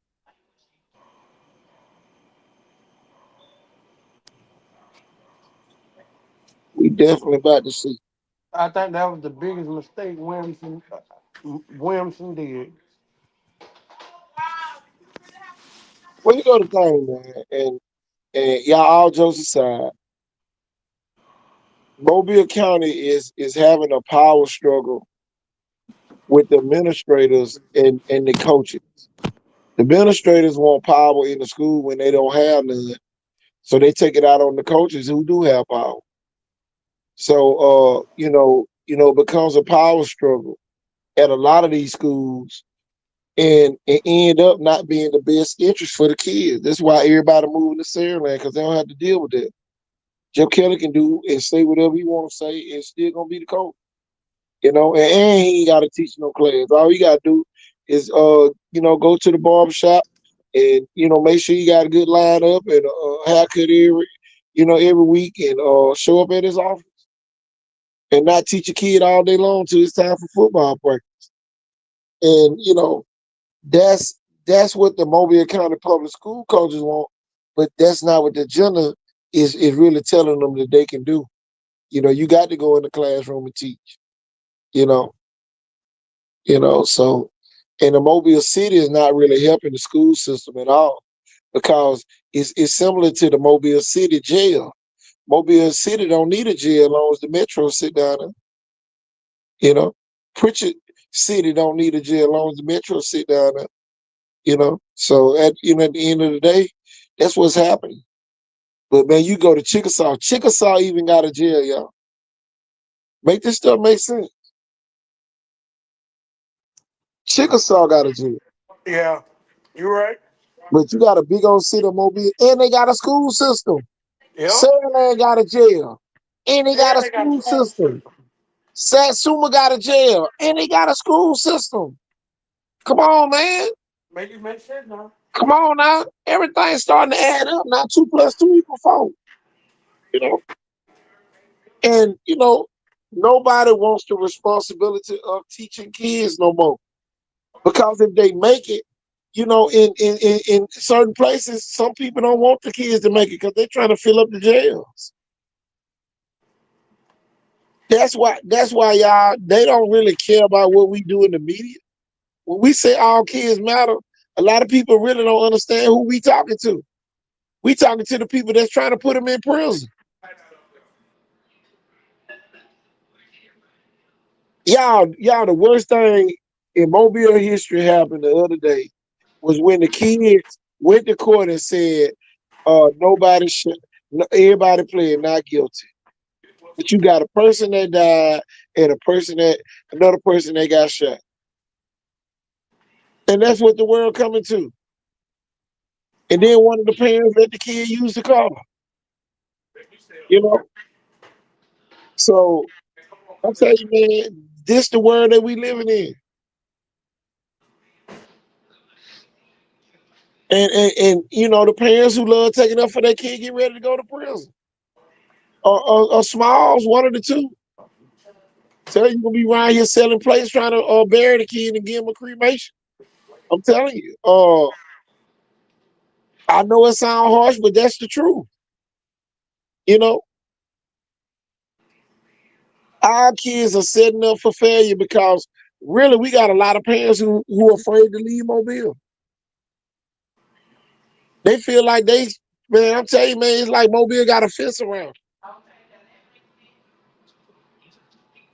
We definitely about to see. I think that was the biggest mistake Williamson did. Well, you know the thing, man, and y'all all jokes aside, Mobile County is having a power struggle with the administrators and the coaches. The administrators want power in the school when they don't have none, so they take it out on the coaches who do have power. So, it becomes a power struggle at a lot of these schools, and it end up not being the best interest for the kids. That's why everybody moving to Saraland because they don't have to deal with that. Jeff Kelly can do and say whatever he want to say, and still gonna be the coach. And he ain't got to teach no class. All he got to do is go to the barber shop and make sure you got a good lineup and haircut every week and show up at his office and not teach a kid all day long till it's time for football practice. And that's what the Mobile County Public School coaches want, but that's not what the agenda is really telling them that they can do. You got to go in the classroom and teach. You know, so and the Mobile City is not really helping the school system at all because it's similar to the Mobile City jail. Mobile City don't need a jail as long as the Metro sit down there. Pritchard City don't need a jail as long as the Metro sit down there. So at the end of the day, that's what's happening. But man, you go to Chickasaw. Chickasaw even got a jail, y'all. Make this stuff make sense. Chickasaw got a jail. Yeah, you're right. But you got a big old city of Mobile, and they got a school system. Yeah, Sutherland got a jail, and they got and a they got a school school system. system. Satsuma got a jail, and they got a school system. Come on, man. Make it make sense now. Come on now. Everything's starting to add up now. 2+2 = 4. You know, and nobody wants the responsibility of teaching kids no more because if they make it, in certain places, some people don't want the kids to make it because they're trying to fill up the jails. That's why y'all they don't really care about what we do in the media. When we say all kids matter, a lot of people really don't understand who we talking to. We talking to the people that's trying to put them in prison. Y'all, the worst thing in Mobile history happened the other day was when the kids went to court and said, nobody should, everybody playing not guilty. But you got a person that died and another person that got shot. And that's what the world coming to. And then one of the parents let the kid use the car. You know? So I'm telling you, man, this the world that we living in. And the parents who love taking up for their kid get ready to go to prison. Or Smalls, one of the two. Tell you gonna be around here selling plates trying to bury the kid and give him a cremation. I'm telling you. I know it sounds harsh, but that's the truth. You know, our kids are setting up for failure because really we got a lot of parents who are afraid to leave Mobile. They feel like man, I'm telling you, man, it's like Mobile got a fence around.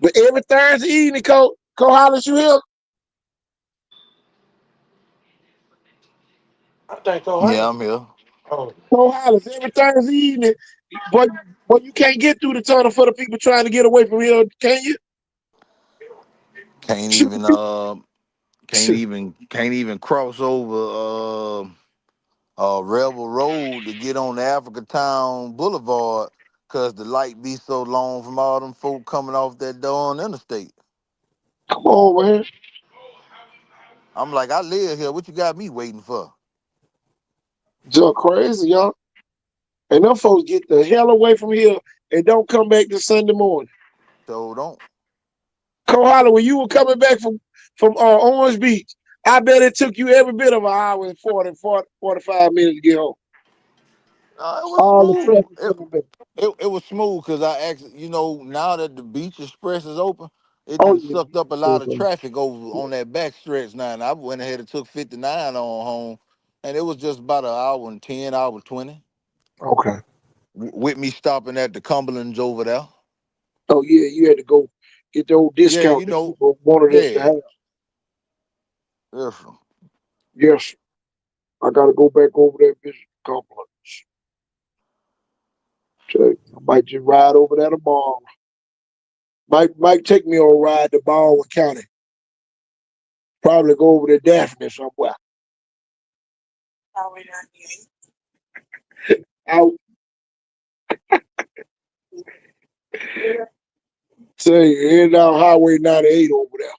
But every Thursday evening, Cole Hollis, you here? I think Yeah, Ohio. I'm here. Oh, Cole Hollis, every Thursday evening, but you can't get through the tunnel for the people trying to get away from here, can you? Can't Shoot, even shoot. can't even cross over Rebel Road to get on the Africa Town Boulevard because the light be so long from all them folk coming off that darn interstate. Come on, man. I'm like, I live here. What you got me waiting for? Just crazy, y'all. And them folks get the hell away from here and don't come back to Sunday morning. So don't. Cole Hollis, when you were coming back from Orange Beach, I bet it took you every bit of an hour and 45 minutes to get home. It was All the smooth. traffic coming back. It was smooth because I actually, now that the Beach Express is open, it Oh done yeah. sucked up a lot of traffic over on that back stretch now. And I went ahead and took 59 on home, and it was just about an hour and 10, hour 20, Okay. with me stopping at the Cumberland's over there. Oh yeah, you had to go get the old Yeah, discount that people wanted us to yeah. have. Yes. Yes, I gotta go back over there and visit the complex. I might just ride over there tomorrow. Might take me on a ride to Baldwin County. Probably go over to Daphne somewhere. I'll tell you, head down Highway 98 over there.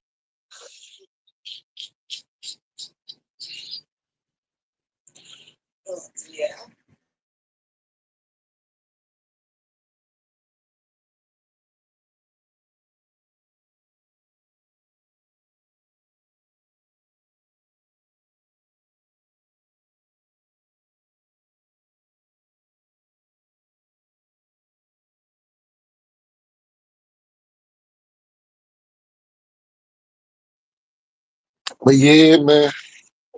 But yeah, man,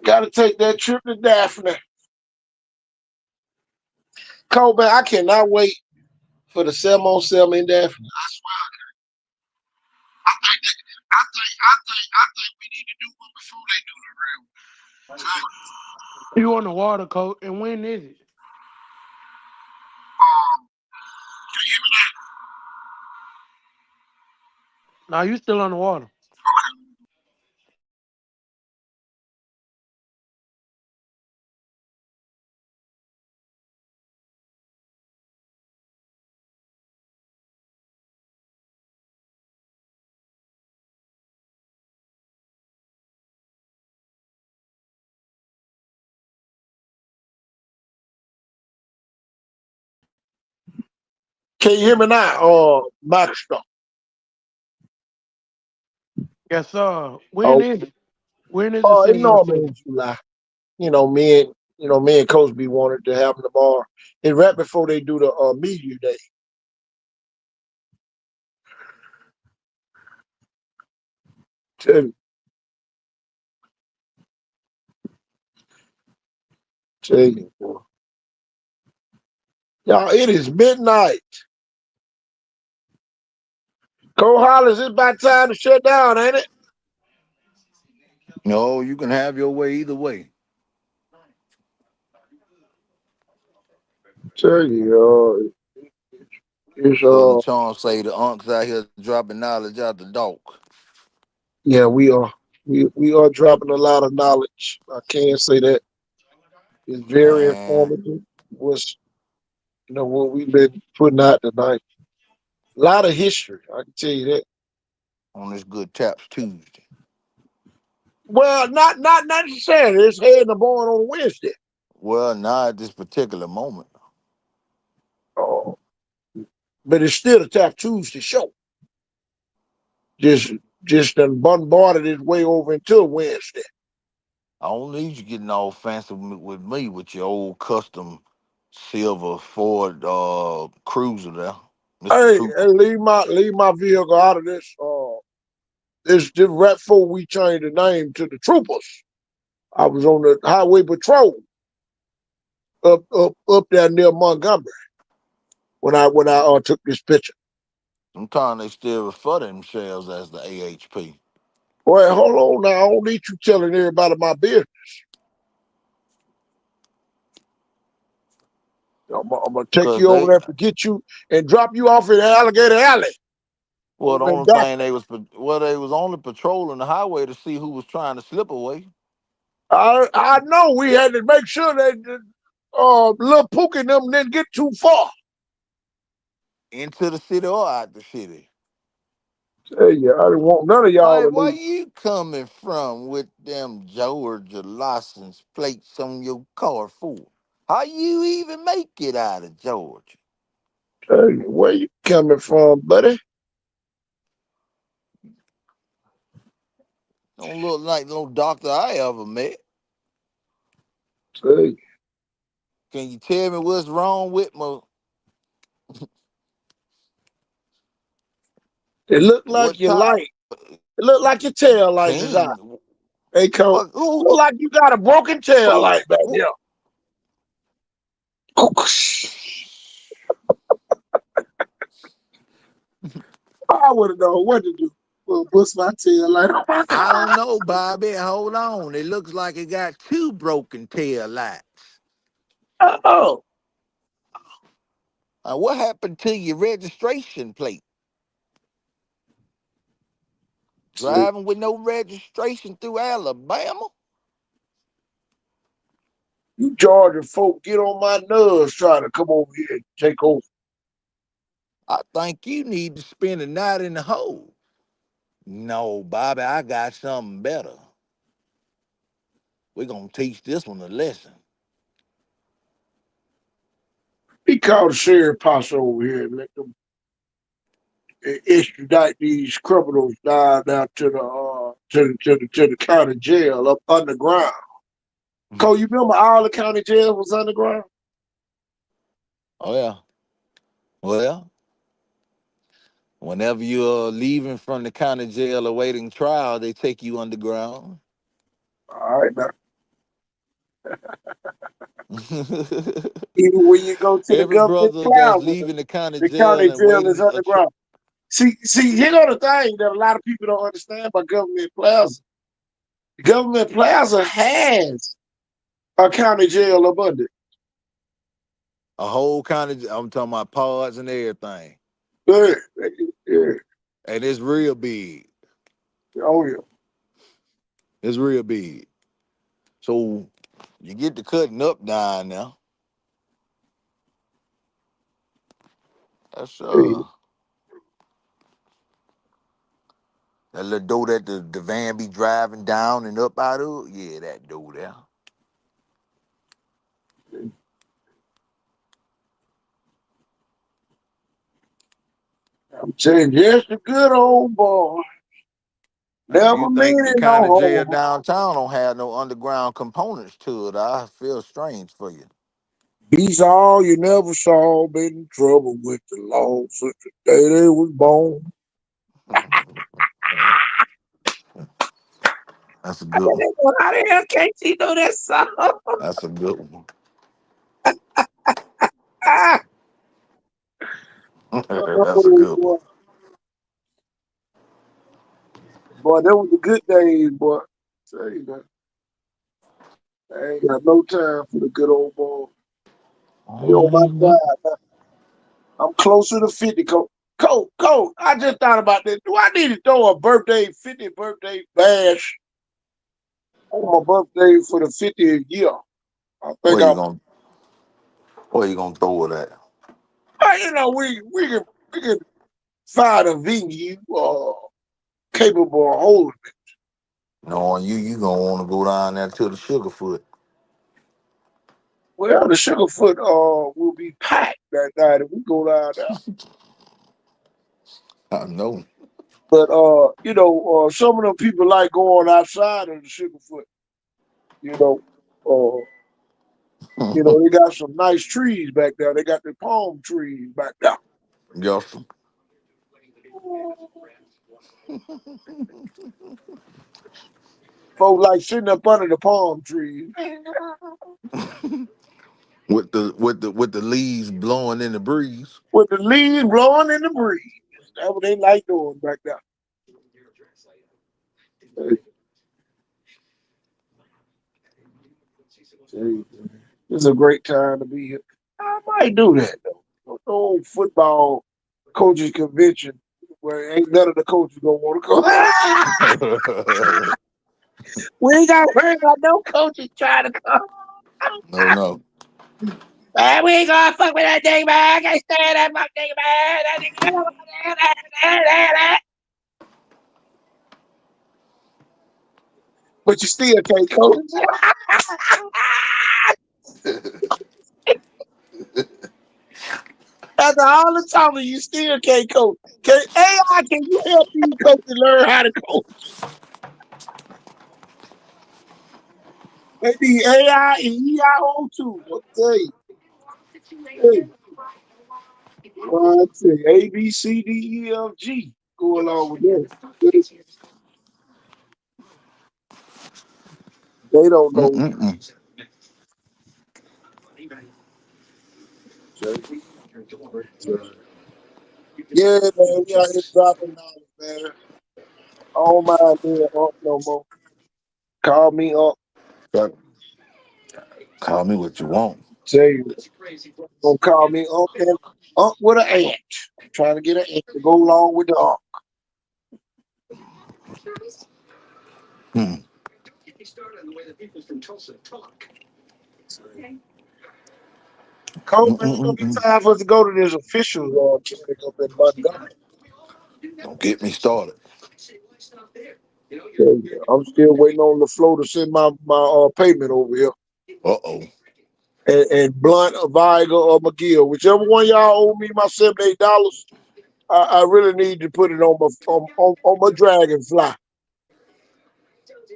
gotta take that trip to Daphne. Cole, man, I cannot wait for the 7-on-7 in Daphne. I think we need to do one before they do the real. You on the water, coach? And when is it? Now you still on the water? Can you hear me now? Max. Yes, sir. When Oh, is it? When is the it season normally seven? in July. Me and Coach B wanted to have them tomorrow. And right before they do the media day. Tell you, tell you, boy. Y'all, it is midnight. Cole Hollins, it's about time to shut down, ain't it? No, you can have your way either way. Tell you, it's So the charm say the unks out here dropping knowledge out the dog. yeah, we are dropping a lot of knowledge. I can't say that. It's very Man, informative. What's what we've been putting out tonight. A lot of history, I can tell you that. on this good Taps Tuesday. Well, not necessarily. It's heading the born on Wednesday. Well, not at this particular moment. Oh, but it's still a Tap Tuesday show. Just just done bombarded its way over until Wednesday. I don't need you getting all fancy with me with your old custom silver Ford Cruiser there, Mr. Hey, Trooper. leave my vehicle out of this. This right before we changed the name to the Troopers. I was on the highway patrol up there near Montgomery when I took this picture. Sometimes they still refer to themselves as the AHP. Well, hold on now. I don't need you telling everybody my business. I'm gonna take Because you over they, there to get you and drop you off in Alligator Alley well, the over in only Daphne. thing they was only patrolling the highway to see who was trying to slip away I know we had to make sure that little Pookie and them didn't get too far. into the city or out the city. Tell you, I didn't want none of y'all to Why lose. you coming from with them Georgia license plates on your car for? How you even make it out of Georgia? Tell you, where you coming from, buddy? Don't look like no doctor I ever met. Tell you, Can you tell me what's wrong with my it looked like what your type? light. It looked like your tail light is out. King? Hey, Cole, What who look like you got a broken tail who, light back who? there. I would have known what to do. Well, bust my tail light. Oh my I God. don't know, Bobby. Hold on. It looks like it got two broken tail lights. Oh, What happened to your registration plate? see, Driving with no registration through Alabama? you Georgia folk get on my nerves trying to come over here and take over. I think you need to spend a night in the hole. No, Bobby, I got something better. We're gonna teach this one a lesson. He called the sheriff posse over here and let them extradite these criminals down to the county jail up underground. Cole, you remember all the county jails was underground? Oh yeah. Well, whenever you're leaving from the county jail awaiting trial, they take you underground. All right, now. Even when you go to the Every government brother that's plaza, leaving the county the jail county and jail is waiting underground. See, here go the thing that a lot of people don't understand about government plaza. Government plaza has a county jail abundant. a whole county. I'm talking about pods and everything, Yeah, yeah. and it's real big. Oh yeah. It's real big. So you get the cutting up down now. That's Hey, that little door that the van be driving down and up out of. Yeah, that door there. I'm saying just a good old boy. Now, do Never you think the meaning no county jail harm. downtown don't have no underground components to it? I feel strange for you. These all you never saw been in trouble with the law since the day they was born. That's a I good said, one. how the hell can't you know that song? That's a good one. Ah, That's a oh, good one. boy. Boy, that was the good days, boy. Tell you that. I ain't got no time for the good old boy. They on my Mhm. side. I'm closer to 50. Coach, I just thought about this. Do I need to throw a 50 birthday bash on my birthday for the 50th year? I think Where you I'm, gonna Where you gonna throw it at? we can find a venue capable of holding. Knowing you gonna want to go down there to the Sugarfoot. Well, the Sugarfoot will be packed that night if we go down there. I know. But some of them people like going outside of the Sugarfoot. You know, uh, they got some nice trees back there. They got the palm trees back there. Yes. Folks like sitting up under the palm trees With the leaves blowing in the breeze. with the leaves blowing in the breeze. That's what they like doing back there. Hey, hey, it's a great time to be here. I might do that though. The old football coaches convention where ain't none of the coaches gonna want to go. We ain't got worry about no coaches trying to come. No, no. Man, we ain't gonna fuck with that thing, man. I can't stand that fuck thing, man. But you still can't coach. After all the talking, you still can't coach. Can you help these coaches learn how to coach? They need AI and EIO too. I'll tell you. Hey, I'll tell you. A, B, C, D, E, F, G. Go along with that. They don't know. Mm-mm-mm. Yeah, man, we out here dropping knowledge, man. I don't mind being up no more. Call me up. But call me what you want. Tell you, gonna call me up and up with an ant. Trying to get an ant to go along with the up. Hmm. Coach, man, it's gonna be Mm-mm-mm-mm. time for us to go to this official clinic up in Montgomery. Don't get me started. Tell you, I'm still waiting on the flow to send my payment over here. Uh-oh. And Blunt, or Viger, or McGill, whichever one y'all owe me my $78. I really need to put it on my dragonfly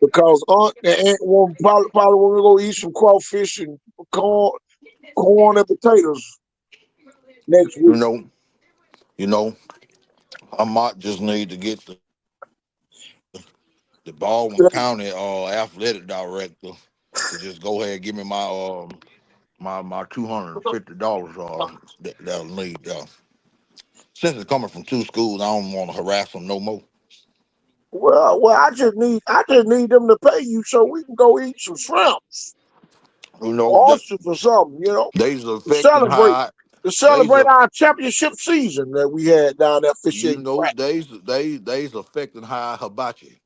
because Aunt and Aunt will probably want to go eat some crawfish and corn and potatoes next You week. know, you know, I might just need to get the Baldwin County athletic director to just go ahead and give me my $250 that'll need. Since it's coming from two schools, I don't want to harass them no more. Well, I just need them to pay you so we can go eat some shrimps, You know, oysters or something, they's to affecting celebrate high. to They's celebrate our championship season that we had down there you fishing. know they's affecting high hibachi.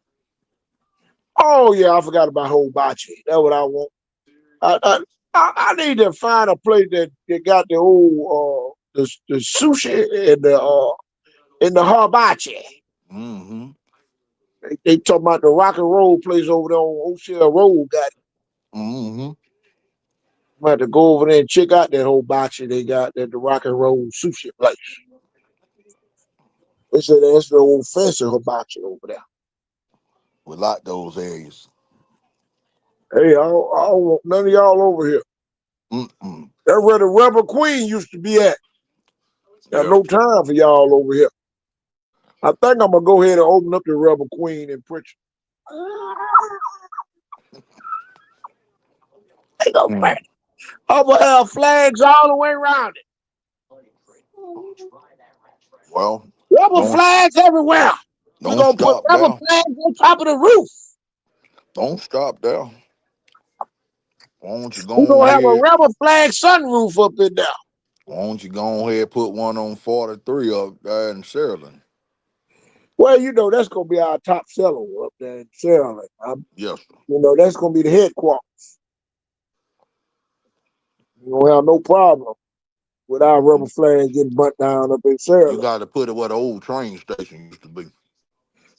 Oh yeah, I forgot about hibachi. That's what I want. I I, I need to find a place that got the old the sushi and the hibachi. Mm-hmm. They talking about the rock and roll place over there on O'Shell Road. Got it. Mm-hmm. I'm about to go over there and check out that hibachi they got at the rock and roll sushi place. They said that's the old fancy hibachi over there. We like those areas. Hey, I don't want none of y'all over here. Mm-mm. That's where the Rebel Queen used to be at. Got Yeah. no time for y'all over here. I think I'm gonna go ahead and open up the Rebel Queen in Pritchard. They go Mm. back. I'm gonna have flags all the way around it. Well, Rebel don't flags everywhere. We're don't gonna put stop rebel there. flags on top of the roof. Don't stop there. Why don't you We're go gonna have a ahead? rebel flag sunroof up in there. Why don't you go ahead and put one on 43 up there in Sherland? Well, that's gonna be our top seller up there in Maryland. Yes, sir. That's gonna be the headquarters. You don't have no problem with our rebel flag getting burnt down up in You Maryland. got to put it where the old train station used to be.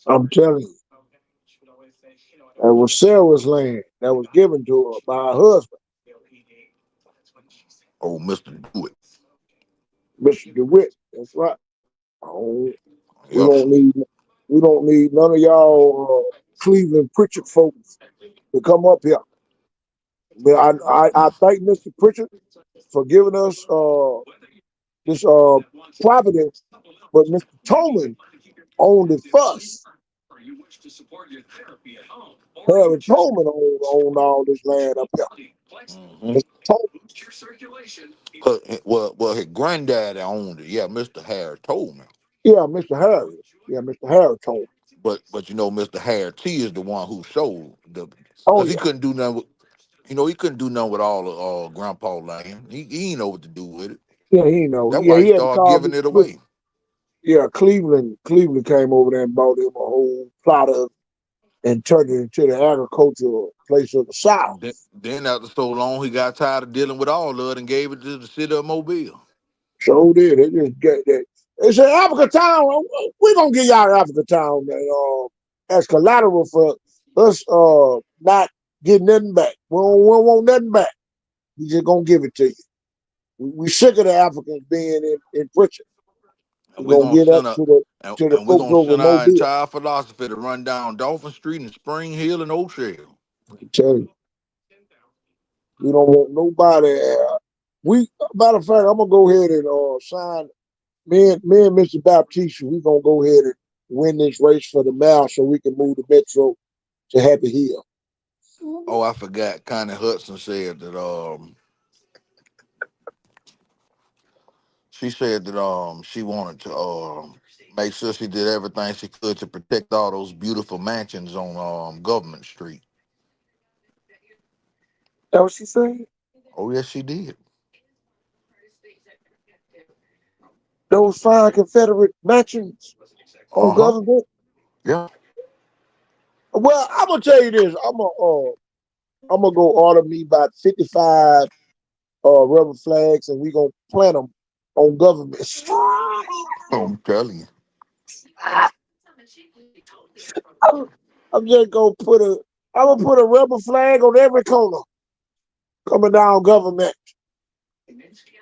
I'm telling you, that was Sarah's land that was given to her by her husband, Oh, Mr. Do It. Mr. DeWitt. That's right. Oh, we Yes, sir. don't need we don't need none of y'all Cleveland Pritchard folks to come up here. But I thank Mr. Pritchard for giving us this property, but Mr. Tolman owned it first. Harry Tolman owned all this land up here. Mm-hmm. Mr. Tolman, Well, his granddaddy owned it. Yeah, Mr. Harris told me. yeah, Mr. Harry, yeah, Mr. Harry Tolman. But Mr. Harris T is the one who sold Oh because he yeah, couldn't do nothing with he couldn't do nothing with all of Grandpa land. He didn't know what to do with it. yeah, he know. That's Yeah, why he he had to started call giving Mr. it Pritchard. away. Yeah, Cleveland came over there and bought him a whole plot of and turned it into the agricultural place of the South. Then after so long, he got tired of dealing with all of it and gave it to the city of Mobile. So did they just get that? They said Africa Town. We're gonna give y'all Africa Town as collateral for us not getting nothing back. We don't want nothing back. We just gonna give it to you. We sick of the Africans being in Pritchard. And We're we're gonna gonna give that send a to the and we're folks gonna over send in our Mobile. entire philosophy to run down Dolphin Street and Spring Hill and Oak Shell. I tell you, we don't want nobody. Matter of fact, I'm gonna go ahead and sign. Me and Mr. Baptiste, we gonna go ahead and win this race for the mile so we can move the Metro to Happy Hill. Oh, I forgot. Connie Hudson said that she said that she wanted to make sure she did everything she could to protect all those beautiful mansions on Government Street. That what she said? Oh yes, she did. Those fine Confederate mansions on Uh huh. government. Yeah. Well, I'm gonna tell you this. I'm gonna go order me about 55 rubber flags, and we gonna plant them on government. I'm telling you. I'm, I'm just gonna put a rubber flag on every corner coming down government.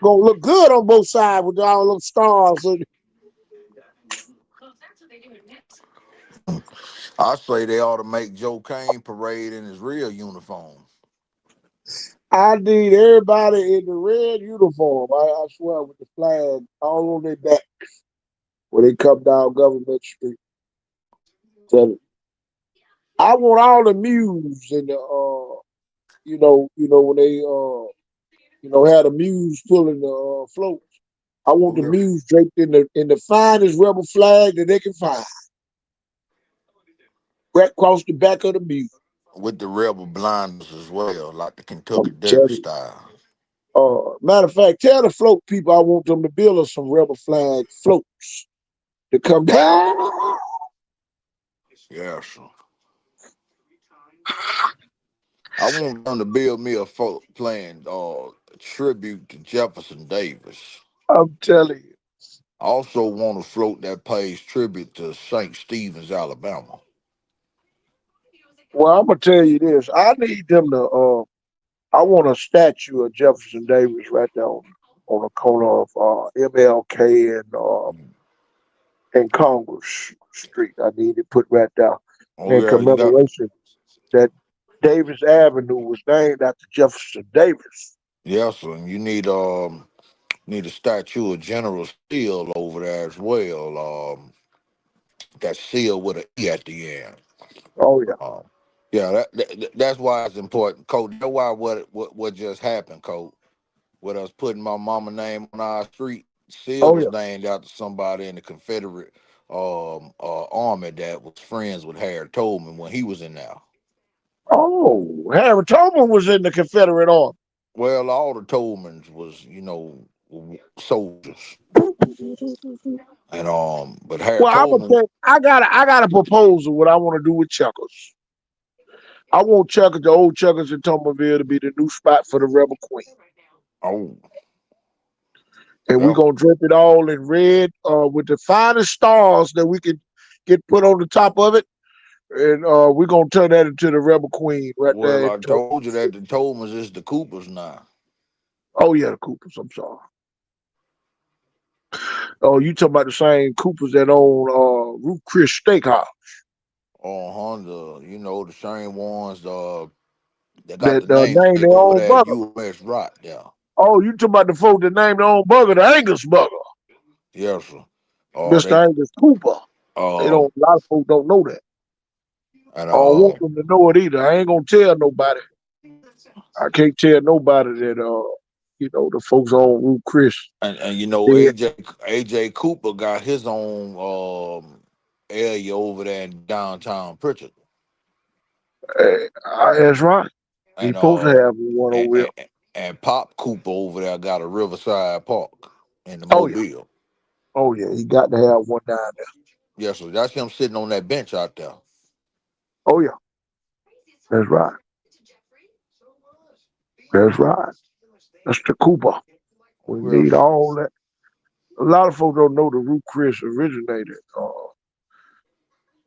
Gonna look good on both sides with all them stars. I say they ought to make Joe Kane parade in his real uniform. I need everybody in the red uniform. I swear, with the flag all on their back when they come down Government Street. Tell you. I want all the mules in the when they had the mules pulling the floats. I want the Yeah. mules draped in the finest rebel flag that they can find, right across the back of the mule. With the rebel blinders as well, like the Kentucky I'm Derby telling you. style. Matter of fact, tell the float people I want them to build us some rebel flag floats to come down. Yeah, so I want them to build me a folk playing tribute to Jefferson Davis. I'm telling you. I also want a float that pays tribute to St. Stephen's, Alabama. Well, I'm gonna tell you this. I need them to. I want a statue of Jefferson Davis right there on the corner of MLK and Congress Street. I need it put right there Oh in yeah, you got commemoration that Davis Avenue was named after Jefferson Davis. yes, and you need a statue of General Steele over there as well. That's sealed with an E at the end. Oh yeah, Um, yeah, that's why it's important, Coach. That's why what just happened, Coach. With us putting my mama name on our street, Seal oh was yeah. named after somebody in the Confederate army that was friends with Harry Tolman when he was in there. Oh, Harry Tubman was in the Confederate Army. Well, all the Tolmans was, soldiers, and but Harry Well, I'm gonna Tolman, tell you, I got a proposal. What I want to do with Checkers. I want Checkers, the old Checkers in Tumblerville, to be the new spot for the Rebel Queen. oh And we're yeah, gonna drape it all in red with the finest stars that we can get put on the top of it, and we're gonna turn that into the Rebel Queen right well, there. I told you that the Tolmans is the Coopers now. Oh yeah, the Coopers. I'm sorry. Oh, you talking about the same Coopers that own Ruth Chris Steakhouse? On Honda, the same ones that got That the name their namesake over own there at burger. UMS Rock there. Oh, you talking about the folk that named their own burger, the Angus burger, Yes, sir. Mr. They Angus Cooper. They um don't. A lot of folks don't know that. and I don't want them to know it either. I ain't gonna tell nobody. I can't tell nobody that the folks on Ruth Chris. Yeah, AJ Cooper got his own area over there in downtown Pritchard, that's right. He and supposed to have one and, over here. and, and Pop Cooper over there got a Riverside Park in the Oh yeah, Mobile. oh yeah. He got to have one down there. Yes, sir. That's him sitting on that bench out there. Oh yeah, that's right. That's right. That's the Cooper. We Yes, need all that. A lot of folks don't know the Ruth Chris originated.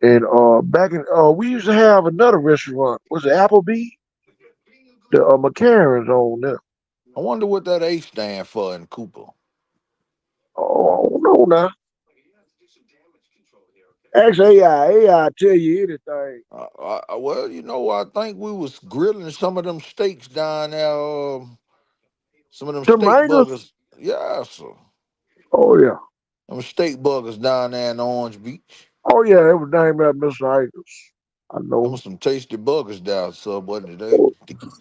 And back in we used to have another restaurant. Was it Applebee? The McCarran's on there. I wonder what that A stand for in Cooper. Oh, I don't know now. Actually, AI tell you anything. Well, I think we was grilling some of them steaks down there. Some of them Tim steak Angus? burgers. Yeah, sir. Oh yeah. Them steak burgers down there in Orange Beach. Oh yeah, it was named after Mr. Angus. I Them know. was some tasty burgers down, sir, wasn't it? Oh,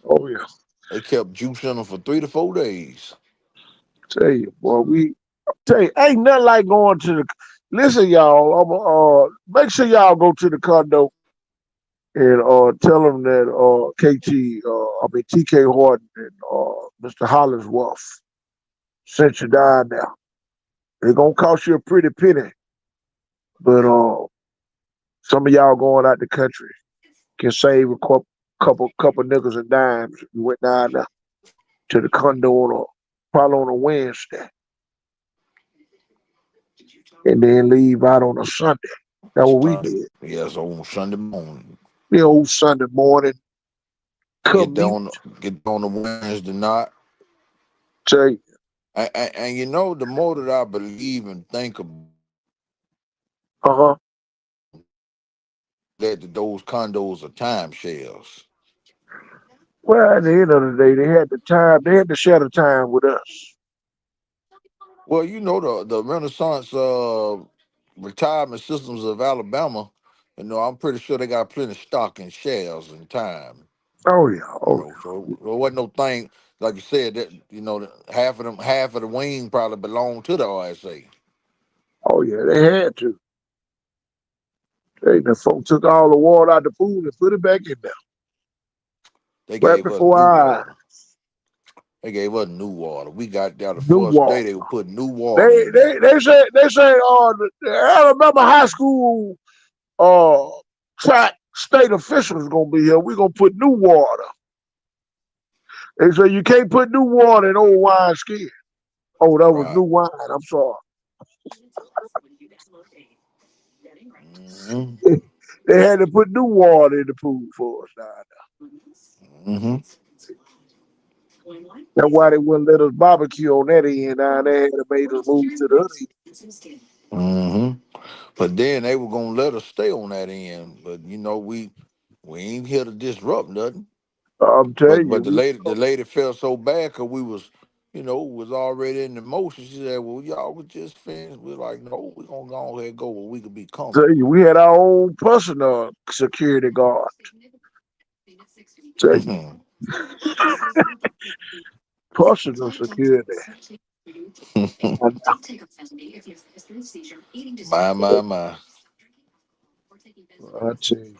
oh yeah. They kept juicing them for 3 to 4 days. Tell you, boy, tell you, ain't nothing like going to the. Listen, y'all. Make sure y'all go to the condo and tell them that TK Horton and Mr. Hollingsworth sent you down there. It's gonna cost you a pretty penny, but some of y'all going out the country can save a couple nickels and dimes if you went down there to the condo probably on a Wednesday and then leave out on a Sunday. That's what we did. Yes, on Sunday morning. Sunday morning, Get commute. down, get on the Wednesday night. Say, And the more that I believe and think about uh-huh. that those condos are timeshares. Well, at the end of the day, they had the time. They had to share the time with us. Well, the Renaissance retirement systems of Alabama I'm pretty sure they got plenty of stock in shares and time. Oh yeah, oh So it wasn't no thing like you said that half of the wing probably belonged to the RSA. oh yeah, they had to. The folks took all the water out the pool and put it back in there They right gave us before new our eyes. water. They gave us new water. We got there the New first water. day. They were putting new They water in there. they they say the Alabama high school uh track state officials gonna be here. We're gonna put new water. They say you can't put new water in old wine skin. Oh, that was Right. new wine. I'm sorry. Hmm. They had to put new water in the pool for us. Now. Hmm. That's why they wouldn't let us barbecue on that end. Now they had to make us move to the other end. Hmm. But then they were gonna let us stay on that end. But we ain't here to disrupt nothing. I'm But telling you, but the lady felt so bad because we was already in the motion. She said, "Well, y'all was just finished." We're like, "No, we're gonna go ahead and go where we could be comfortable." we had our own personal security guard. Tell you, personal security. And My. I tell you,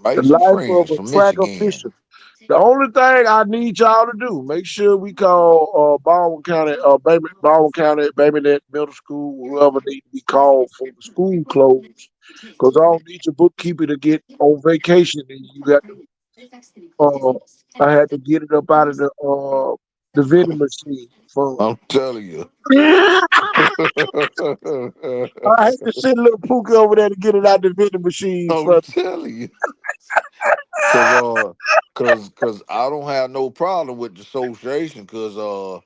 the Made some life of friends a from track Michigan. official. The only thing I need y'all to do, make sure we call Baldwin County, Baby Net Middle School, whoever need to be called for the school closed. Because I don't need your bookkeeper to get on vacation and you got to I had to get it up out of the vending machine for I'm telling you. I had to send a little Pookie over there to get it out the vending machine I'm for telling you. Cause cause I don't have no problem with the association cause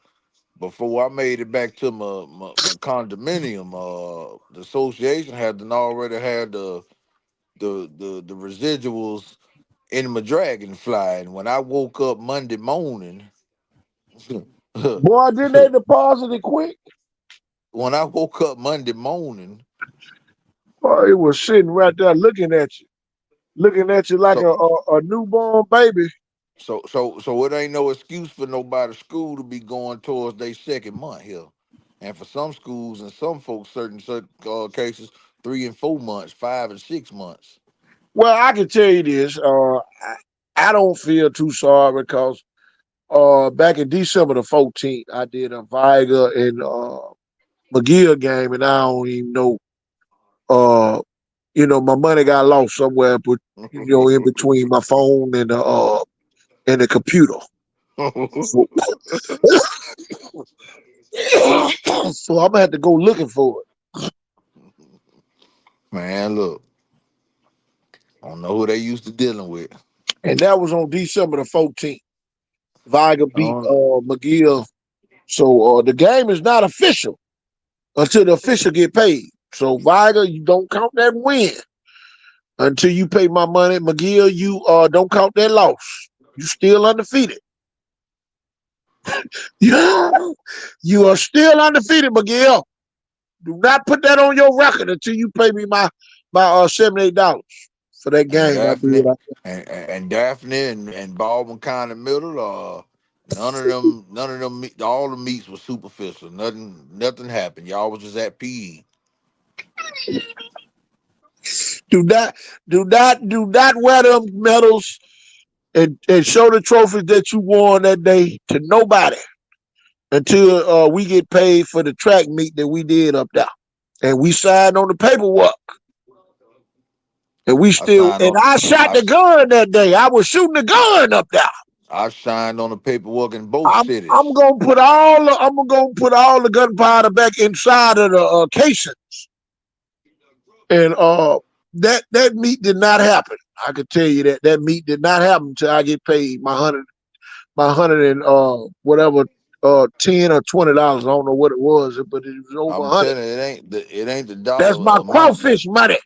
before I made it back to my condominium, the association already had the residuals in my dragonfly. And when I woke up Monday morning, boy, didn't they deposit it quick? when I woke up Monday morning, Boy, it was sitting right there looking at you like so a newborn baby. so it ain't no excuse for nobody's school to be going towards their second month here. And for some schools and some folks, certain cases, 3 and 4 months, 5 and 6 months. Well, I can tell you this. I don't feel too sorry because back in December the 14th, I did a Viger and McGill game, and I don't even know. Uh, my money got lost somewhere, but in between my phone and the computer. So, so I'm gonna have to go looking for it. Man, look, I don't know who they used to dealing with. And that was on December the 14th. Viger I beat don't, McGill. So the game is not official until the official get paid. So Viger, you don't count that win until you pay my money. McGill, you don't count that loss. You still undefeated. You are still undefeated, McGill. Do not put that on your record until you pay me my $78 for that and game I did. Daphne and Daphne and Baldwin County Middle, none of them all the meets were superficial. Nothing happened. Y'all was just at PE. Do not wear them medals and show the trophies that you won that day to nobody until we get paid for the track meet that we did up there. And we signed on the paperwork. And we I still signed and on I shot I the gun that day. I was shooting the gun up there. I signed on the paperwork in both I'm cities. gonna put all the gunpowder back inside of the casing. And that meet did not happen. I can tell you that meet did not happen until I get paid my hundred and whatever 10 or $20. I don't know what it was, but it was over I'm 100. telling you, it ain't the That's my dollar amount. crawfish That's money.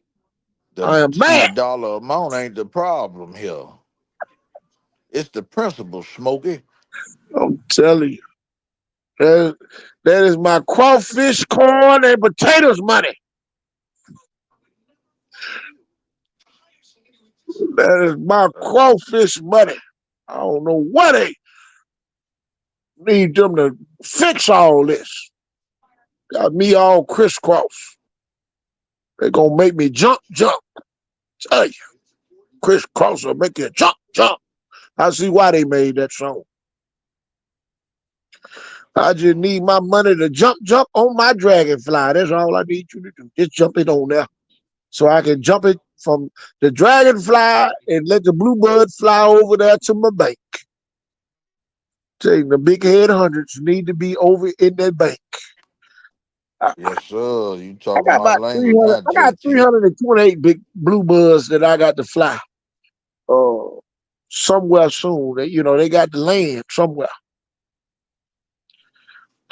the I am see mad. the dollar amount ain't the problem here. It's the principle, Smokey. I'm telling you. That, that is my crawfish, corn, and potatoes money. That is my crawfish money. I don't know what they need them to fix all this. Got me all crisscross. They gonna make me jump. Tell you, crisscross will make you jump. I see why they made that song. I just need my money to jump on my dragonfly. That's all I need you to do. Just jump it on there. So I can jump it from the dragonfly and let the bluebird fly over there to my bank. Say the big head hundreds need to be over in that bank. I, Yes, sir. You I talking got my about language 300. now, I got JT. 328 big bluebirds that I got to fly. Uh, somewhere soon. They got the land somewhere.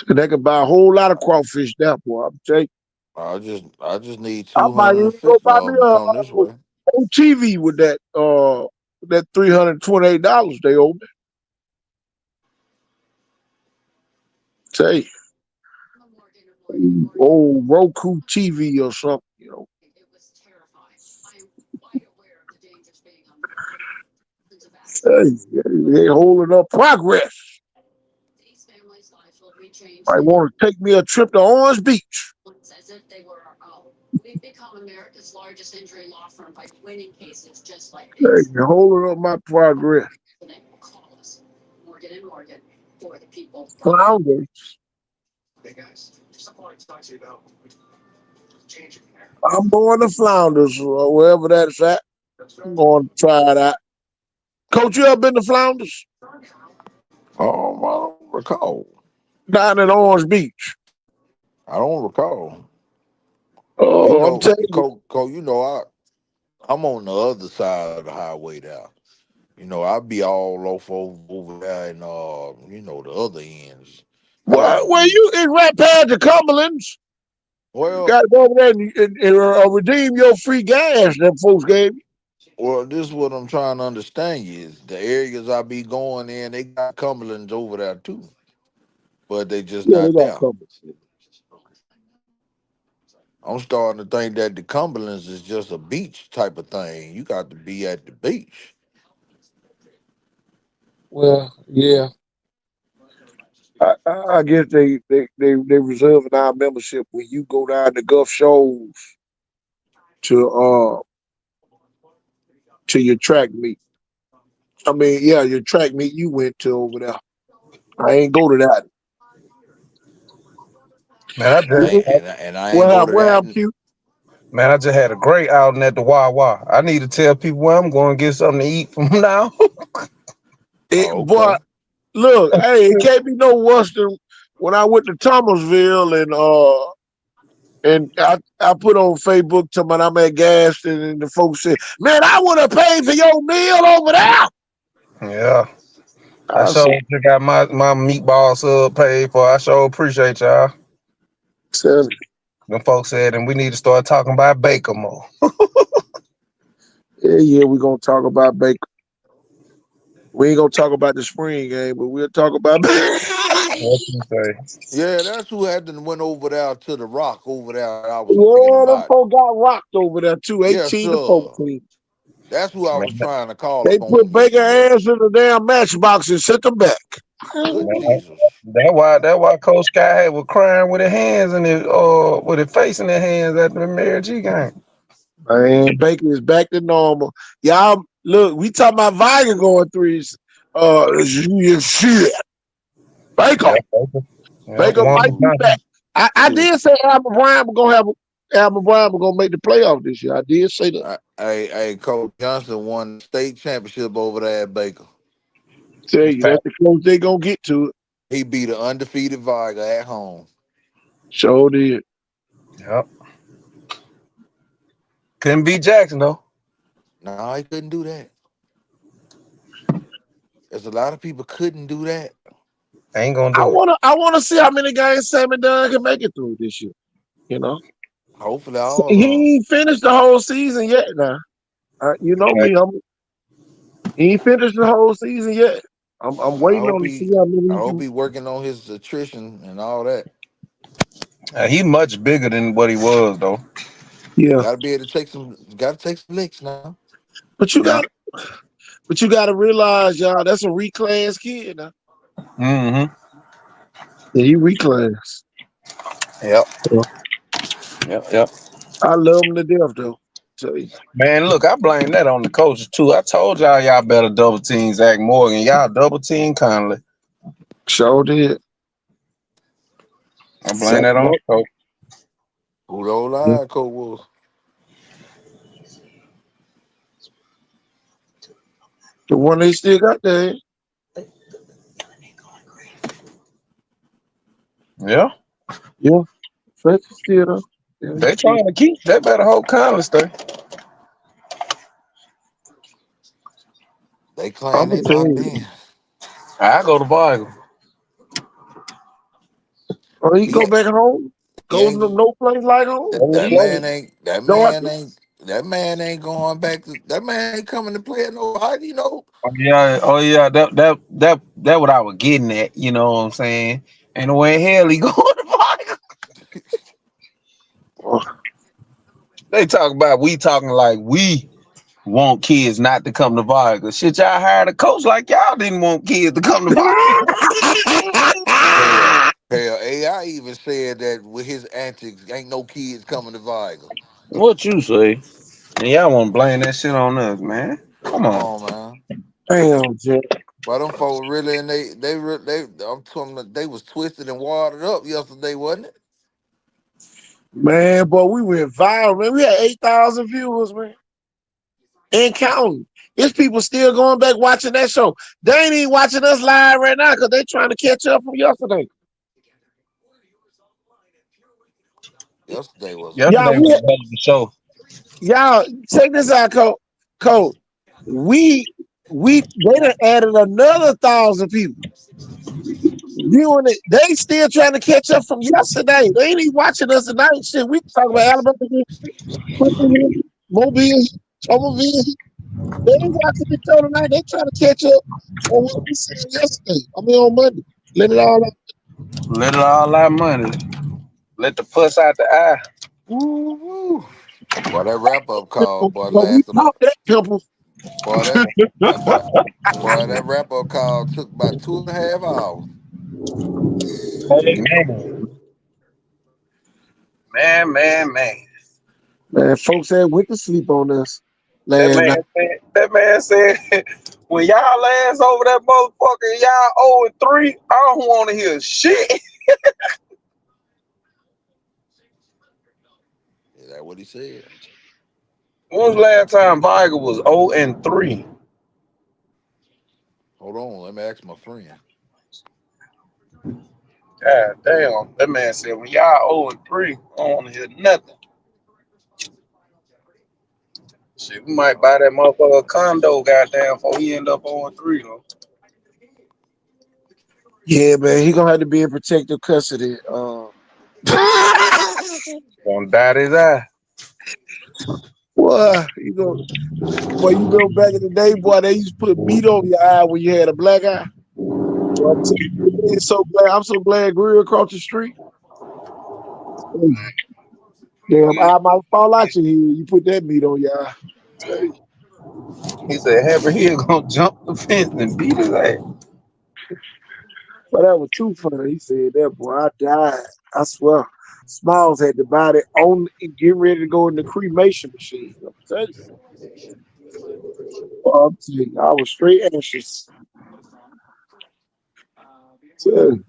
They can buy a whole lot of crawfish there, boy. I'm telling you. I just need I might even go 250 buy of me them to come this way. a TV with that $328 they owe me. Tell you, old Roku TV or something. Hey, they holding up progress. I want to take me a trip to Orange Beach. Hey, you're holding up my progress. Flounders. I'm going to Flounders, wherever that's at. I'm going to try it out. Coach, you ever been to Flounders? I don't recall. Down in Orange Beach. I don't recall. Oh, I'm telling you. I'm on the other side of the highway now. I be all off over there and the other ends. I gotta Well, be you in right past the Cumberlands. You well. got to go over there and redeem your free gas them folks gave you. Well, this is what I'm trying to understand is the areas I be going in, they got Cumberlands over there too, but they just Yeah, they not got there. Cumberlands. I'm starting to think that the Cumberlands is just a beach type of thing. You got to be at the beach. Well, yeah. I guess they reserving our membership when you go down to Gulf Shoals to to your track meet. I mean, yeah, your track meet you went to over there. I ain't go to that. Man, I just And, and I ain't Well, go to well, that. I'm cute. man, I just had a great outing at the Wawa. I need to tell people where I'm going to get something to eat from now. Oh, Boy, okay. look, hey, it can't be no worse than when I went to Thomasville and I put on Facebook to I'm at Gaston and the folks said, "Man, I would have paid for your meal over there." Yeah, I I sure said, just got my meatball sub paid for. I sure appreciate y'all. "Tell you, Them folks said, and we need to start talking about Baker more. yeah, we're gonna talk about Baker. We ain't gonna talk about the spring game, but we'll talk about Baker." What you say? Yeah, that's who had to went over there to the rock over there. I was thinking Yeah, them about. folks got rocked over there too, Yes, 18 to sir. 14. That's who I was Man, trying to call They upon put Baker yesterday. ass in the damn matchbox and sent them back. Good man, Jesus. that why Coach Sky was crying with his hands and his with his face in his hands at the Mary G game. Man, Baker is back to normal. Y'all, look, we talking about Viger going threes. Shit. Baker. Yeah, Baker. Yeah, Baker one might be back. Johnson. I Shoot. did say Albert Bryant was gonna have Albert Bryant was gonna make the playoff this year. I did say that. Coach Johnson won the state championship over there at Baker. Tell you, that's the close they gonna get to it. He beat an undefeated Viger at home. Sure did. Yep. Couldn't beat Jackson though. No, he couldn't do that. There's a lot of people couldn't do that. Ain't gonna I do it. wanna see how many games Sammy Dunn can make it through this year. You know, Hopefully, all of them. he ain't finished the whole season yet. Now, you know Okay. me, he ain't finished the whole season yet. I'm I waiting hope on to he, see how many I he hope can. he working on his attrition and all that. He much bigger than what he was though. He Yeah, got to be able to take some. Got to take some licks now. But you Yeah. got, but you got to realize, y'all, that's a reclass kid now. Mm-hmm. Yeah, he reclass. Yep. Yeah. Yep. I love him to death, though. Tell you, Man, look, I blame that on the coaches too. I told y'all better double team Zach Morgan. Y'all double team Conley. sure did. I blame Zach that on Moore. the coach. Who the old Yeah. line coach was? The one they still got there. Yeah. Yeah, Fletcher still though. Yeah, They he's still. trying to keep. They better hope Conley stay. They I'm claim gonna they tell locked you. in. I go to Vigo. Oh, he He go back home. he Go to ain't no place like home. Oh, that slow. man ain't that Don't have man to. ain't that man ain't going back to that man ain't coming to play at no high, you know. Oh yeah. Oh yeah. That what I was getting at. You know what I'm saying? And the way hell he going to Vigo. Oh, They talk about we talking like we want kids not to come to Vigo. Shit, y'all hired a coach like y'all didn't want kids to come to Vigo. Hell, AI even said that with his antics, ain't no kids coming to Vigo. What you say? And y'all want to blame that shit on us, man? Come Come on. on, man. damn, Jack. But them folks really and they I'm telling them they was twisted and watered up yesterday, wasn't it? Man, boy, we went viral, man. We had 8,000 viewers, man. And counting. There's people still going back watching that show. They ain't even watching us live right now because they trying to catch up from yesterday. Yesterday was a Y'all, Yesterday good we was had, a hell of a show. y'all check this out, Cole. They done added another 1,000 people viewing it. They still trying to catch up from yesterday. They ain't even watching us tonight. Shit, we talking about Alabama, Mobile, Tomoville. They ain't watching the show tonight. They trying to catch up on what we said yesterday. I mean on Monday. Let it all out. Let it all out money. Let the puss out the eye. woo. Boy, that wrap up call, boy, But we lasted up. caught that pimple. Boy, that boy, boy, that wrap up call took about 2.5 hours. Man, man. Man, folks had went to sleep on us That last man night. said, that man said, when y'all last over that motherfucker, y'all 0-3, I don't want to hear shit. Is that what he said? When was the last time Viger was 0-3? Hold on, let me ask my friend. God damn. That man said, when y'all 0-3, I don't want to hear nothing. Shit, we might buy that motherfucker a condo, goddamn, before he end up 0-3, though. Yeah, man, he gonna have to be in protective custody. Gonna dot his eye. Boy, you know back in the day, boy, they used to put meat over your eye when you had a black eye. Boy, I'm so glad Greer across the street. Damn, He, I might fall out your head. You put that meat on your eye. Tell you. he said, Happy Hill gonna jump the fence and beat his ass. But that was too funny. He said that, boy, I died. I swear. Smiles had the body on and getting ready to go in the cremation machine. I'm telling you. I was straight anxious. Tell you.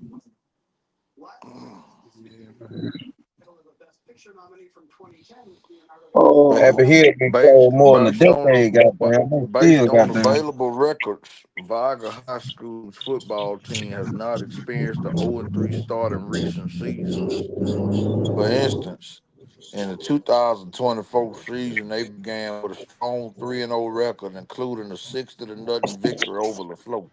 Happy Oh, Hill been Based closed more than a based on decade, goddamn. They based still on goddamn. available records, Viga High School's football team has not experienced the 0-3 start in recent seasons. For instance, in the 2024 season, they began with a strong 3-0 record, including a 6-0 victory over LaFleur.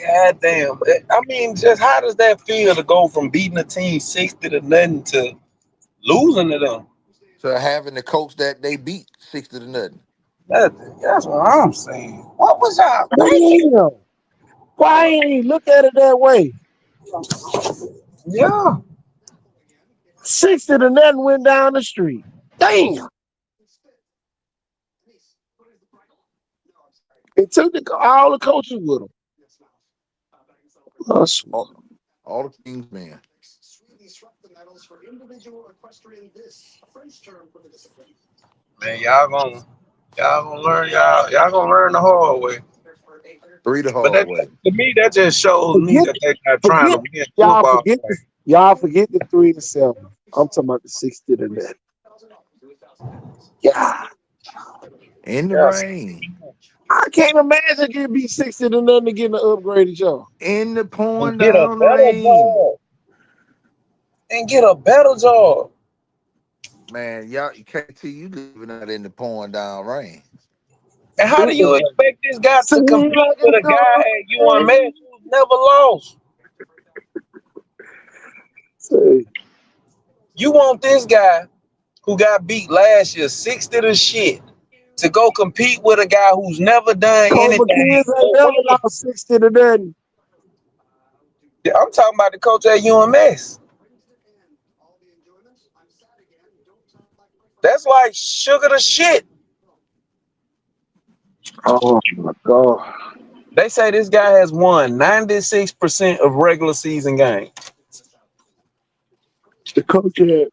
Goddamn. I mean, just how does that feel to go from beating a team 60-0 to losing to them? So having the coach that they beat 60-0. That's what I'm saying. What was y'all thinking? damn. Why ain't he look at it that way? Yeah. 60 to nothing went down the street. Damn. It took all the coaches with them. I swear. All the Kings men. Man, y'all gonna learn y'all gonna learn the hard way. Three the But hard that way. to me that just shows me Forget, that they not trying to forget, win y'all football forget games. this. Y'all forget the 3-7. I'm talking about the 60 to that. Yeah, In the Yes. rain. I can't imagine getting be 60 to nothing to get an upgraded job. In the And pouring get a down better rain. job. And get a better job. Man, y'all, you can't see you living out in the pouring down rain. And how do you expect this guy to Seem compete like with it's a guy at UMS going who's never lost? say, You want this guy who got beat last year 60 to shit to go compete with a guy who's never done Coach anything. McKenzie ain't never lost 60 to nothing. I'm talking about the coach at UMS. That's like sugar to shit. Oh my God. They say this guy has won 96% of regular season games. The coach at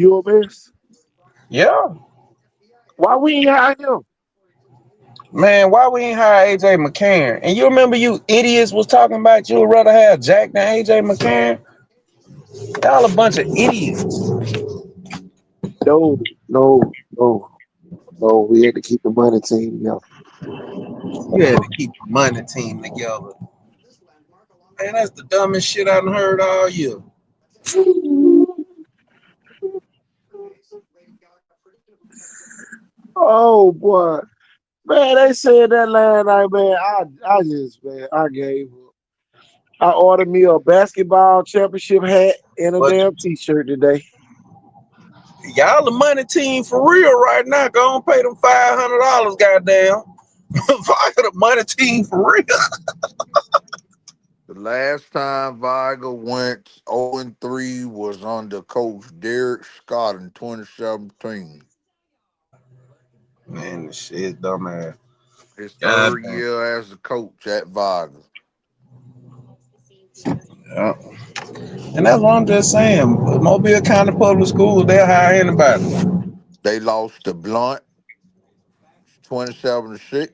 UMS. Yeah. Why we ain't hire him? Man, why we ain't hire AJ McCarron? And you remember you idiots was talking about you would rather have Jack than AJ McCarron? Y'all a bunch of idiots. No, no, no, no. We had to keep the money team together. You had to keep the money team together. Man, that's the dumbest shit I've heard all year. Oh boy. Man, they said that last night, man. I just, man, I gave up. I ordered me a basketball championship hat and a But damn t-shirt today. y'all the money team for real right now. Go and pay them $500, goddamn. Fire the money team for real. The last time Viger went 0-3 was under coach Derek Scott in 2017. Man, this shit dumbass. His God third damn. year as a coach at Viger. Yeah. And that's what I'm just saying. Mobile County Public Schools, they'll hire anybody. They lost to Blunt 27-6.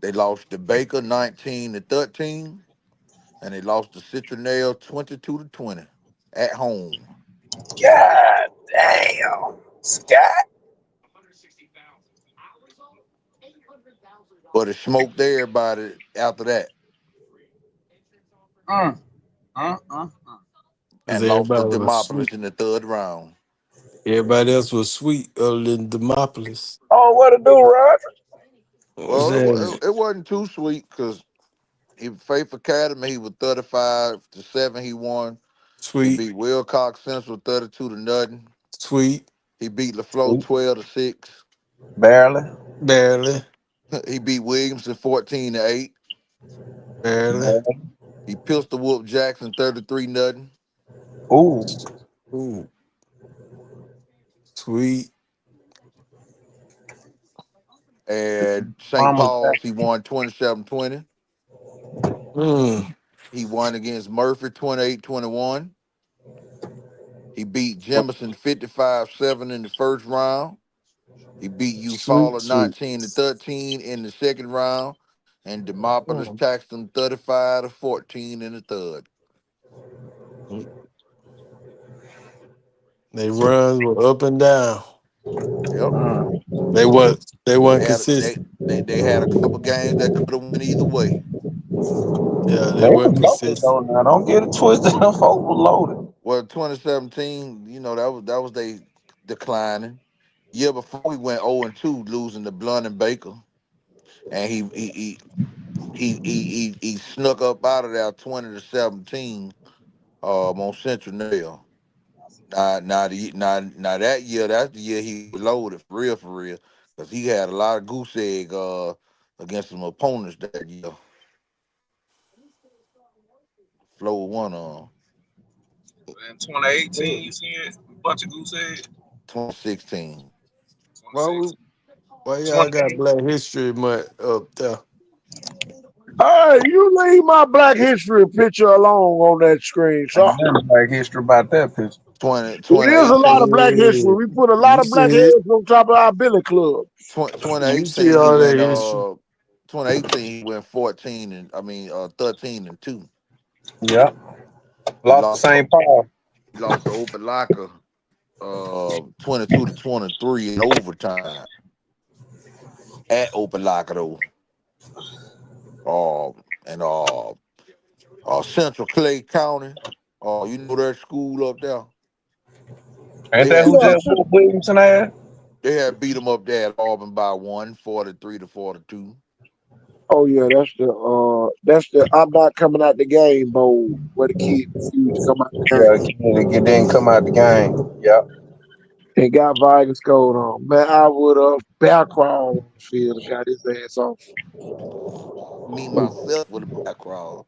They lost to Baker 19-13. And they lost to Citronelle 22-20 at home. God damn. Scott. But it smoked everybody after that Mm, mm. Because and lost to everybody was Demopolis sweet. in the third round. Everybody else was sweet other than Demopolis. Oh, what to do, Roger? What was Well, that? it wasn't too sweet because Faith Academy, he was 35-7. He won. He Sweet, beat Wilcox Central 32-0. sweet, He beat LaFleur 12-6. Barely. barely, He beat Williamson 14-8. barely. He pistol whooped Jackson 33-0. Ooh. Ooh, sweet. And St. Mama Paul's, he won 27-20. Mm, He won against Murphy 28-21. He beat Jemison 55-7 in the first round. He beat sweet, Eufaula sweet. 19-13 in the second round. And Demopolis Mm. taxed him 35-14 in the third. They runs were up and down. Yep. They weren't They had they consistent. they had a couple games that could have went either way. Yeah, they They weren't was loaded consistent. though now. Don't get it twisted. Them folks was loaded. Well, 2017, that was they declining. Year before we went 0-2, losing to Blunt and Baker, and he snuck up out of there 20-17 on Central Nail. Now that year, that's the year he was loaded for real, because he had a lot of goose egg against some opponents that year. Flo won on In 2018, you said a bunch of goose eggs. 2016. Well, 2016. Why y'all got Black History Month up there? Hey, you leave my Black History picture alone on that screen, Ain't so nothing Black history about that picture. it is a lot of 2018, Black history. Yeah, We put a lot you of black see it. heads on top of our billy club. You see 2018 he all that went history. 2018 he went 13 and 2. Yep. He Lost to St. Paul. lost to Opelika 22-23 in overtime at Opelika though. And Central Clay County. You know that school up there? Ain't They that had who Yeah. beat just whooped Williamson ass? they had beat them up there at Auburn by 43-42. Oh yeah, that's the I'm not coming out the game bowl where the kid refused to come out the game Yeah, Kennedy didn't come out the game. Yep. and got Vegas gold on. Man, I would have bear crawled on the field and got his ass off. Me myself with a back crawl.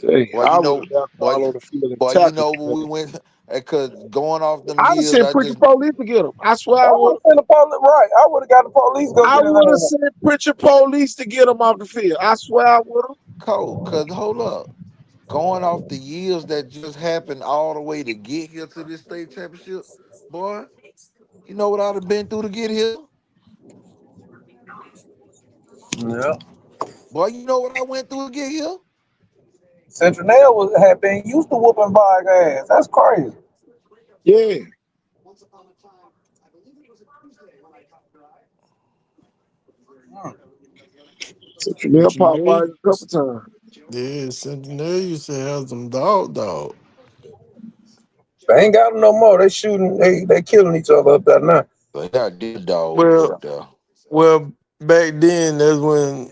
Hey, Boy, I you would know, have bear boy, crawled on the field and boy, you tackled know his when we ass. went because going off them I'd have years, sent I Pritchard just Police to get him. I swear I I would would. have sent the police. Right. I would have got the police to go I get his would have ass. sent Pritchard Police to get him off the field. I swear I would have. cold. Cause hold up, going off the years that just happened all the way to get here to this state championship, boy. You know what I'd have been through to get here, Yeah. boy. You know what I went through to get here. Central Nail had been used to whooping Bog ass. That's crazy. Yeah. Hmm. Central Pop Centennial, Fire a couple times. yeah, Centennial used to have some dog. They ain't got them no more. They shooting. They killing each other up there now. They got dead dogs Well, up there. well, back then that's when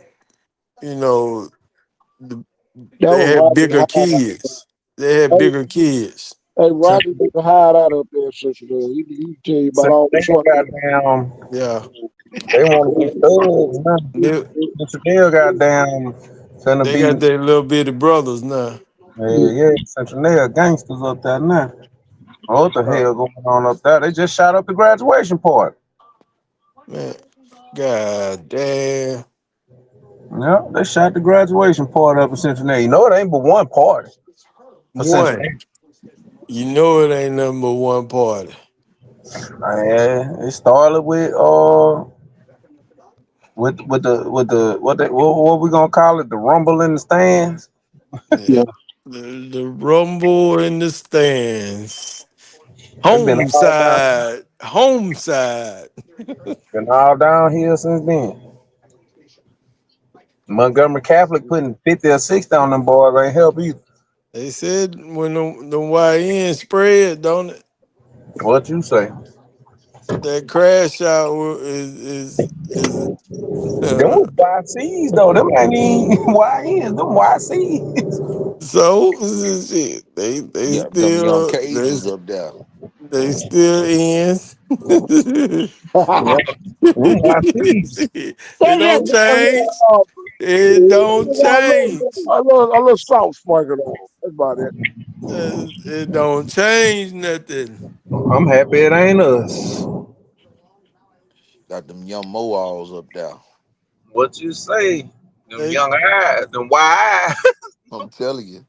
you know the, That they was had Roger bigger hide out. kids. They had Hey, bigger kids. hey, Central, Roger used to hide out up there in Central. He tell you about Central all the Nail short niggas. goddamn. Yeah, They want to be thugs now. they, Central Nail goddamn. Finna they be. got their little bitty brothers now. Yeah, Central Nail gangsters up there now. What the Uh, hell going on up there? They just shot up the graduation party. man, god damn. Yeah, they shot the graduation party up in Cincinnati. You know it ain't but one party for One, Cincinnati. you know it ain't number one party. It started with the what we gonna call it, the rumble in the stands. Yeah. Yep. The rumble in the stands. It Home side. been all downhill since then. Montgomery Catholic putting 50 or 60 on them boys ain't help either. They said when the YN spread, don't it? What you say? That crash out is Them was YCs though. Them ain't even YNs. Them YCs. so shit. Yeah, them young Cajuns up there. They still in. Yeah, them YCs. It don't change. It don't change. a little salt sprinkled on. That's about it. It don't change nothing. I'm happy it ain't us. Got them young Moals up there. What you say? Them They, young eyes, them wide I'm telling you,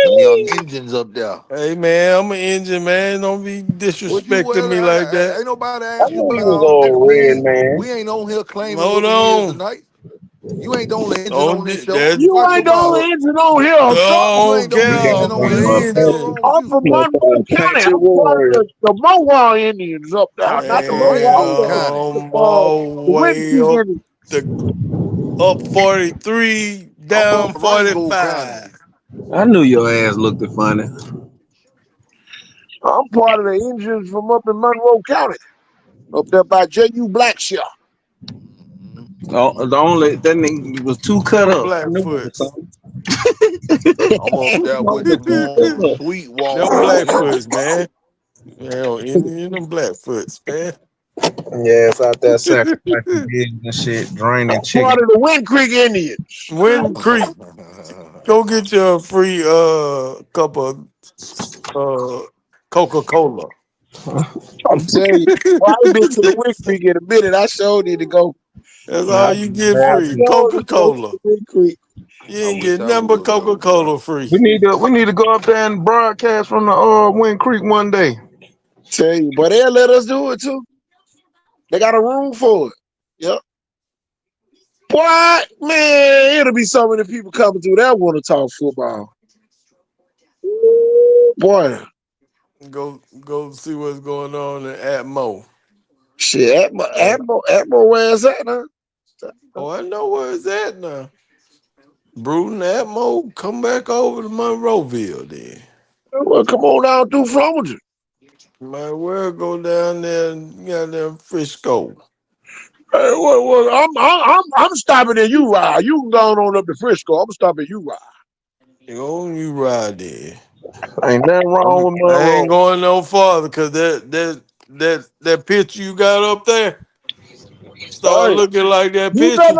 them young engines up there. hey man, I'm an engine man. Don't be What you disrespecting well? me like that. Ain't nobody I asked you knew about you was all that. old red man. We ain't on here claiming Hold what we is on. tonight. You ain't the only engine on Don't this di- show. that You Watch your ain't the mouth. only oh, engine on here, I so You don't ain't the only We care. engine got I'm on an here. What the hell engine. wrong with I'm you? from Monroe County. Country I'm part of warrior. the Mohawk Indians up there. I'm Not from the Man, Mohawk, Rankin County. I'm the all Wind way Creek up Indians. the up 43, I'm from down Rainbow County. 45. I knew your ass looked funny. I'm part of the Indians from up in Monroe County, up there by J.U. Blackshear. Mhm. Oh, the only that nigga was too cut Them up. I knew it was Blackfoots. something. I'm up there with the Motherfucker too warm, cut up. sweet Them water Blackfoots, Indians. man. In them Blackfoots, man. Yeah, it's out there sacrificing pigs and shit, draining I'm chicken. part of the Wind Creek Indians. Wind Creek, go get you a free cup of uh Coca-Cola. I'm telling you. Well, I ain't been to the Wick Creek in a minute. I sure need to go. That's Nah, all you get I free. man, sure need to go to Coca-Cola. the Wick Creek. You I ain't wish getting I nothing but would go, bro. Coca-Cola free. we need to go up there and broadcast from the Wind Creek one day. Tell you, but they'll let us do it too. They got a room for it. Yep. What? Man, it'll be so many people coming through that want to talk football. Ooh, boy. Go see what's going on in Atmo. Shit, Atmo, where's that now? Oh, I know where it's at now. Bruton Atmo, come back over to Monroeville then. Well, come on down through Flomager. Might well go down there and goddamn Frisco. Hey, well, I'm stopping at you, ride. You can go on up to Frisco. I'm stopping at you, ride. You ride there. Ain't nothing wrong with I ain't Monroe. going no farther because that picture you got up there start Hey, looking like that picture.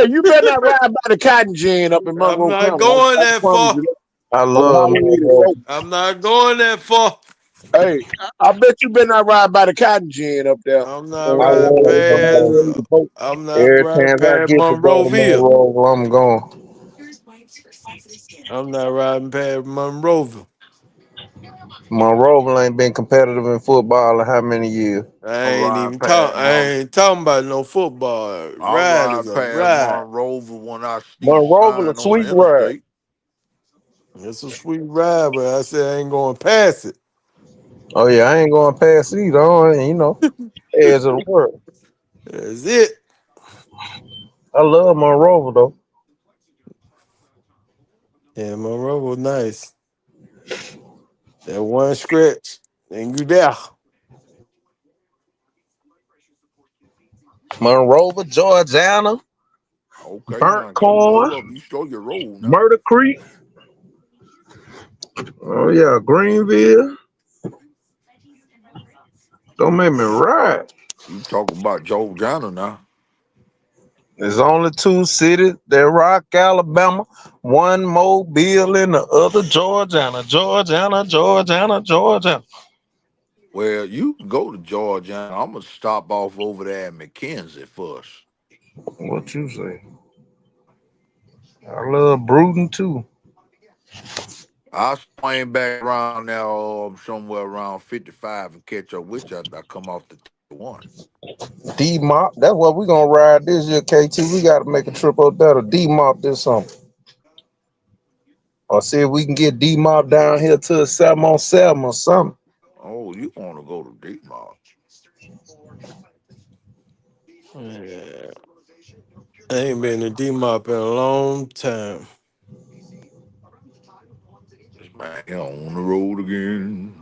you better not ride by the cotton gin up in I'm Monroe not County. going I that promise far. you that. I On love Highway 84. Monroe. I'm not going that far. Hey, I bet you better not ride by the cotton gin up there. I'm not I riding love past. Monroe. Highway 84. I'm not Every riding chance I past get to go to Monroeville. Monroe, I'm going. I'm not riding past Monroeville. Monroe ain't been competitive in football in how many years? I'm riding past I ain't talking about no football. I'll Ride is ride a past ride. Monroeville when I see the Monroe a sign on sweet the ride. interstate. It's a sweet ride, but I said I ain't going past it. Oh yeah, I ain't going past either. Edge of the world. That's it. I love Monroe though. Yeah, Monroe was nice. That one scratch, and you there. Monroe, Georgiana, Okay, Burnt now Joe, hold Corn, up. You slow your roll now. Murder Creek. Oh yeah, Greenville. Don't make me ride. You talking about Joe Johnner now. There's only two cities. They're Rock, Alabama. One Mobile and the other Georgiana. Georgiana. Well, you can go to Georgia. I'm gonna stop off over there at McKenzie first. What you say? I love Bruton too. I'll swing back around now somewhere around 55 and catch up with you after I come off the one. D Mop. That's what we're gonna ride this year, KT. We gotta make a trip up there to D Mop this summer. Or see if we can get D Mop down here to a 7-on-7 or something. Oh, you want to go to Deep Mall? Yeah. I ain't been to D-Mop in a long time. This man here on the road again.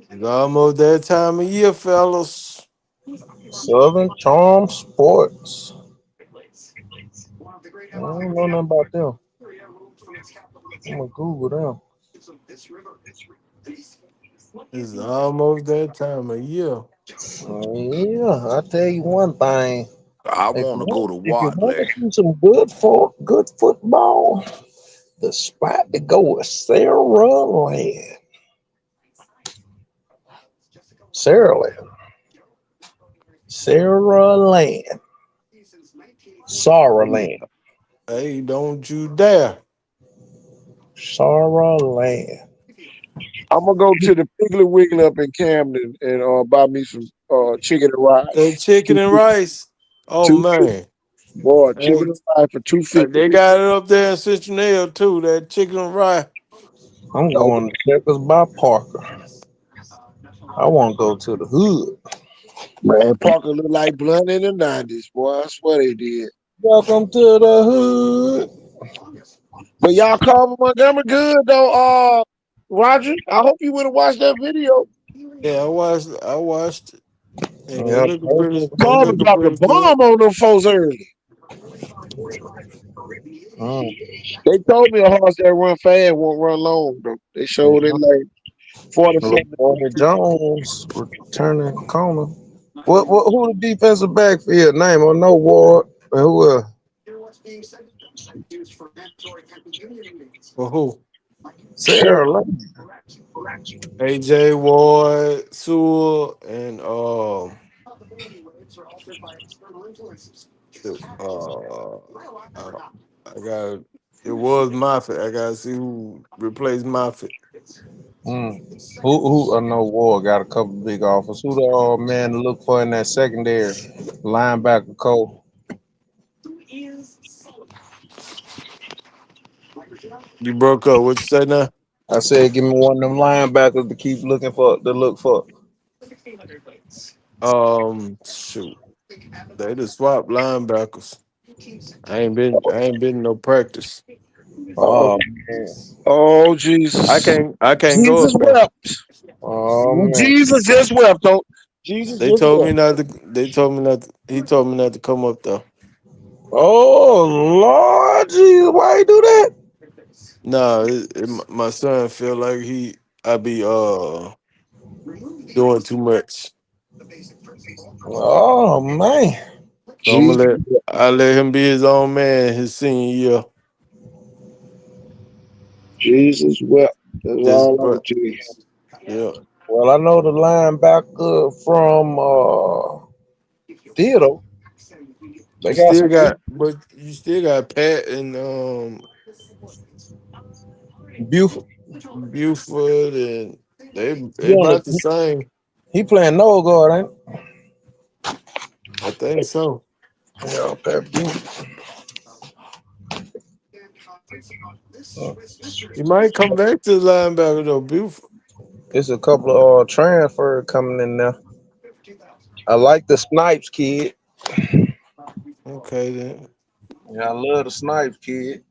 It's almost that time of year, fellas. Southern Charm Sports. I don't know nothing about them. I'm gonna Google them. It's almost that time of year. Yeah, I tell you one thing. I want to go to If you want to Watley. see some good football, the spot to go is Sarah Land. Sarah Land. Sarah Land. Sarah Land. Hey, don't you dare. Sarah Land. I'm gonna go to the Piggly Wiggly up in Camden and buy me some chicken and That rice. chicken and rice. Oh, Two fifty. man. Boy, chicken Hey, and rice for 250. they got it up there in Cincinnati, too. That chicken and rice. I'm going to Checkers by Parker. I want to go to the hood. Man, Parker look like Blunt in the 90s, boy. I swear they did. Welcome to the hood. But y'all cover Montgomery good though, Roger. I hope you would have watched that video. Yeah, I watched it. And Yeah, they Marvin looking dropped a pretty good. bomb on them folks early. mm, They told me a horse that run fast won't run long though. They showed it like 47. Rodney Jones returning corner. Who the defensive backfield name? I know Ward. And who else? For who? Sarah Lane. AJ Ward, Sewell, and uh, I, I got it was Moffitt. I gotta see who replaced Moffitt. Mm. Who? I know Ward got a couple big offers. Who the man to look for in that secondary? Linebacker Cole. You broke up. What you say now? I said, give me one of them linebackers to keep looking for. To look for. Shoot, they just swapped linebackers. I ain't been no practice. Oh, Oh man. oh Jesus. I can't go Jesus up there. wept. Oh man. Jesus just wept. Don't Jesus They just told me wept. not to. They told me not. He told me not to come up there. Oh Lord Jesus, why you do that? No, my son feel like I be doing too much. Oh man. So I'm Jesus, gonna I let him be his own man his senior year. Jesus wept. That's Just all I'm gonna but tell you. yeah. Well, I know the linebacker from Theodore. They got some You still got Pat and Buford. Buford and they He on about the the same. he playing no guard, ain't I think so. he? Yeah, Pat Buford. Uh, He might come back to the linebacker though, Buford. It's a couple of transfer coming in there. I like the Snipes kid. Okay then. Yeah, I love the Snipes kid.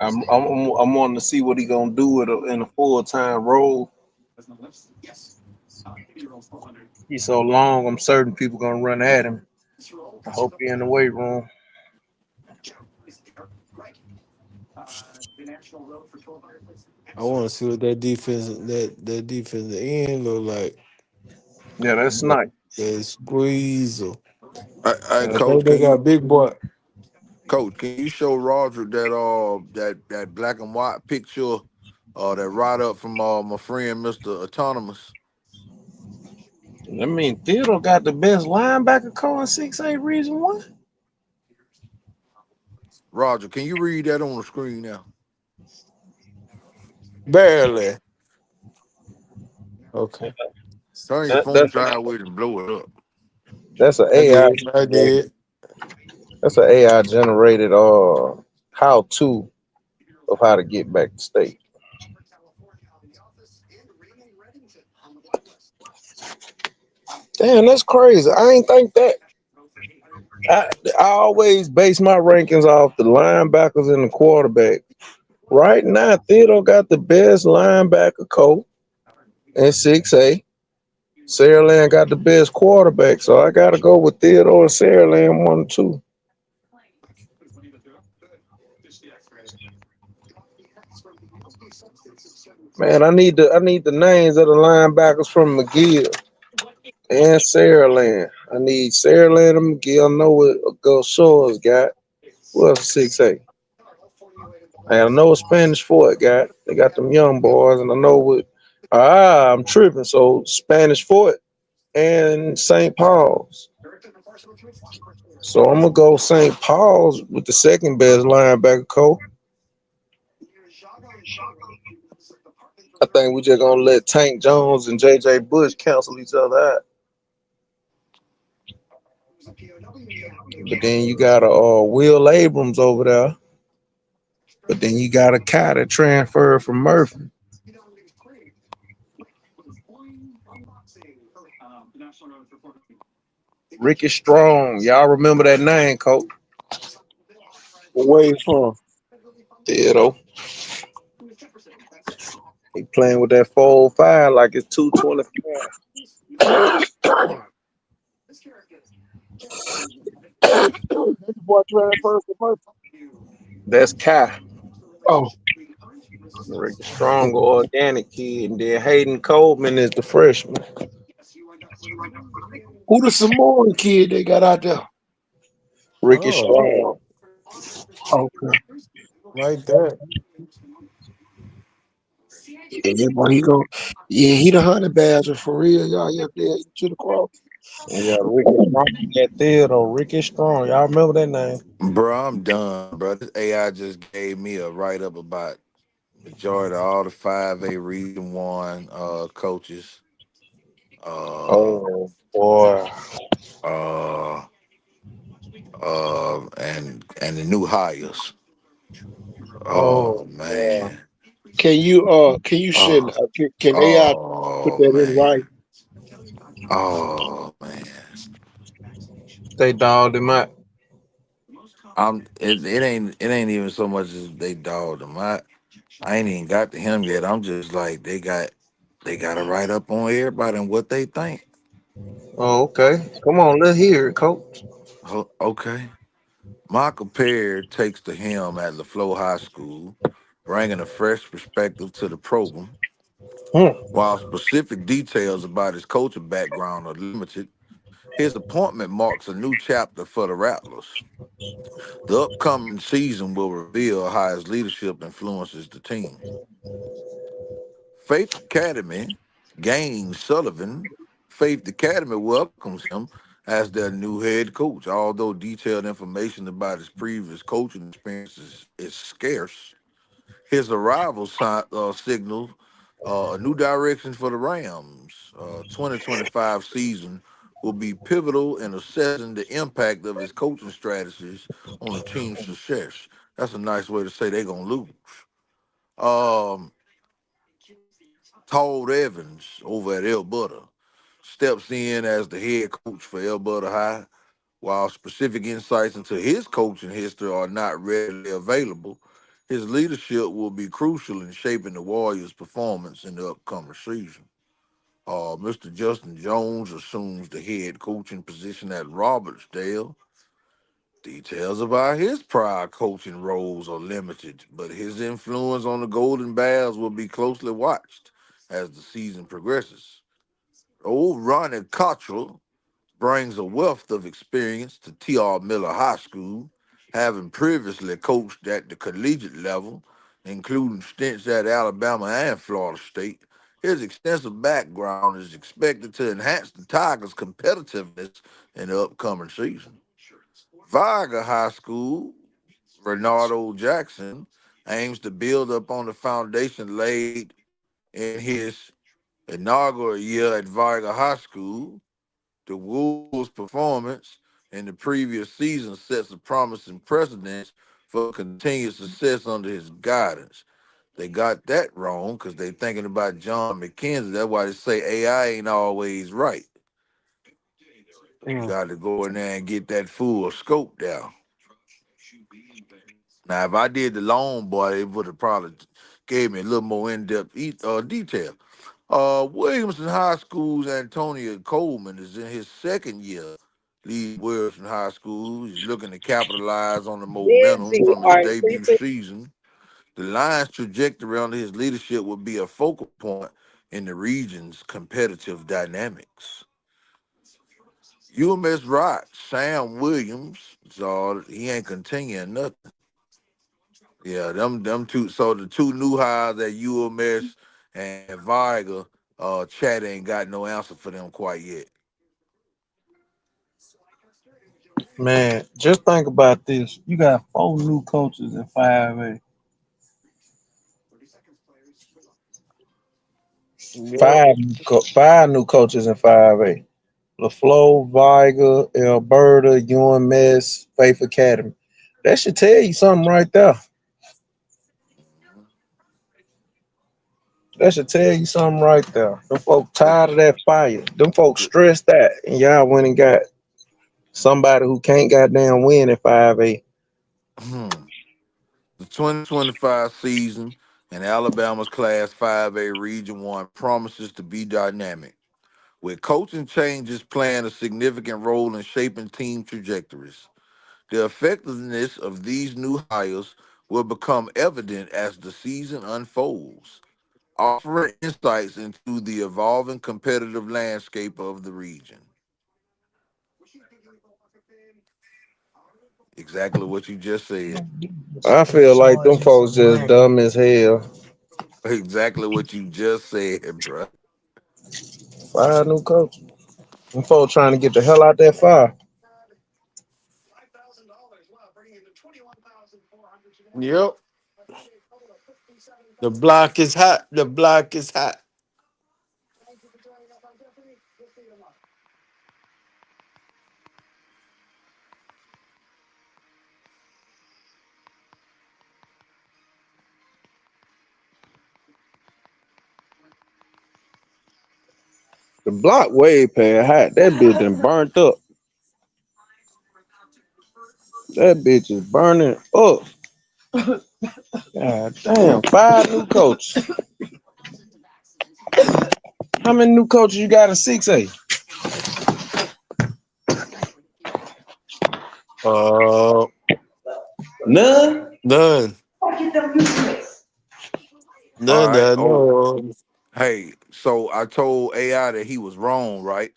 I'm wanting to see what he gonna do in a full time role. He's so long. I'm certain people gonna run at him. I hope he in the weight room. I want to see what that defensive end look like. Yeah, that's That, Snipes. that squeeze. Hey, Yeah, I think coach, they can got you big boy. can you show Roger that black and white picture that write up from my friend Mr. Autonomous? I mean, Theodore got the best linebacker calling 6'8" reason one. Roger, can you read that on the screen now? Barely. Okay. Turn your That, phone that's sideways and blow it up. that's an I AI. did. I did. That's an AI generated how to of how to get back to state. Damn, that's crazy. I ain't think that. I, I always base my rankings off the linebackers and the quarterback. Right now, Theodore got the best linebacker coach in 6A. Sarah Land got the best quarterback, so I got to go with Theodore and Sarah Land 1 and 2. Man, I need the names of the linebackers from McGill and Sarah Land. I need Sarah Land and McGill. I know what Gus Shores got. Who else 6A? And I know what Spanish Fort got. They got them young boys, and I know what. I'm tripping. So Spanish Fort and St. Paul's. So I'm gonna go St. Paul's with the second best linebacker coach. I think we just gonna let Tank Jones and JJ Bush cancel each other out. But then you got a Will Abrams over there. But then you got a Kai that transferred from Murphy. Ricky Strong. Y'all remember that name, coach? where you from? Theodore. He playing with that 405 like it's 225. This boy transferred from Murphy. That's Kai. Oh, Ricky Strong, organic kid. And then Hayden Coleman is the freshman. who the Samoan kid they got out there? Ricky Oh, Strong. Okay. like that. Yeah, boy, he go. Yeah, he the honey badger for real, y'all. Yeah, there to the cross. Yeah, Ricky Strong at Theodore. Ricky Strong. Y'all remember that name? Bro, I'm done, bro. This AI just gave me a write up about majority of all the 5A Region One coaches, uh, Oh boy. uh, and the new hires. Oh Oh boy. man. Can you send Oh, can AI put oh that in man. right? Oh man. They dogged him out. It ain't even so much as they dogged him. I ain't even got to him yet. I'm just like they got to write up on everybody and what they think. Oh, okay. Come on, let's hear it, coach. Okay. Michael Perry takes the helm at LaFleur High School, bringing a fresh perspective to the program. Hmm. While specific details about his coaching background are limited, his appointment marks a new chapter for the Rattlers. The upcoming season will reveal how his leadership influences the team. Faith Academy gains Sullivan. Faith Academy welcomes him as their new head coach. Although detailed information about his previous coaching experiences is scarce, his arrival signals a new direction for the Rams. 2025 season will be pivotal in assessing the impact of his coaching strategies on the team's success. That's a nice way to say they're gonna lose. Um, Todd Evans over at El Butter steps in as the head coach for El Butter High. While specific insights into his coaching history are not readily available, his leadership will be crucial in shaping the Warriors' performance in the upcoming season. Mr. Justin Jones assumes the head coaching position at Robertsdale. Details about his prior coaching roles are limited, but his influence on the Golden Bears will be closely watched as the season progresses. Old Ronnie Cottrell brings a wealth of experience to T.R. Miller High School, having previously coached at the collegiate level, including stints at Alabama and Florida State. His extensive background is expected to enhance the Tigers' competitiveness in the upcoming season. Viga High School, Renardo Jackson, aims to build up on the foundation laid in his inaugural year at Viga High School. The Wolves' performance in the previous season sets a promising precedent for continued success under his guidance. They got that wrong because they thinking about John McKenzie. That's why they say AI ain't always right. You Mm. got to go in there and get that full scope down. Now, if I did the Long Boy, it would have probably gave me a little more in-depth detail. Williamson High School's Antonio Coleman is in his second year leading Williamson High School. He's looking to capitalize on the momentum Busy from his or debut sleeping. season. The Lions' trajectory under his leadership will be a focal point in the region's competitive dynamics. UMS Rock, Sam Williams, so he ain't continuing nothing. Yeah, them two. So the two new hires at UMS and Viga, Chat ain't got no answer for them quite yet. Man, just think about this. You got four new coaches in 5A. Yep. Five new coaches in 5A. LaFleur, Viga, Alberta, UMS, Faith Academy. That should tell you something right there. That should tell you something right there. Them folks The, tired of that fire. Them folks the, stressed that. And y'all went and got somebody who can't goddamn win at 5A. the 2025 season and Alabama's Class 5A Region 1 promises to be dynamic, with coaching changes playing a significant role in shaping team trajectories. The effectiveness of these new hires will become evident as the season unfolds, offering insights into the evolving competitive landscape of the region. Exactly what you just said. I feel like them folks just dumb as hell. Exactly what you just said, bro. Fire new coach. Them folks trying to get the hell out that fire. Yep. The block is hot. The block is hot. The block way past hot. That bitch done burnt up. That bitch is burning up. God damn, 5 new coaches. How many new coaches you got in 6A? Uh, None. none. All None right. that I Oh, know of. hey. So I told AI that he was wrong, right?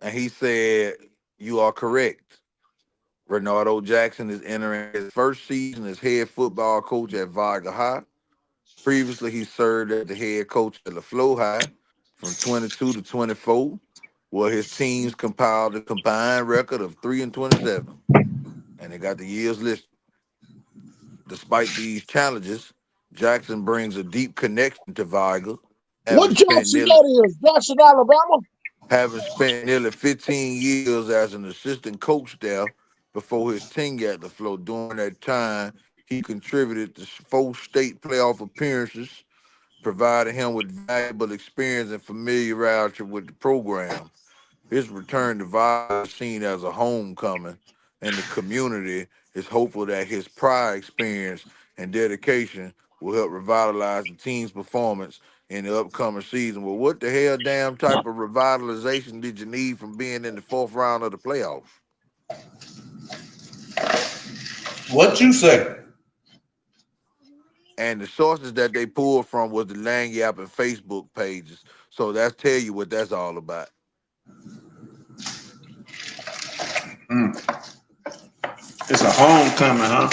And he said, "You are correct. Renardo Jackson is entering his first season as head football coach at Viga High. Previously, he served as the head coach at LaFleur High from 22 to 24, where his teams compiled a combined record of 3-27, and they got the years listed. Despite these challenges, Jackson brings a deep connection to Viga, What having spent Jackson nearly that is? Jackson, Alabama? having spent nearly 15 years as an assistant coach there before his tenure at the Flow. During that time, he contributed to 4 state playoff appearances, providing him with valuable experience and familiarity with the program. His return to Vibe is seen as a homecoming, and the community is hopeful that his prior experience and dedication will help revitalize the team's performance in the upcoming season. Well, what the hell damn type of revitalization did you need from being in the 4th round of the playoffs? What you say? And the sources that they pulled from was the Langyap and Facebook pages. So that's tell you what that's all about. It's a homecoming, huh?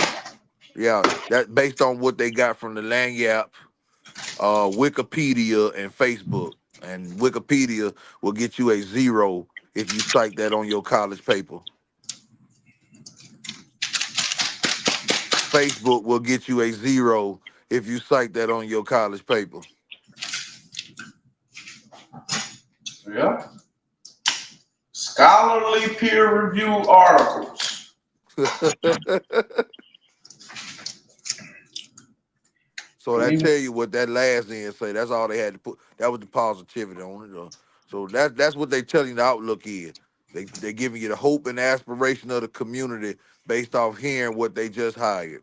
Yeah, that based on what they got from the Langyap, Wikipedia, and Facebook. And Wikipedia will get you a 0 if you cite that on your college paper. Facebook will get you a 0 if you cite that on your college paper. Yeah. Scholarly peer review articles. So that tell you what that last end say. That's all they had to put. That was the positivity on it. So that's what they telling the outlook is. They giving you the hope and aspiration of the community based off hearing what they just hired.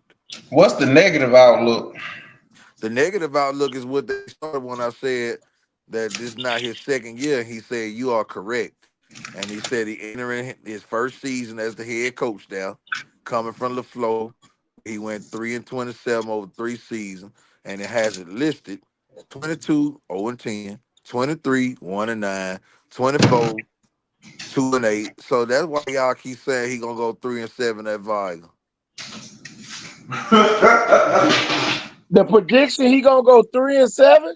What's the negative outlook? The negative outlook is what they started when I said that this is not his second year. He said you are correct, and he said he entering his first season as the head coach there, coming from LaFleur. He went 3-27 over 3 seasons, and it has it listed 22 0-10, 23 1-9, 24 2-8. So that's why y'all keep saying he gonna go 3-7 at Viga. The prediction he gonna go 3-7?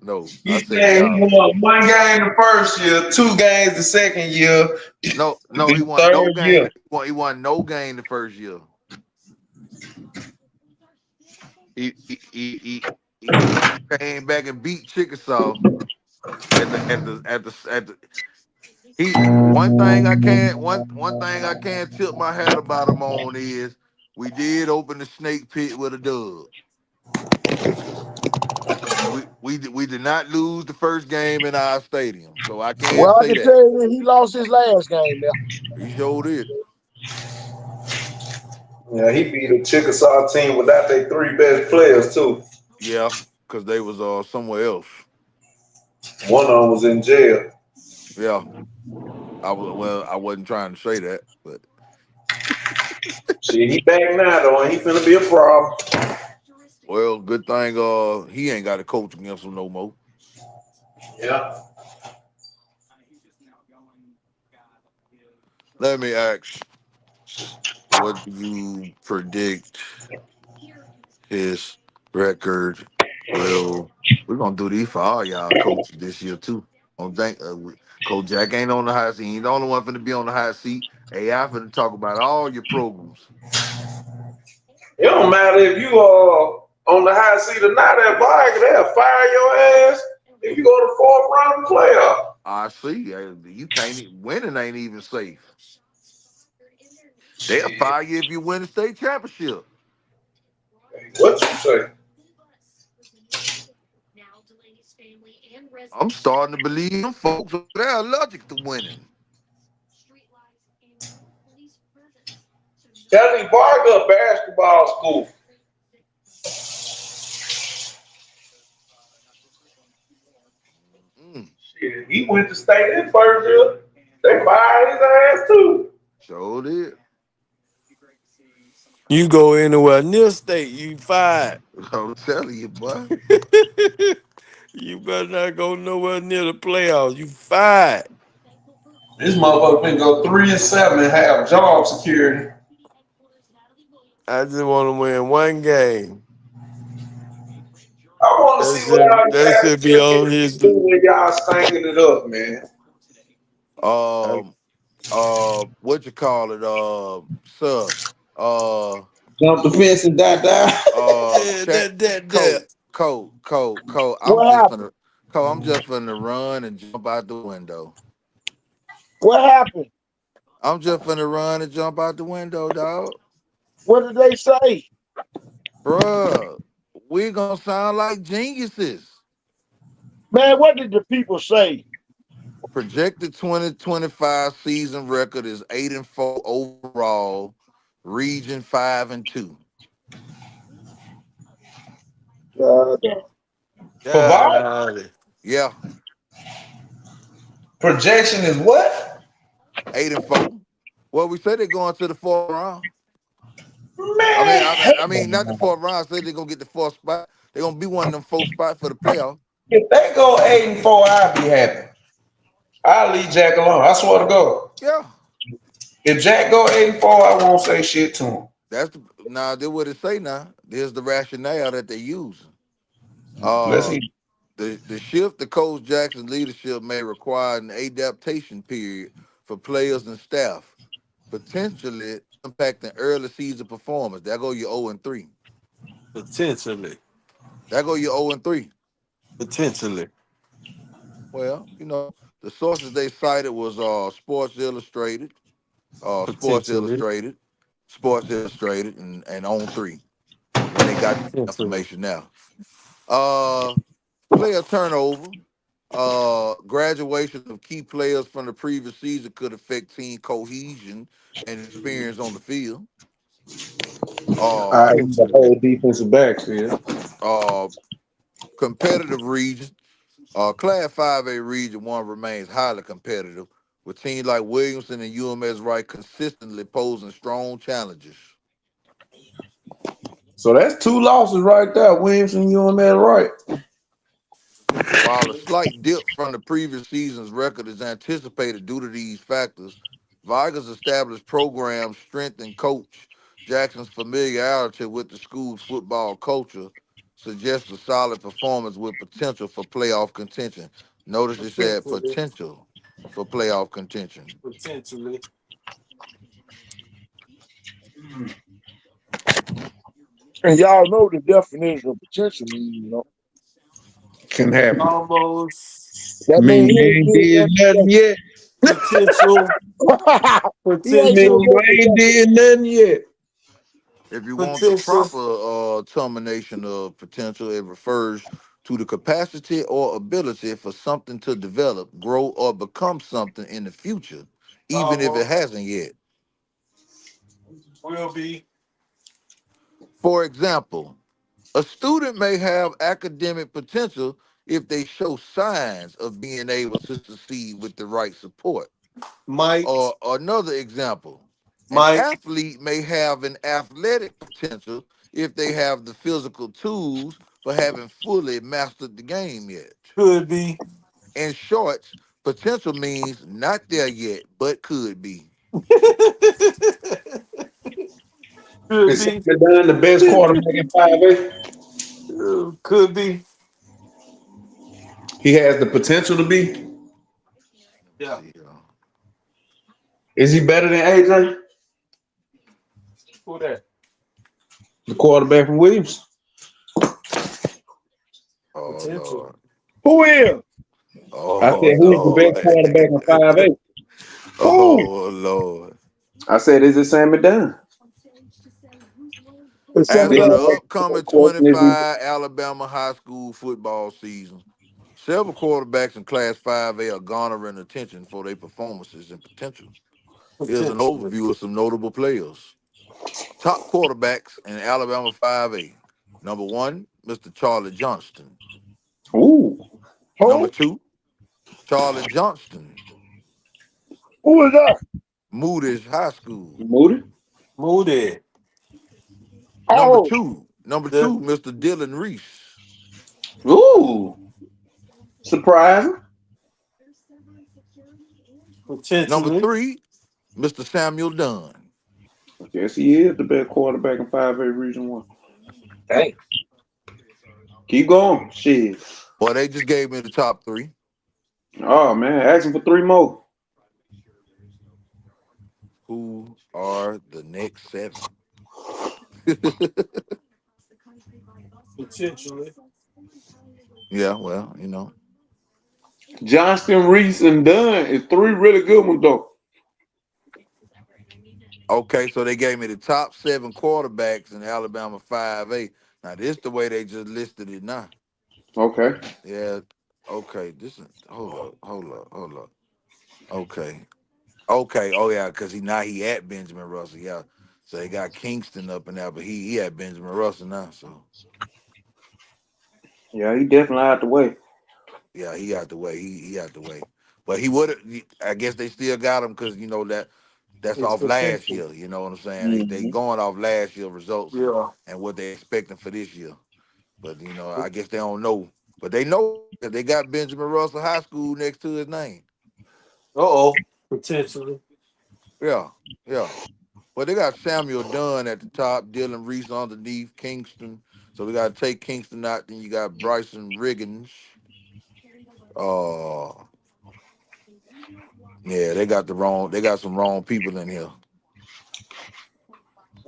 No. He I said said he no. won 1 game the first year, 2 games the second year, No, he the won no third game. year. He won no game the first year. He came back and beat Chickasaw at the. He one thing I can't tip my hat about him on is we did open the snake pit with a dub. We did not lose the first game in our stadium, so I can't Well, I say can that. tell you that he lost his last game now. He showed it. Yeah, he beat a Chickasaw team without their 3 best players too. Yeah, because they was somewhere else. One of them was in jail. Yeah, I wasn't trying to say that, but Shit, he back now though, and he finna be a problem. well, good thing he ain't got to coach against him no more. Yeah. Let me ask, what do you predict his record will? We're gonna do these for all y'all coaches this year too. Don't think Coach Jack ain't on the hot seat. He ain't the only one finna be on the hot seat. AI finna talk about all your programs. It don't matter if you are on the high seat or not at Viking, they'll fire your ass if you go to fourth round of the playoff. I see. You can't. Winning ain't even safe. They'll Shit. fire you if you win the state championship. What you say? I'm starting to believe them folks they're allergic to winning. Kelly Varga basketball school. Mm, Shit, he went to state in first year. They fired his ass too. sure did. You go anywhere near state, you fired. I'm telling you, boy. You better not go nowhere near the playoffs. You fired. This motherfucker finna go 3-7 and have job security. I just want to win one game. I want to That see what y'all should be on guys his. do when y'all stinking it up, man. Um, what you call it? Sir. Jump the fence and die. Yeah, Chat. that. Cole. What happened? I'm just finna run and jump out the window. What happened? I'm just finna run and jump out the window, dog. What did they say? Bruh, we gonna sound like geniuses. Man, what did the people say? Projected 2025 season record is 8-4 overall, region 5-2. God, For Bob, God. Yeah, projection is what? 8-4. Well, we said they're going to the fourth round. Man, hell I mean, not the no. fourth round. I said they're gonna get the fourth spot. They're gonna be one of them four spots for the playoff. If they go 8-4, I'll be happy. I'll leave Jack alone. I swear to God. Yeah, If Jack go 8-4, I won't say shit to him. now. This what it say now. There's the rationale that they use. Let's Uh, see. the shift to Coach Jackson's leadership may require an adaptation period for players and staff, potentially impacting early season performance. There go your 0-3. Potentially. There go your 0-3. Potentially. Well, the sources they cited was Sports Illustrated, Sports Potentially. Illustrated, Sports Illustrated, and On3 when they got the Potentially. information now. Uh, Player turnover, graduation of key players from the previous season could affect team cohesion and experience on the field. I Uh, need the Potentially. whole defensive backfield. uh, Competitive region, Class 5A Region 1 remains highly competitive, with teams like Williamson and UMS Wright consistently posing strong challenges. So that's 2 losses right there. Williamson, UMS, right? While a slight dip from the previous season's record is anticipated due to these factors, Viger's established program strength and coach Jackson's familiarity with the school's football culture suggests a solid performance with potential for playoff contention. Notice it said Potentially. potential for playoff contention. Potentially. and y'all know the definition of potential means, Can happen. Almost That means Mean he you ain't ain't did did nothing nothing yet. potential. yet. He ain't did Mean Potential. you nothing ain't yet. did nothing yet. If you want the Potential. proper termination of potential, it refers to the capacity or ability for something to develop, grow, or become something in the future, even if it Almost. hasn't yet. Will be. For example, a student may have academic potential if they show signs of being able to succeed with the right support. Might. Or another example, an Might. athlete may have an athletic potential if they have the physical tools but haven't fully mastered the game yet. Could be. In short, potential means not there yet, but could be. Could Is be. Sammy Dunn the best quarterback in 5A? Could be. He has the potential to be. Yeah. See, Is he better than AJ, Who that? the quarterback from Williams? oh Potential. Lord, Who is? I oh said, who's the best quarterback in Lord, 5A? Who? oh Lord. I said, is it Sammy Dunn? It's And Sammy After then Dunn. the the upcoming question is, 25 Alabama high school football season, several quarterbacks in Class 5A are garnering attention for their performances and potential. Here's an Potentially. overview of some notable players. Top quarterbacks in Alabama 5A. Number 1, Mr. Charlie Johnston. ooh, Number Who? 2, Charlie Johnston, Who is that? Moody's High School. Moody. Moody. Number Oh, 2, number The 2, Mr. Dylan Reese. Ooh, surprising. Number potentially. 3, Mr. Samuel Dunn. I guess he is the best quarterback in 5A Region 1. dang. Keep going. Shit. Well, they just gave me the top 3. Oh, man. Asking for 3 more. Who are the next 7? Potentially. Yeah, well, you know. Johnston, Reese, and Dunn is 3 really good ones, though. Okay, so they gave me the top 7 quarterbacks in Alabama 5A. Now, this the way they just listed it now. Okay. Yeah. Okay. This is hold up. Okay. Okay. Oh yeah, because he at Benjamin Russell. Yeah. So they got Kingston up in there, but he at Benjamin Russell now. So Yeah, he definitely out the way. yeah, he out the way. He out the way. But he would have. I guess they still got him because that's It's off last potential. year. You know what I'm saying? They Mm-hmm. going off last year results Yeah. and what they expecting for this year. But I guess they don't know. But they know that they got Benjamin Russell High School next to his name. Uh-oh. Potentially. Yeah, yeah. But they got Samuel Dunn at the top, Dylan Reese underneath, Kingston. So we got to take Kingston out. Then you got Bryson Riggins. Uh, yeah, they got some wrong people in here.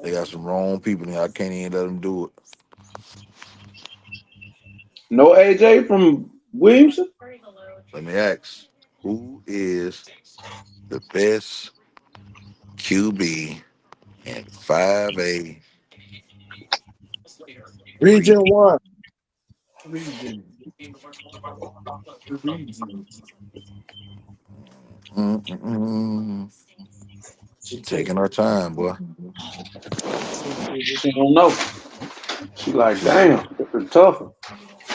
They got some wrong people in here. I can't even let them do it. No AJ from Williamson? Let me ask, who is the best QB in 5A Region region? 1. Region. Region. Mm-mm-mm. She taking her time, boy. She don't know. She like, She's, damn, this is tougher.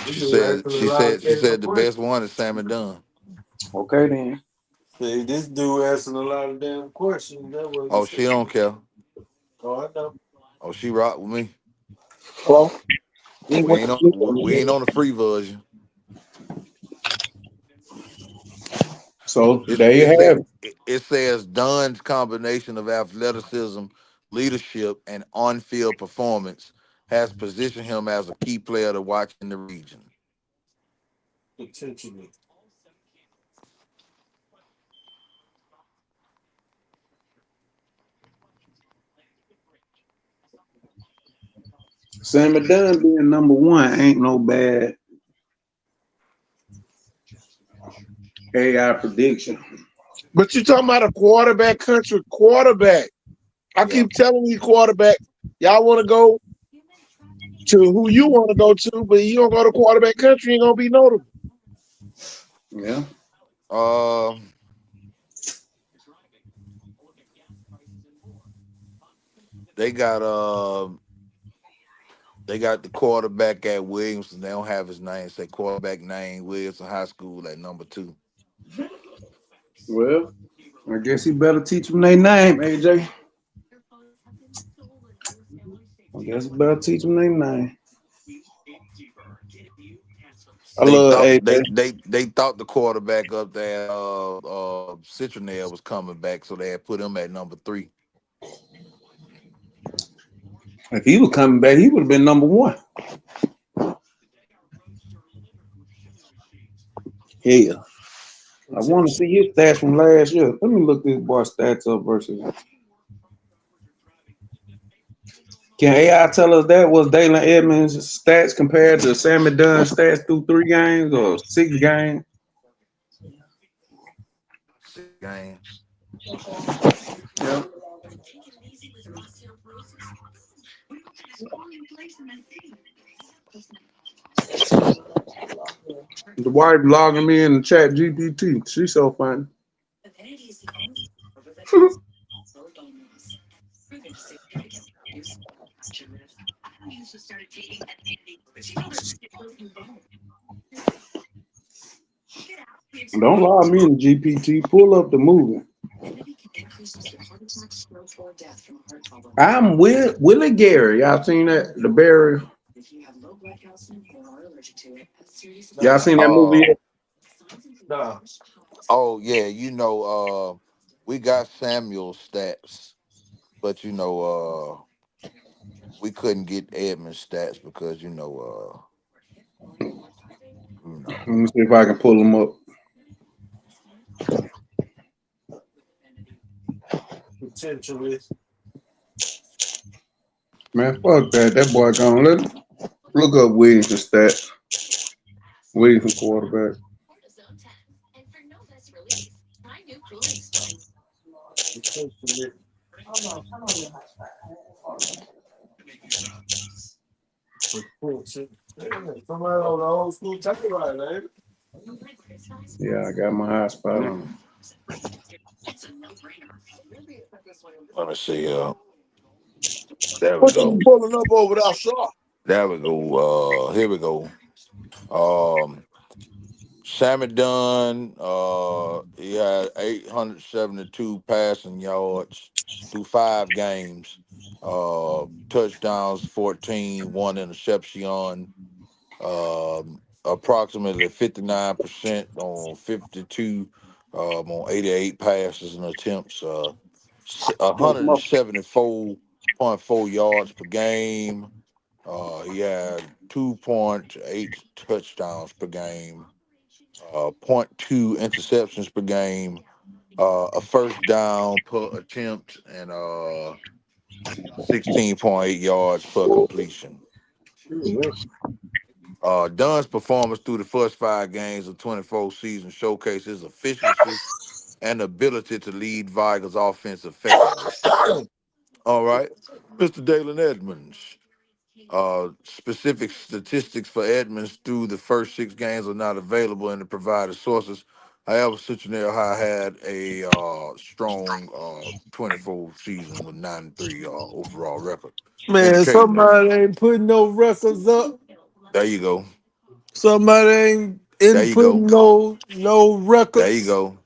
This she dude said asking a she lot of said she damn said the best questions. one is Sammy Dunn. Okay, then. See, this dude asking a lot of damn questions. That's what he Oh, she said. don't care. Oh, I know. Oh, she rock with me. Hello? Oh, He went to sleep on we me. ain't on the free version. So It's there you it said have it. it says Dunn's combination of athleticism, leadership, and on-field performance has positioned him as a key player to watch in the region. Potentially. Sammy Dunn being number 1 ain't no bad AI prediction. But you talking about a quarterback country quarterback. I Yeah. keep telling these quarterbacks, y'all want to go to who you want to go to, but you don't go to quarterback country, ain't going to be notable. Yeah. Uh, they got the quarterback at Williamson. They don't have his name. Say quarterback name Williamson High School at number 2. Well, I guess he better teach them their name, AJ. I guess he better teach them their name. I They love thought AJ. they thought the quarterback up there, Citronelle was coming back, so they had put him at number 3. If he was coming back, he would have been number 1. Yeah. I want to see his stats from last year. Let me look this boy stats up versus. Can AI tell us that was Dalen Edmonds' stats compared to Sammy Dunn's stats through 3 games or 6 games? Game. Yeah. The wife logging me in the chat GPT. She's so funny. Don't log me in the GPT. Pull up the movie. I'm with Willie Gary. Y'all seen that? The Barry. Y'all seen that movie Uh yet? Nah. oh yeah, we got Samuel's stats, but we couldn't get Edmund's stats because you know. Let me see if I can pull them up. Potentially. Man, fuck that. That boy gone. Look up Williams' stats. Williams quarterback. Potentially. Potentially. Somebody on the old school typewriter, ain't Yeah, I got my hotspot Mm. on. Let me see. There we What you go. pulling up over there, sir? There we go. Here we go. Um, Sammy Dunn, he had 872 passing yards through 5 games. Touchdowns 14, 1 interception. Approximately 59% on 52, on 88 passes and attempts. 174.4 yards per game. He had 2.8 touchdowns per game, point 0.2 interceptions per game, a first down per attempt, and 16.8 yards per completion. Dunn's performance through the first 5 games of 24 season showcased his efficiency and ability to lead Vigors offense effectively. All right, Mr. Dalen Edmonds. Specific statistics for Edmonds through the first 6 games are not available in the provided sources. However, Cincinnati High had a strong 24 season with 9-3 overall record, Man, indicating that. somebody ain't putting no records up. There you go. Somebody ain't There you inputting go. no There you records. go.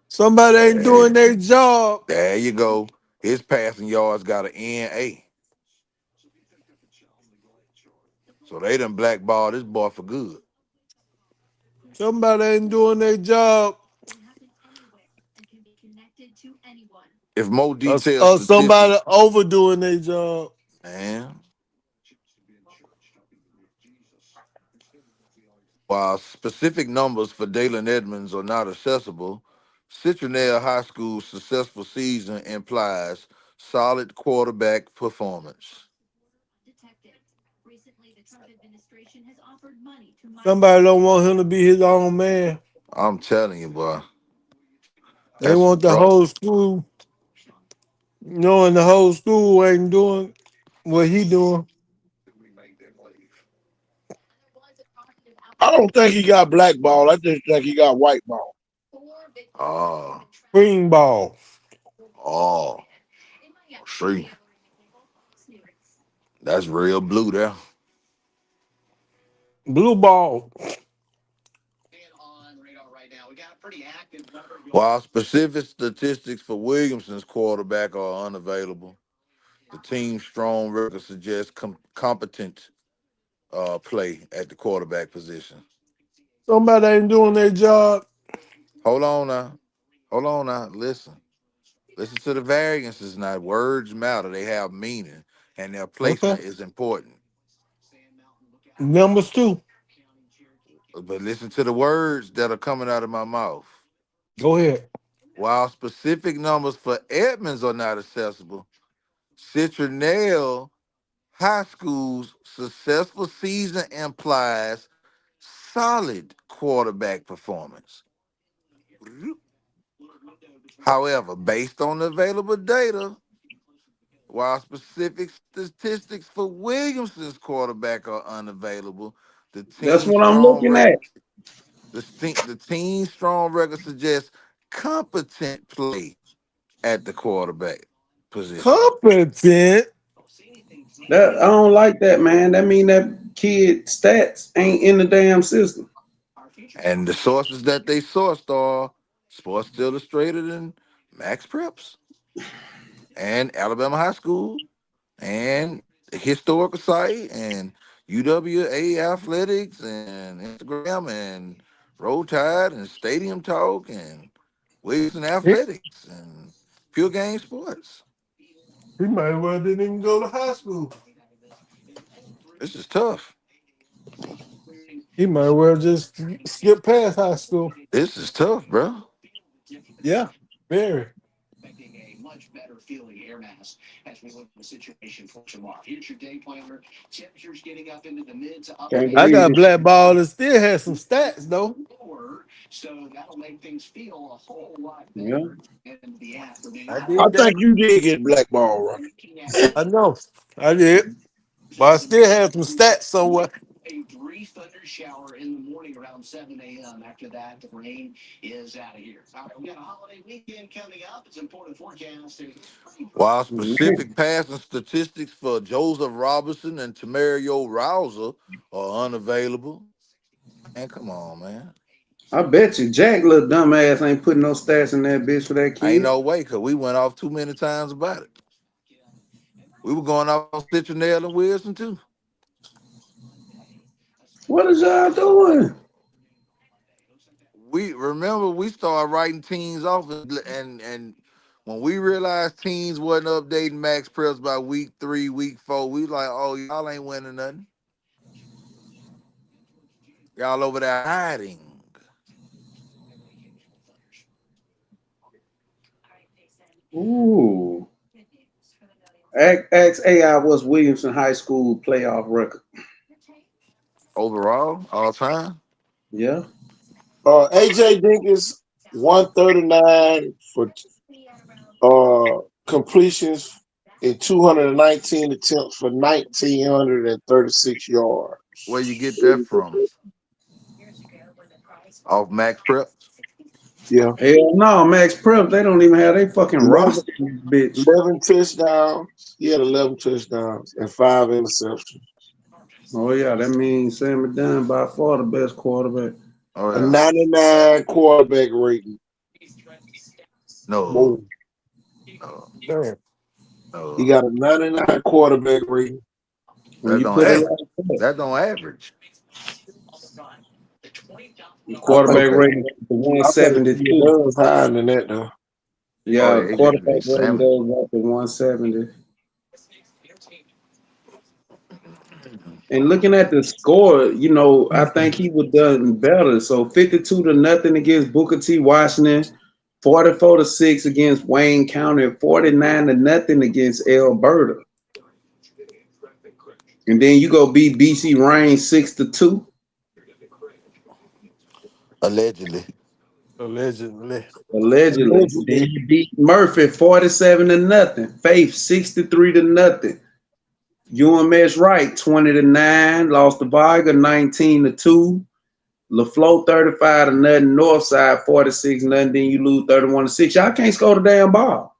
Somebody ain't There, doing their job. there you go. His passing yards got an NA. So they done blackballed this boy for good. Somebody ain't doing their job. If more Or, detailed or statistics, somebody overdoing their job. man. While specific numbers for Dalen Edmonds are not accessible, Citronelle High School's successful season implies solid quarterback performance. Somebody don't want him to be his own man. I'm telling you, boy, They that's some want the drop. whole school knowing the whole school ain't doing what he doing. I don't think he got blackball. I just think he got white ball. Oh, Green ball. oh, see, that's real blue there. Blue ball. While specific statistics for Williamson's quarterback are unavailable, the team's strong record suggests competent play at the quarterback position. Somebody ain't doing their job. Hold on now. Hold on now. Listen. Listen to the variances now. Words matter. They have meaning, and their Okay. placement is important. Numbers too. But listen to the words that are coming out of my mouth. Go ahead. While specific numbers for Edmonds are not accessible, Citronelle High School's successful season implies solid quarterback performance. However, based on the available data, while specific statistics for Williamson's quarterback are unavailable, the That's team's what I'm strong looking record at. the team's strong record suggests competent play at the quarterback position. Competent. That I don't like that, man. That mean that kid stats ain't in the damn system. And the sources that they sourced are Sports Illustrated and Max Preps and Alabama High School and the historical site and UWA Athletics and Instagram and Roll Tide and Stadium Talk and Wilson He, Athletics and Pure Game Sports. he might well didn't even go to high school. This is tough. He might well just skip past high school. This is tough, bro. Yeah. Very. Can't I believe got it. black ball that still has some stats though. Yeah. I I did that. think you did get blackballed, right? I know. I did. But I still have some stats somewhere. While Man, specific passing statistics for Joseph Robinson and Tamario Rouser are unavailable. Man, come on, man. I bet you Jack little dumbass ain't putting no stats in that bitch for that Ain't kid. no way, because we went off too many times about it. We were going off on Citronelle and Wilson, too. What is y'all doing? We started writing teams off, and when we realized teams wasn't updating Max Preps by week 3, week 4, we like, oh, y'all ain't winning nothing. Y'all over there hiding. Ooh. Ask AI what's Williamson High School playoff record. Overall, all time. Yeah. AJ Dinkins 139 for completions and 219 attempts for 1,936 yards. Where you get that from? Off Max Preps? Yeah, Hell no, Max Prep, they don't even have their fucking 11, roster in this bitch. 11 touchdowns. He had 11 touchdowns and 5 interceptions. Oh yeah, that means Sammy Dunn by far the best quarterback. Oh, A yeah. 99 quarterback rating. No, Boom. no, Damn. He no. got a 99 quarterback rating. When That you don't put it average. like that, That don't average. the I think quarterback Okay. rating goes to I think he 172. does higher than that though. Oh, Yeah, yeah, quarterback AJ rating Salmon. goes up to 170. And looking at the score, you know, I think he would done better. So 52-0 against Booker T. Washington, 44-6 against Wayne County, 49-0 against Alberta. And then you go beat BC Rain 6-2. Allegedly. Allegedly. Allegedly. Then Allegedly. you beat Murphy 47-0. Faith 63-0. UMS Wright 20-9. Lost to Viga 19-2. LaFleur 35-0. Northside 46-0. Then you lose 31-6. Y'all can't score the damn ball.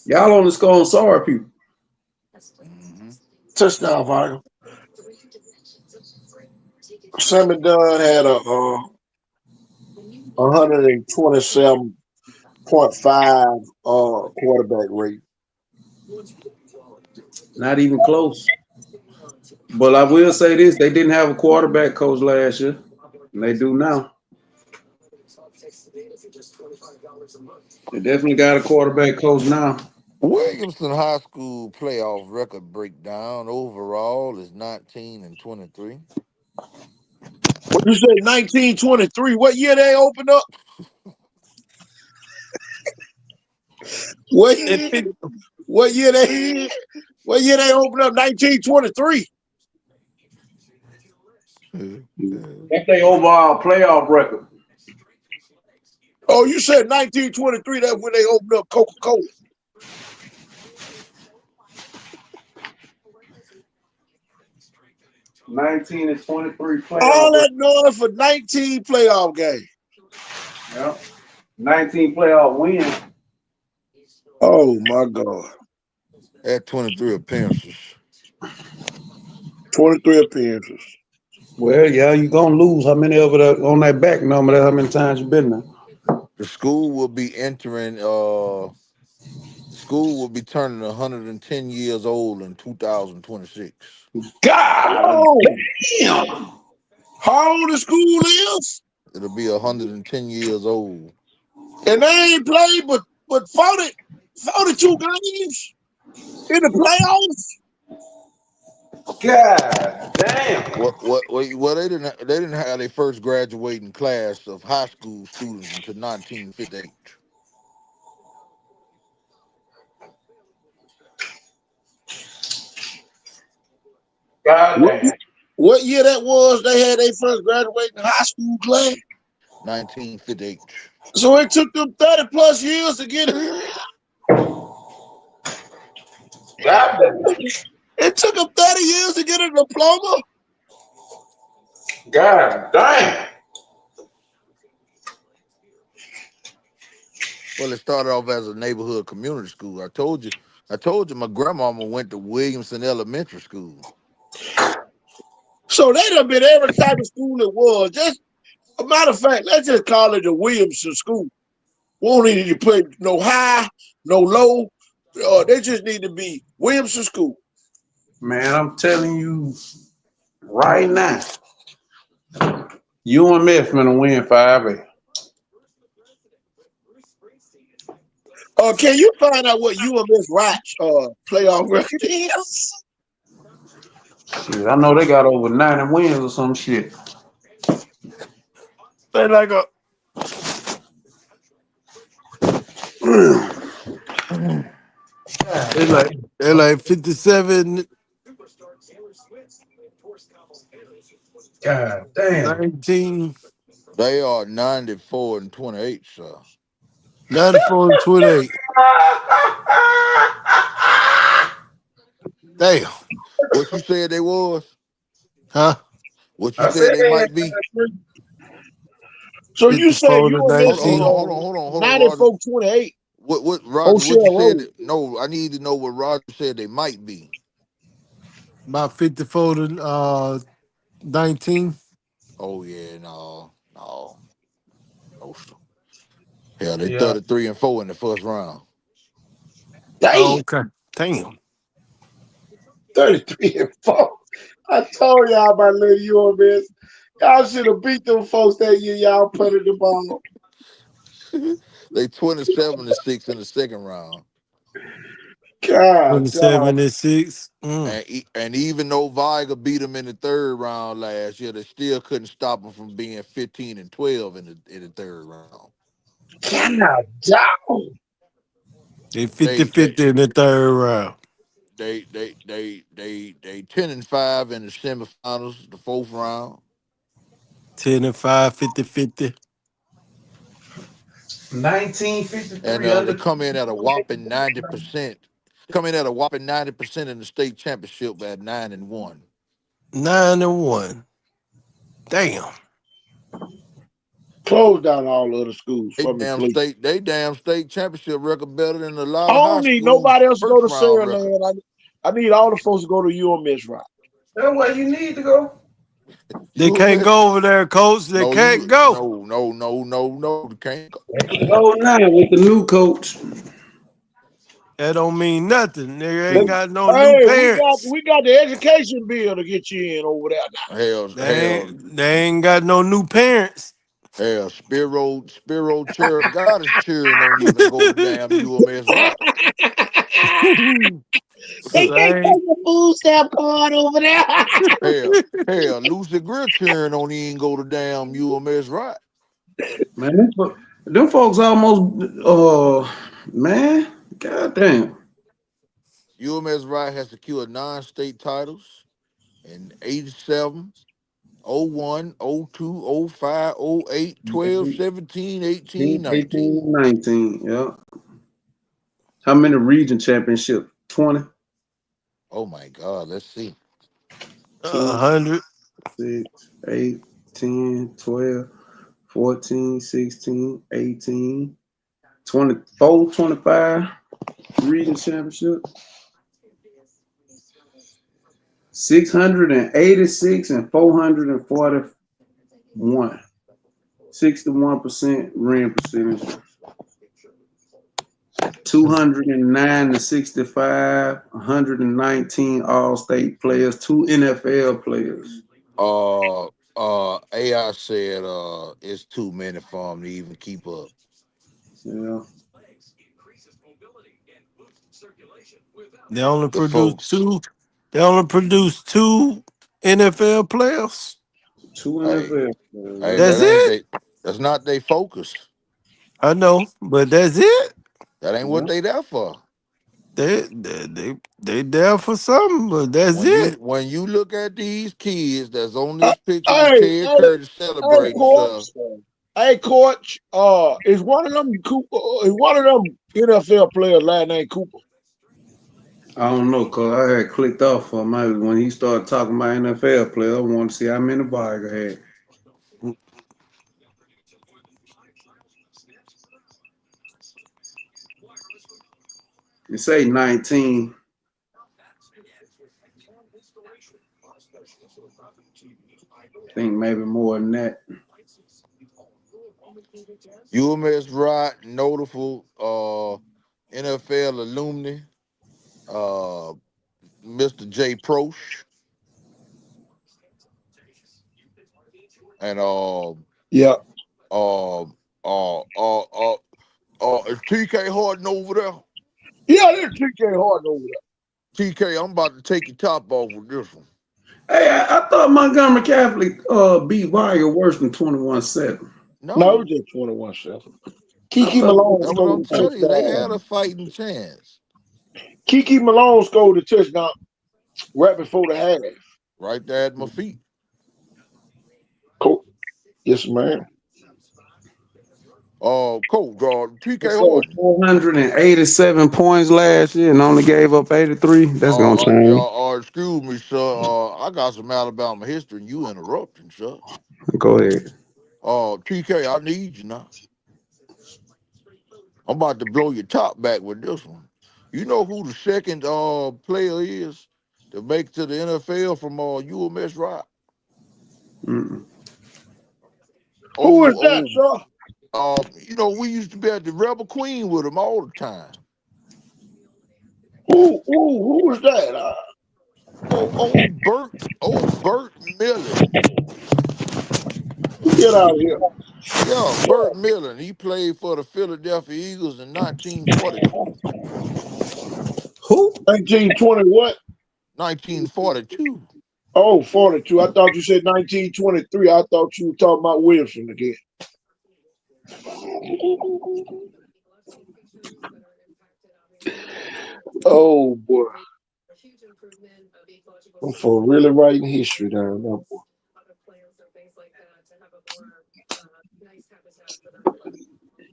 Y'all only score on sorry people. Mm-hmm. Touchdown, Vital. Sammy Dunn had a 127.5 quarterback rate. Not even close. But I will say this: they didn't have a quarterback coach last year, and they do now. They definitely got a quarterback coach now. Williamson High School playoff record breakdown overall is 19-23. What you said, 1923? What year they opened up? What It picked what year they opened up? 1923. That's their overall playoff record. Oh, you said 1923. That's when they opened up Coca-Cola. $19 and $23 playoff All record. that noise for 19 playoff games. Yeah. 19 playoff wins. Oh my God. At 23 appearances. 23 appearances. Well, yeah, you gonna lose. How many of it on that back number? That's how many times you been there. The school will be entering the school will be turning 110 years old in 2026. God Oh, damn! how old the school is? It'll be 110 years old. And they ain't played but 42 games in the playoffs. God damn! Well they didn't have their first graduating class of high school students until 1958. God What, damn! what year that was they had their first graduating high school class? 1958. So it took them 30 plus years to get God damn! it took them 30 years to get a diploma. God damn! Well, it started off as a neighborhood community school. I told you my grandmama went to Williamson Elementary School. So they done been every type of school it was. Just a matter of fact, let's just call it the Williamson School. We don't need to put no high, no low. They just need to be Williamson School. Man, I'm telling you right now, UMF finna win 5A. Can you find out what UMS Rock's playoff record is? Shit, I know they got over 90 wins or some shit. they like a they like 57, God damn. 19, They are 94-28, sir. 94 and 28. Damn. What you said they was? Huh? What you I said said they might be? So you said 54 to UMS is nineteen. Hold on, Roger. 94-28. What Roger? What you O'Shell said? Road. No, I need to know what Roger said they might be. About 54 to 19. Oh yeah, no. Sir. Yeah, they Yeah. 33-4 in the first round. Oh, Damn, okay. Damn. 33-4. I told y'all about little UMS. Y'all should have beat them folks that year. Y'all putting the ball. They 27-6 in the second round. God, dog. 27 and 6. And even though Viger beat them in the third round last year, they still couldn't stop them from being 15-12 in the third round. God, dog. They They 50-50 in the third round. they 10-5 in the semifinals, the fourth round. 10 and 5, 50-50. And 1953 they under. come in at a whopping 90%. Come in at a whopping 90% in the state championship at 9-1. 9 and 1. Damn. Close down all other schools for me, please. They damn state championship record better than a lot I of high don't need schools nobody else to go first to round record. Saraland. I need all the folks to go to UMS Rock. That's where you need to go. They You can't admit? go over there, coach. They No, can't go. no. You can't go. Oh, now with the new coach. That don't mean nothing. Nigga ain't Let- got no new Hey, parents. we got the education bill to get you in over there now. They ain't got no new parents. Spiro God is cheering don't even go to damn UMS right. They can't Same. take the food stamp card over there. Lucy Greer cheering don't even go to damn UMS right. Man, them folks almost man, goddamn. UMS right has secured 9 state titles in 87, 01, 02, 05, 08, 12, 17, 18, 19. 19, yeah. How many region championships? 20? Oh my God, let's see. 2, 100. 6, 8, 10, 12, 14, 16, 18, 24, 25 region championship. 686 and 441. 61% win percentage. 209 to 65, 119 all-state players, 2 NFL players. AI said it's too many for him to even keep up. Yeah. They only The produce folks, two. They only produce 2 NFL players. 2 hey, NFL players. hey, That's that ain't it. they. That's not their focus. I know, but that's it. That ain't Yeah. what they there for. They there for something, but that's it. When you look at these kids that's on Uh, this picture with hey, Ted hey, Curtis hey, celebrating stuff. coach. Hey, coach. Is one of them Cooper? Is one of them NFL players last name Cooper? I don't know, cause I had clicked off for my when he started talking about NFL players. I wanted to see how many Viger had. You say 19. I think maybe more than that. UMS Rod, notable NFL alumni, uh, Mr. J. Prosh, and Yeah. uh, is TK Harden over there? Yeah, this TK Harden over TK, I'm about to take your top off with this one. Hey, I thought Montgomery Catholic beat Viger worse than 21-7. there. No, it was No, just 21-7. I Kiki thought Malone that's what scored I'm a telling you. They touchdown. had a fighting chance Kiki Malone scored a touchdown right before the half. right there at my feet. Cool. Yes, man. Coach, TK They scored Harden. 487 points last year and only gave up 83. That's gonna change. Excuse me, sir. I got some Alabama history, and you interrupting, sir. Go ahead. TK, I need you now. I'm about to blow your top back with this one. You know who the second player is to make it to the NFL from UMS Rock? Mm-mm. Who is that, sir? We used to be at the Rebel Queen with him all the time. Who is that? Bert Millen. Get out of here. Yeah, Bert Millen. He played for the Philadelphia Eagles in 1942. Who? 1920 what? 1942. Oh, 42. I thought you said 1923. I thought you were talking about Wilson again. Oh, boy. I'm for really writing history down there, boy.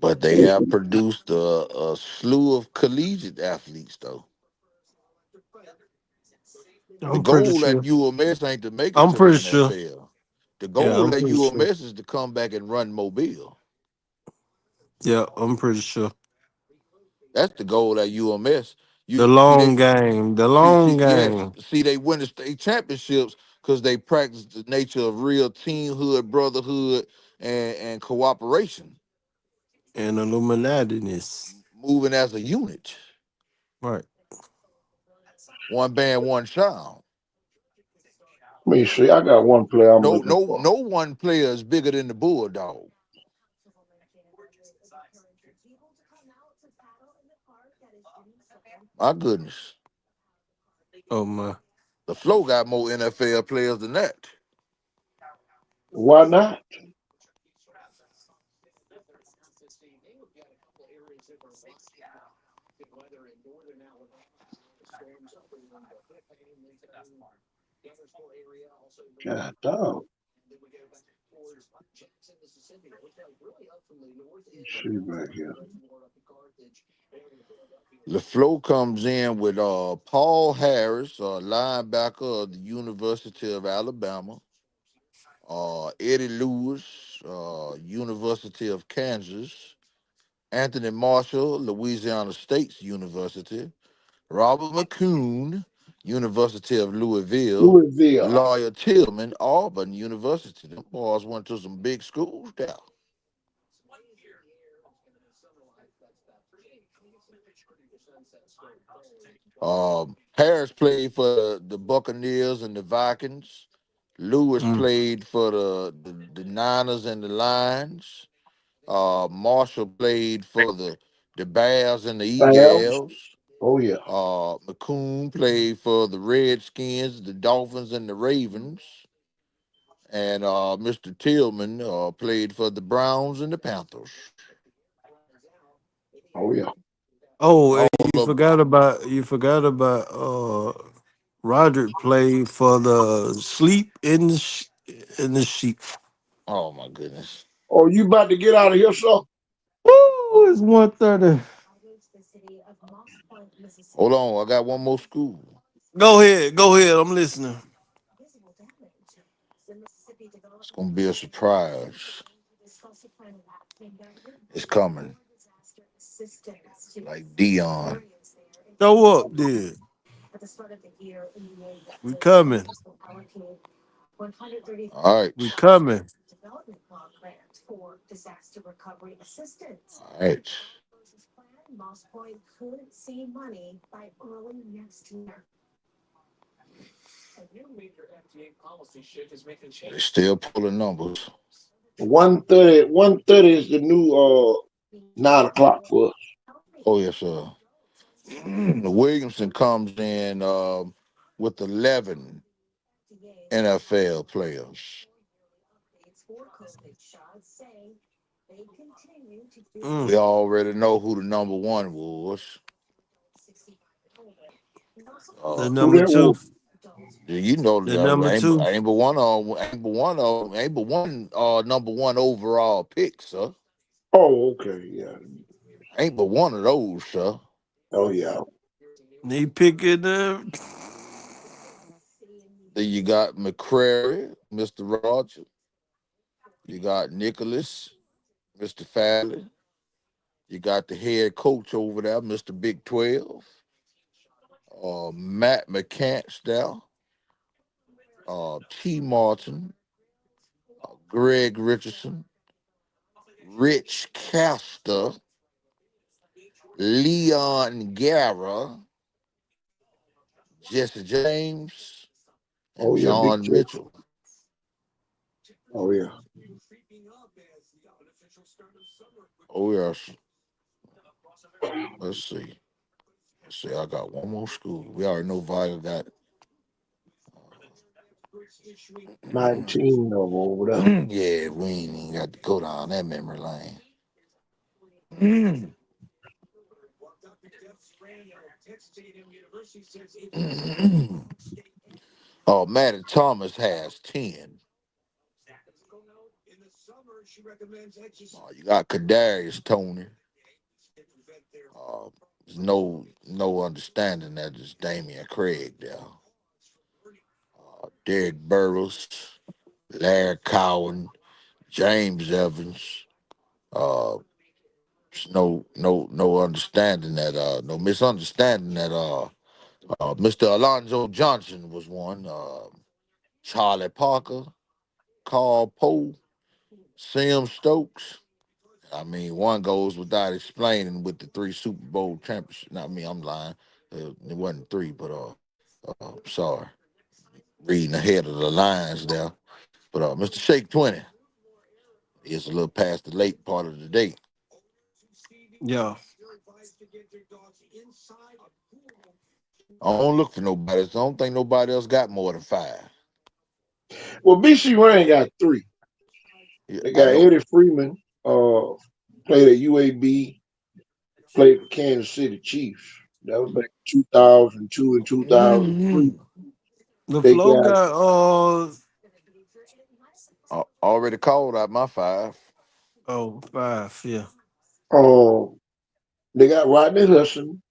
But they have produced a slew of collegiate athletes, though. The I'm pretty goal at sure. UMS ain't to make it I'm to the pretty sure. NFL. The Yeah, I'm goal at pretty sure. UMS is to come back and run Mobile. Yeah, I'm pretty sure. That's the goal at UMS. The You see they long game. The long game. they win the state championships because they practice the nature of real teamhood, brotherhood, and cooperation, And Illuminati-ness. moving as a unit. Right. One band, one sound. Let me see. I got one player I'm No, looking no, for. no one player is bigger than the Bulldog. My goodness. Oh my. The Flow got more NFL players than that. Why not? God dog. Let's see back here. LaFleur comes in with Paul Harris, linebacker of the University of Alabama. Eddie Lewis, University of Kansas. Anthony Marshall, Louisiana State University. Robert McCoon, University of Louisville. Louisville. Lawyer Tillman, Auburn University. Them boys went to some big schools there. Harris played for the Buccaneers and the Vikings. Lewis Mm. played for the Niners and the Lions. Marshall played for the Bears and the Bears. Eagles. Oh yeah. McCoon played for the Redskins, the Dolphins, and the Ravens. And Mr. Tillman played for the Browns and the Panthers. Oh yeah. Oh, and All of them. you forgot about Roderick played for the Sleep in the Sheep. Oh my goodness. Oh, you about to get out of here, so? Woo, it's 1:30. Hold on, I got one more school. Go ahead. I'm listening. It's gonna be a surprise. It's coming. Like Dion. Throw up, then. We coming. All right. We coming. All right. They still pulling numbers. 1:30. 1:30 is the new 9 o'clock for us. Oh yes, sir. Williamson comes in with 11 NFL players. Mm. We already know who the number one was. The Uh, Who number that two. was? you know, The number two. ain't but one number one overall pick, sir. Oh, okay. Yeah. Ain't but one of those, sir. Oh yeah. He picking Then you got McCrary, Mr. Roger. You got Nicholas, Mr. Fallon. You got the head coach over there, Mr. Big 12. Matt McCants there. T. Martin, Greg Richardson, Rich Castor, Leon Guerra, Jesse James, and Oh yeah. Big John check. Mitchell. Oh yeah. Oh yes. Let's see. Let's see. I got one more school. We already know Viga got 19 of 'em over there. yeah, we ain't even got to go down that memory lane. Oh, Matty Thomas has 10. You got Kadarius Tony. There's no understanding that it's Damian Craig there. Derek Burrows, Larry Cowan, James Evans. There's no understanding that no misunderstanding that Mr. Alonzo Johnson was one. Charlie Parker, Carl Poe, Sam Stokes. I mean, one goes without explaining with the 3 Super Bowl championships. Not me, I'm lying. It wasn't 3, but sorry, reading ahead of the lines there. But Mr. Shake 20 is a little past the late part of the day. Yeah. I don't look for nobody. So I don't think nobody else got more than 5. Well, BC Ryan got 3. Yeah, They I got know. Eddie Freeman, played at UAB, played for Kansas City Chiefs. That was back in 2002 and 2003. The They flow got got Already called out my 5. 5, yeah. uh, they got Rodney Hudson,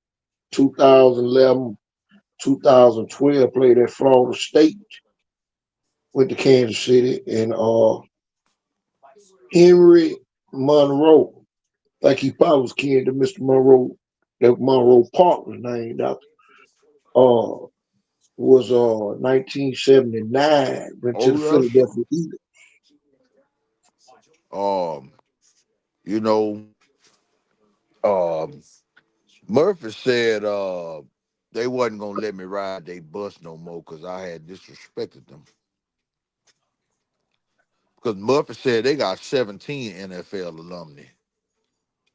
2011, 2012, played at Florida State, went to Kansas City, and Henry Monroe, like he probably was kin to Mr. Monroe, that Monroe Park was named after. Was 1979, went to the Oh yes. Philadelphia Eagles. Um, you know, um, Murphy said they wasn't gonna let me ride they bus no more because I had disrespected them. Because Murphy said they got 17 NFL alumni.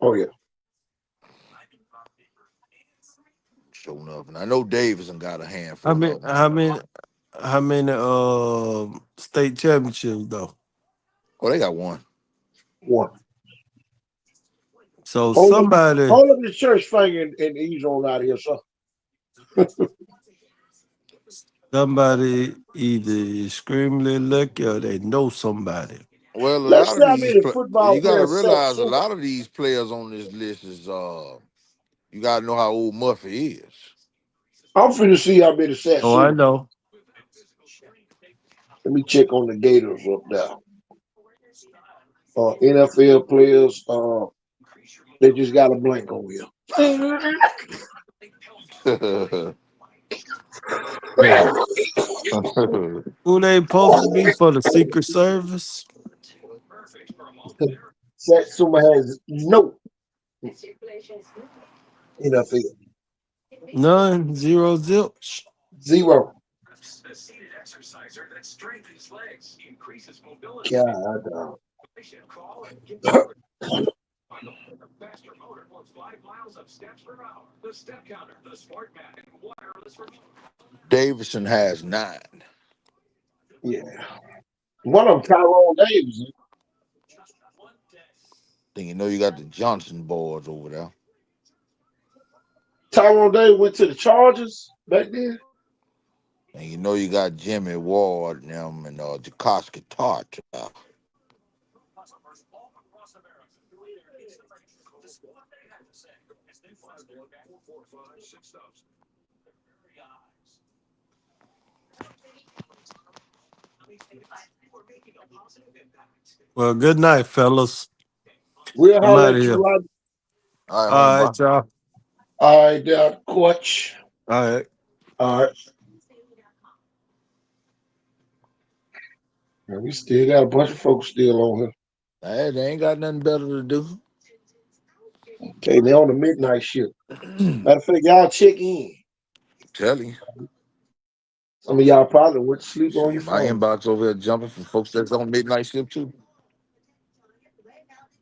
Oh yeah, Sure enough, and I know Davidson got a How handful many of them. how many how many state championships though? Oh, they got one. one. So Hold up, somebody hold up the church finger and ease on out of here, son. somebody either is extremely lucky or they know somebody. Well, a Let's lot see of how these many football you got to players realize a Satsuma. lot of these players on this list is you got to know how old Murphy is. I'm finna see how many Oh, I Satsuma. know. Let me check on the Gators up there. NFL players, they just got a blank on here. Who they supposed to be for the Secret Service? Satsuma has no NFL. None, zero, zilch. Zero. God, Davidson has 9. yeah. One of them, Tyrone Davis. Then you know you got the Johnson boys over there. Tyrone Davis went to the Chargers back then. And you know you got Jimmy Ward and them and Jacoski Tart. Well, good night, fellas. We'll I'm holler out of at you, here. Roger. All right, All home, bye. right, y'all. All right, coach. All right. All right. And we still got a bunch of folks still on here. Hey, they ain't got nothing better to do. Okay, they on the midnight shift. Matter of fact, y'all check in. Tell you. Some of y'all probably went to sleep on your Shit, my phone. inbox over here jumping from folks that's on midnight shift too.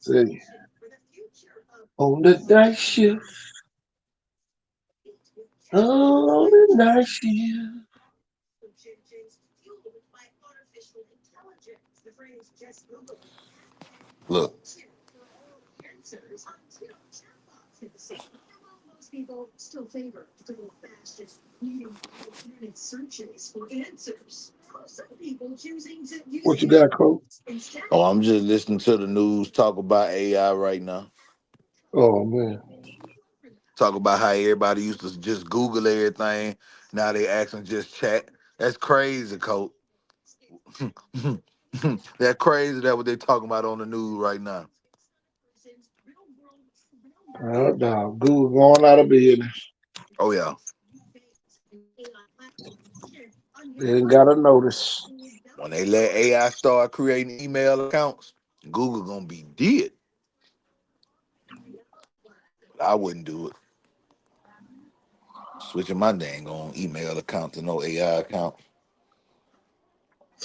See, on the night shift. On the night shift. Look, What you got, coach? oh, I'm just listening to the news talk about AI right now. Oh man. Talk about how everybody used to just Google everything. Now they asking just chat. That's crazy, Coach. That's crazy that what they talking about on the news right now. Oh, no. Google going out of business. Oh yeah. They didn't got a notice. When they let AI start creating email accounts, Google gonna be dead. I wouldn't do it. Switching my dang on email account to no AI account.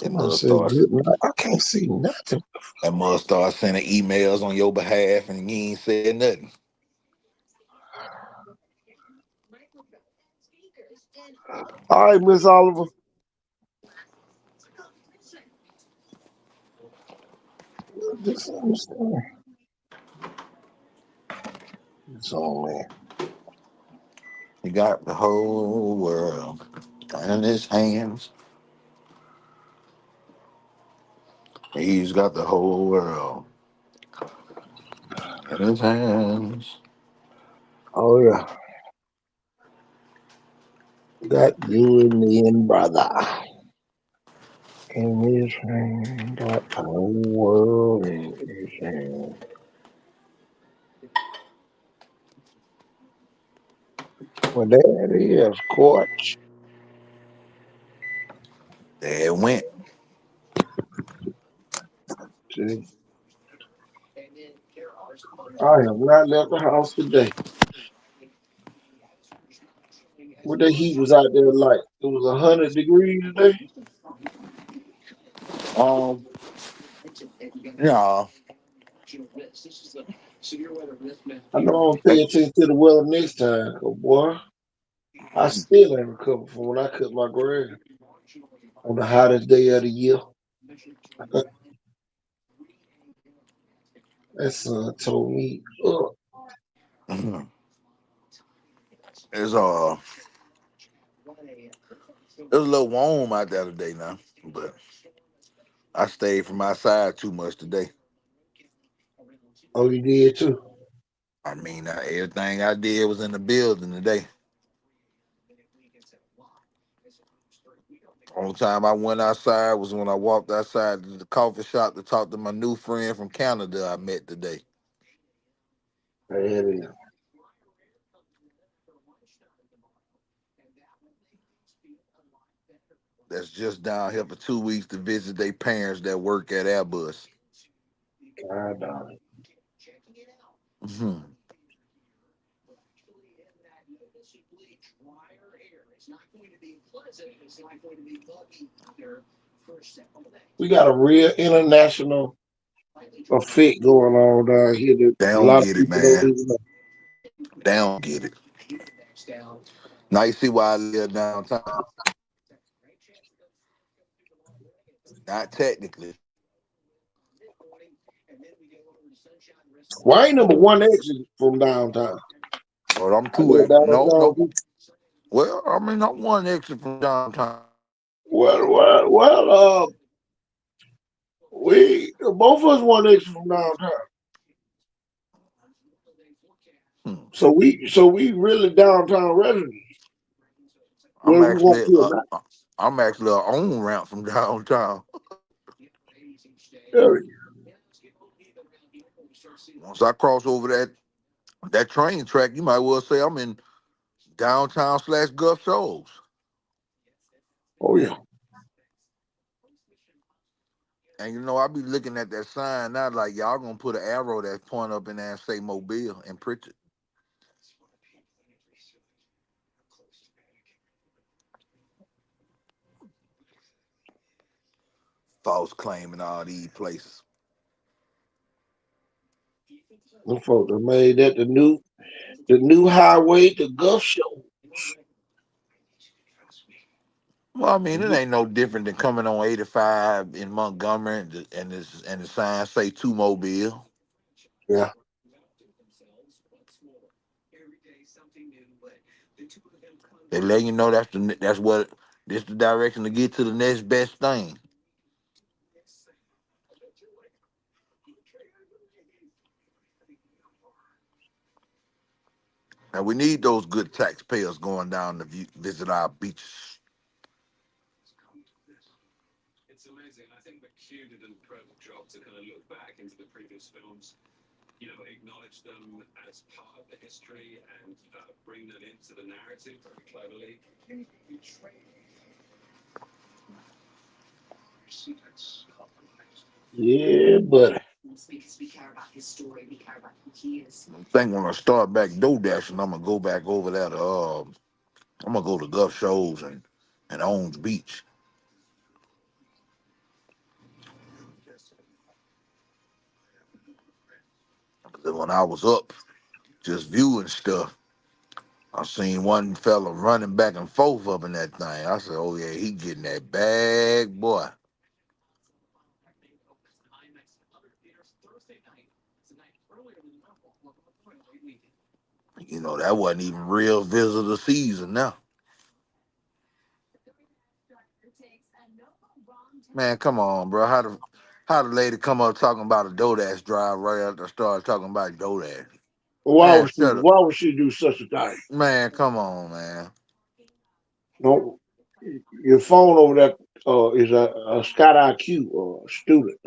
And Somebody must said start good night. I can't see nothing. and must start sending emails on your behalf and you ain't said nothing. All right, Miss Oliver. Just understand. It's on, man. He got the whole world in his hands. He's got the whole world in his hands. Oh, yeah. Got you in the end, brother. In his hand. Got the whole world in his hand. Well, there it is, coach. There it went. See, I have not left the house today. What the heat was out there like? It was 100 degrees today. Um, yeah. I know I'm pay attention to the weather next time, 'cause boy, I still ain't recovered from when I cut my grass on the hottest day of the year. That son told me, It's it was a little warm out there today now, but I stayed from outside too much today. oh, you did too. I mean, everything I did was in the building today. Only time I went outside was when I walked outside to the coffee shop to talk to my new friend from Canada I met today. There it is. That's just down here for 2 weeks to visit their parents that work at Airbus. God dog. Hmm. We got a real international effect going on down here that They a don't lot of get it, people don't man. even know. They don't get it. Now you see why I live downtown. Not technically, Why ain't number one exit from downtown? but I'm I two live exit. No, downtown no. too. Well, I mean, I'm one exit from downtown. Well, we both of us one exit from downtown. Hmm. So we really downtown residents. I'm Where we want actually, to I'm actually a on ramp from downtown. now. Once I cross over that train track, you might well say I'm in downtown slash Gulf Shores. Oh yeah. And you know, I be looking at that sign now, like y'all gonna put an arrow that point up in there and say Mobile and print it. False claiming all these places. Them folks have made that the new highway to Gulf Shore. Well, I mean, it ain't no different than coming on 85 in Montgomery and the sign say to Mobile. Yeah. They let you know that's what this the direction to get to the next best thing. And we need those good taxpayers going down to visit our beaches. Yeah, buddy. I think when I start back door dashing, I'm gonna go back over there to I'm gonna go to Gulf Shoals and Owens Beach. Then when I was up just viewing stuff, I seen one fella running back and forth up in that thing. I said, "Oh yeah, he getting that bag, boy." You know, that wasn't even real visitor season now. Man, come on, bro. How the lady come up talking about a DoorDash drive right after I started talking about DoorDash? Man, shut up. Why would she do such a thing? Man, come on, man. No, your phone over there is a Scott IQ student.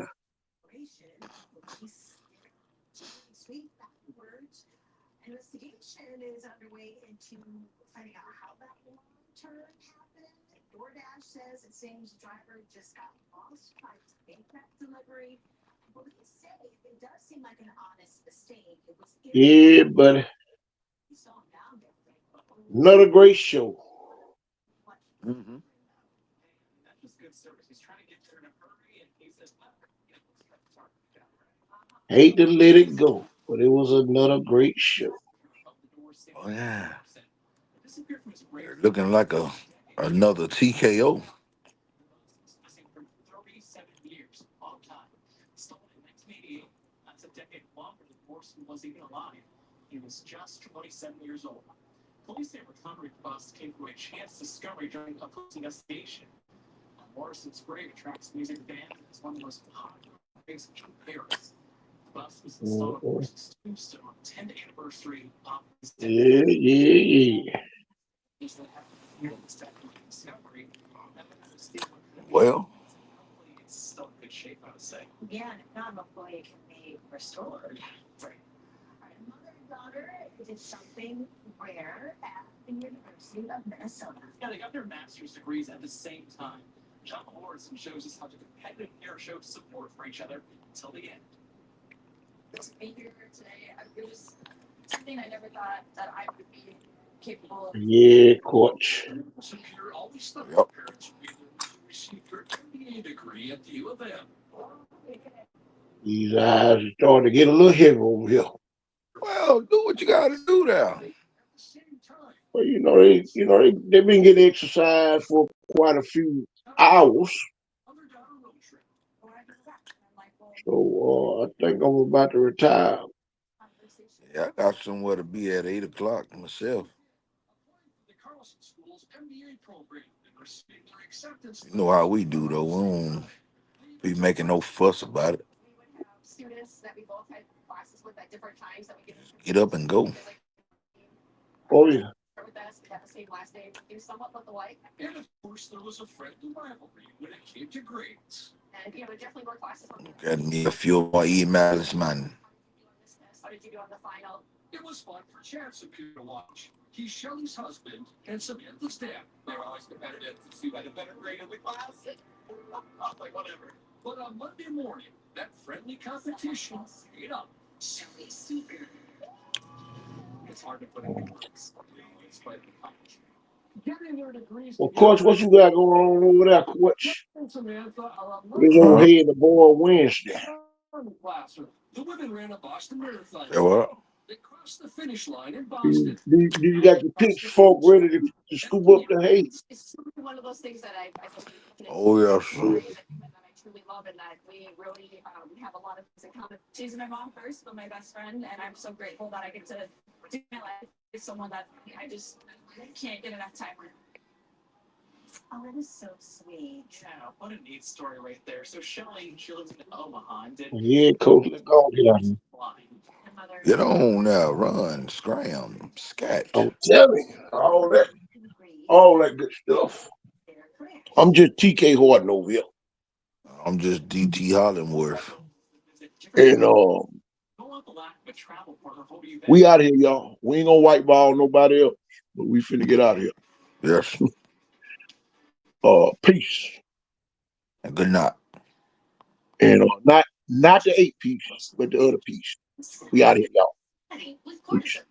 Yeah, but another great show. Mm-hmm. Hate to let it go, but it was another great show. Oh yeah. Looking like another TKO. Mhm. Yeah. Well, Yeah, coach. yep. These eyes are starting to get a little heavy over here. Well, do what you gotta do there. But they've been getting exercise for quite a few hours. So I think I'm about to retire. Yeah, I got somewhere to be at 8 o'clock myself. You know how we do though. We don't be making no fuss about it. Get up and go. Oh yeah. Got me a few more emails, man. Well, coach, what you got going on over there, coach? This old Huh? head the boy Wednesday. Yeah, what? Do you got your pitchfork ready to scoop up the hay? Oh yeah, sure. Yeah, coach, let's go get out here. Get on now, run, scram, scat. I'm telling you, all that good stuff. I'm just TK Horton over here. I'm just DT Hollingworth. And we out of here, y'all. We ain't gonna white ball nobody else, but we finna get out of here. Yes. Peace. And good night. And not the 8-piece, but the other piece. We out of here, y'all. Peace.